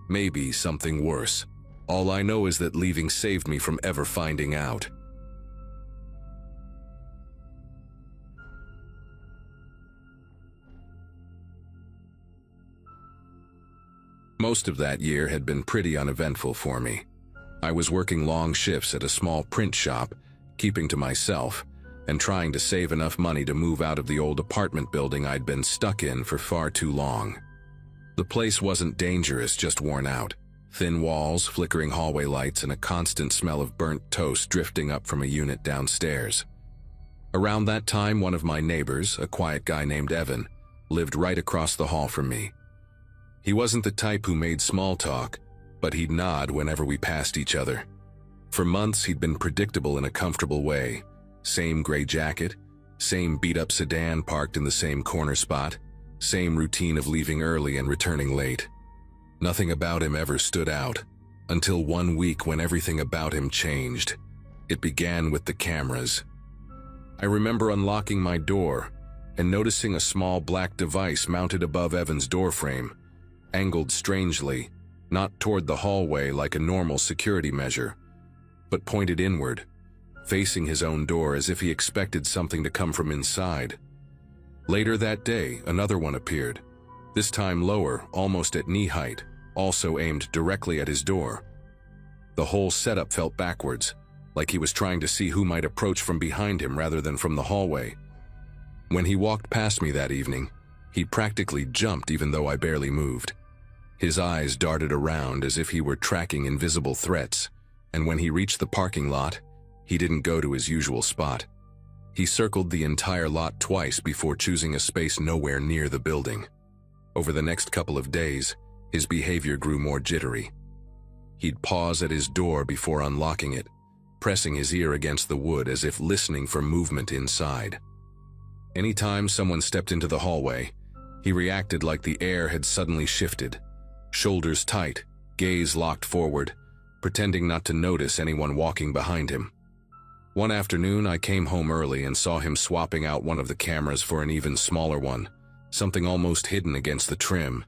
Maybe something worse. All I know is that leaving saved me from ever finding out. Most of that year had been pretty uneventful for me. I was working long shifts at a small print shop, keeping to myself, and trying to save enough money to move out of the old apartment building I'd been stuck in for far too long. The place wasn't dangerous, just worn out. Thin walls, flickering hallway lights, and a constant smell of burnt toast drifting up from a unit downstairs. Around that time, one of my neighbors, a quiet guy named Evan, lived right across the hall from me. He wasn't the type who made small talk, but he'd nod whenever we passed each other. For months, he'd been predictable in a comfortable way. Same gray jacket, same beat-up sedan parked in the same corner spot, same routine of leaving early and returning late. Nothing about him ever stood out, until one week when everything about him changed. It began with the cameras. I remember unlocking my door and noticing a small black device mounted above Evan's doorframe, angled strangely, not toward the hallway like a normal security measure, but pointed inward, facing his own door as if he expected something to come from inside. Later that day, another one appeared, this time lower, almost at knee height, also aimed directly at his door. The whole setup felt backwards, like he was trying to see who might approach from behind him rather than from the hallway. When he walked past me that evening, he practically jumped even though I barely moved. His eyes darted around as if he were tracking invisible threats, and when he reached the parking lot, he didn't go to his usual spot. He circled the entire lot twice before choosing a space nowhere near the building. Over the next couple of days, his behavior grew more jittery. He'd pause at his door before unlocking it, pressing his ear against the wood as if listening for movement inside. Anytime someone stepped into the hallway, he reacted like the air had suddenly shifted. Shoulders tight, gaze locked forward, pretending not to notice anyone walking behind him. One afternoon, I came home early and saw him swapping out one of the cameras for an even smaller one, something almost hidden against the trim.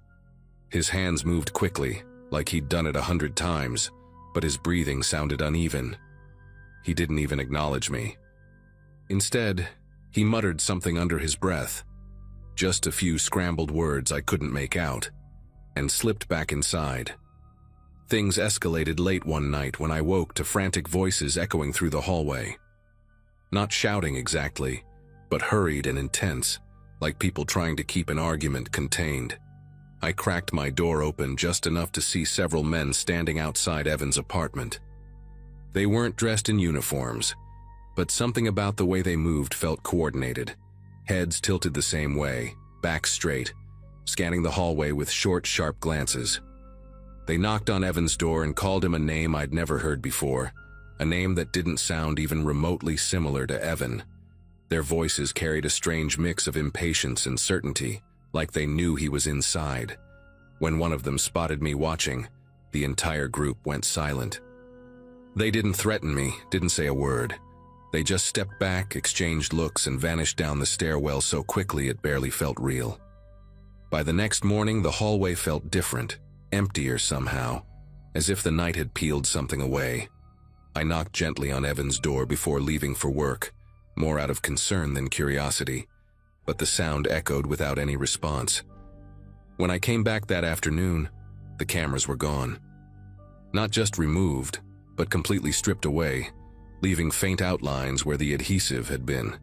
His hands moved quickly, like he'd done it 100 times, but his breathing sounded uneven. He didn't even acknowledge me. Instead, he muttered something under his breath, just a few scrambled words I couldn't make out, and slipped back inside. Things escalated late one night when I woke to frantic voices echoing through the hallway. Not shouting exactly, but hurried and intense, like people trying to keep an argument contained. I cracked my door open just enough to see several men standing outside Evan's apartment. They weren't dressed in uniforms, but something about the way they moved felt coordinated. Heads tilted the same way, backs straight, scanning the hallway with short, sharp glances. They knocked on Evan's door and called him a name I'd never heard before, a name that didn't sound even remotely similar to Evan. Their voices carried a strange mix of impatience and certainty, like they knew he was inside. When one of them spotted me watching, the entire group went silent. They didn't threaten me, didn't say a word. They just stepped back, exchanged looks, and vanished down the stairwell so quickly it barely felt real. By the next morning, the hallway felt different, emptier somehow, as if the night had peeled something away. I knocked gently on Evan's door before leaving for work, more out of concern than curiosity, but the sound echoed without any response. When I came back that afternoon, the cameras were gone. Not just removed, but completely stripped away, leaving faint outlines where the adhesive had been.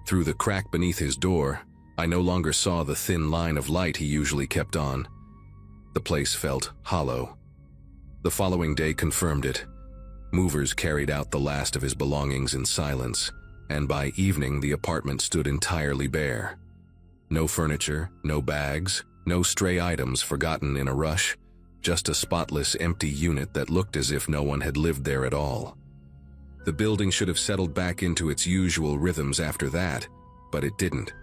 Through the crack beneath his door, I no longer saw the thin line of light he usually kept on. The place felt hollow. The following day confirmed it. Movers carried out the last of his belongings in silence, and by evening the apartment stood entirely bare. No furniture, no bags, no stray items forgotten in a rush, just a spotless, empty unit that looked as if no one had lived there at all. The building should have settled back into its usual rhythms after that, but it didn't.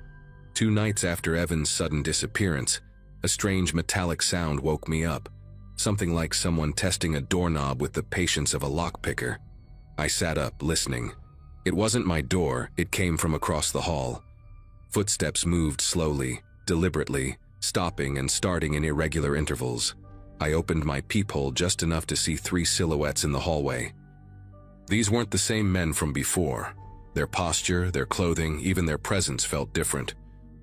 2 nights after Evan's sudden disappearance, a strange metallic sound woke me up, something like someone testing a doorknob with the patience of a lockpicker. I sat up, listening. It wasn't my door, it came from across the hall. Footsteps moved slowly, deliberately, stopping and starting in irregular intervals. I opened my peephole just enough to see 3 silhouettes in the hallway. These weren't the same men from before. Their posture, their clothing, even their presence felt different.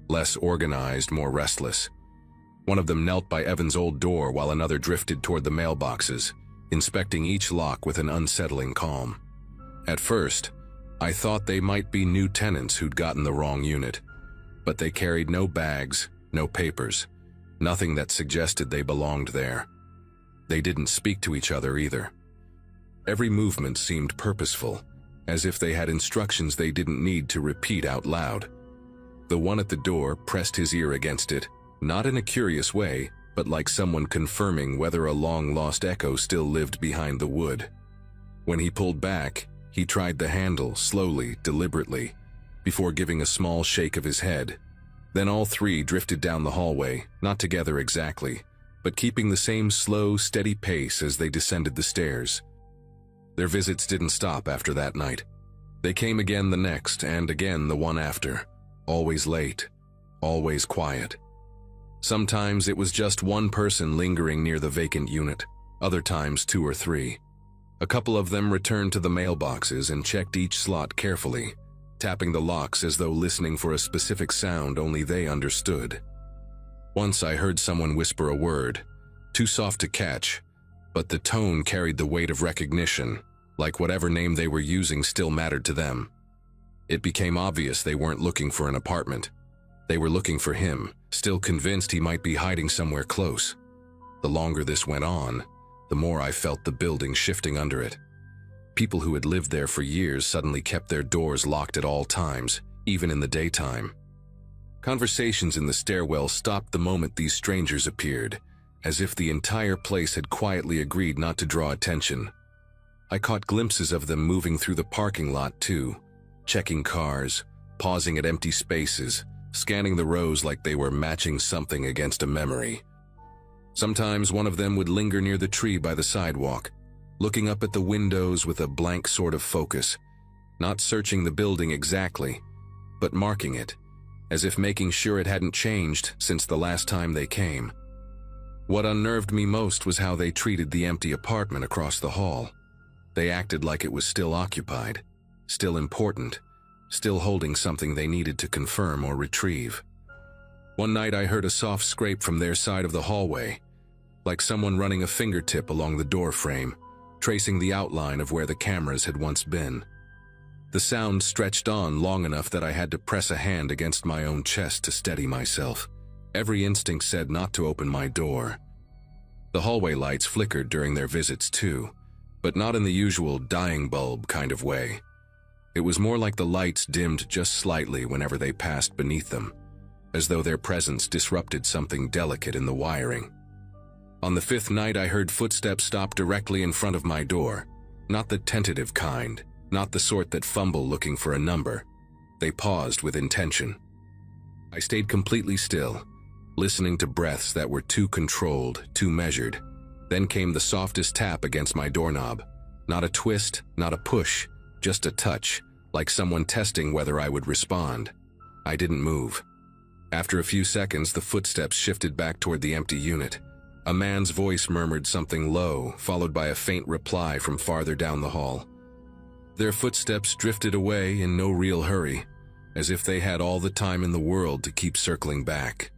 Less organized, more restless. One of them knelt by Evan's old door while another drifted toward the mailboxes, inspecting each lock with an unsettling calm. At first, I thought they might be new tenants who'd gotten the wrong unit, but they carried no bags, no papers, nothing that suggested they belonged there. They didn't speak to each other either. Every movement seemed purposeful, as if they had instructions they didn't need to repeat out loud. The one at the door pressed his ear against it, not in a curious way, but like someone confirming whether a long-lost echo still lived behind the wood. When he pulled back, he tried the handle slowly, deliberately, before giving a small shake of his head. Then all 3 drifted down the hallway, not together exactly, but keeping the same slow, steady pace as they descended the stairs. Their visits didn't stop after that night. They came again the next, and again the one after. Always late, always quiet. Sometimes it was just one person lingering near the vacant unit, other times 2 or 3. A couple of them returned to the mailboxes and checked each slot carefully, tapping the locks as though listening for a specific sound only they understood. Once I heard someone whisper a word, too soft to catch, but the tone carried the weight of recognition, like whatever name they were using still mattered to them. It became obvious they weren't looking for an apartment. They were looking for him, still convinced he might be hiding somewhere close. The longer this went on, the more I felt the building shifting under it. People who had lived there for years suddenly kept their doors locked at all times, even in the daytime. Conversations in the stairwell stopped the moment these strangers appeared, as if the entire place had quietly agreed not to draw attention. I caught glimpses of them moving through the parking lot too, checking cars, pausing at empty spaces, scanning the rows like they were matching something against a memory. Sometimes one of them would linger near the tree by the sidewalk, looking up at the windows with a blank sort of focus, not searching the building exactly, but marking it, as if making sure it hadn't changed since the last time they came. What unnerved me most was how they treated the empty apartment across the hall. They acted like it was still occupied, still important, still holding something they needed to confirm or retrieve. One night I heard a soft scrape from their side of the hallway, like someone running a fingertip along the door frame, tracing the outline of where the cameras had once been. The sound stretched on long enough that I had to press a hand against my own chest to steady myself. Every instinct said not to open my door. The hallway lights flickered during their visits too, but not in the usual dying bulb kind of way. It was more like the lights dimmed just slightly whenever they passed beneath them, as though their presence disrupted something delicate in the wiring. On the 5th night, I heard footsteps stop directly in front of my door, not the tentative kind, not the sort that fumble looking for a number. They paused with intention. I stayed completely still, listening to breaths that were too controlled, too measured. Then came the softest tap against my doorknob. Not a twist, not a push, just a touch, like someone testing whether I would respond. I didn't move. After a few seconds, the footsteps shifted back toward the empty unit. A man's voice murmured something low, followed by a faint reply from farther down the hall. Their footsteps drifted away in no real hurry, as if they had all the time in the world to keep circling back.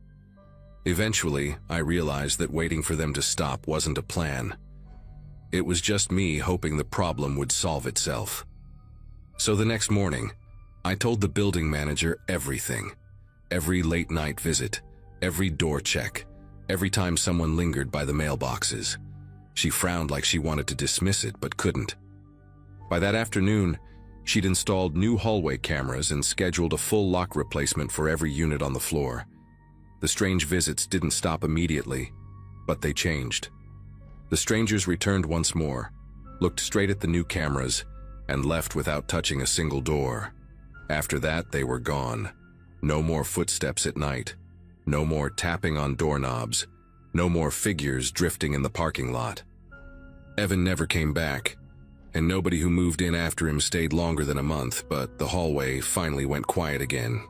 Eventually, I realized that waiting for them to stop wasn't a plan. It was just me hoping the problem would solve itself. So the next morning, I told the building manager everything. Every late-night visit, every door check, every time someone lingered by the mailboxes. She frowned like she wanted to dismiss it, but couldn't. By that afternoon, she'd installed new hallway cameras and scheduled a full lock replacement for every unit on the floor. The strange visits didn't stop immediately, but they changed. The strangers returned once more, looked straight at the new cameras, and left without touching a single door. After that, they were gone. No more footsteps at night. No more tapping on doorknobs. No more figures drifting in the parking lot. Evan never came back, and nobody who moved in after him stayed longer than a month, but the hallway finally went quiet again.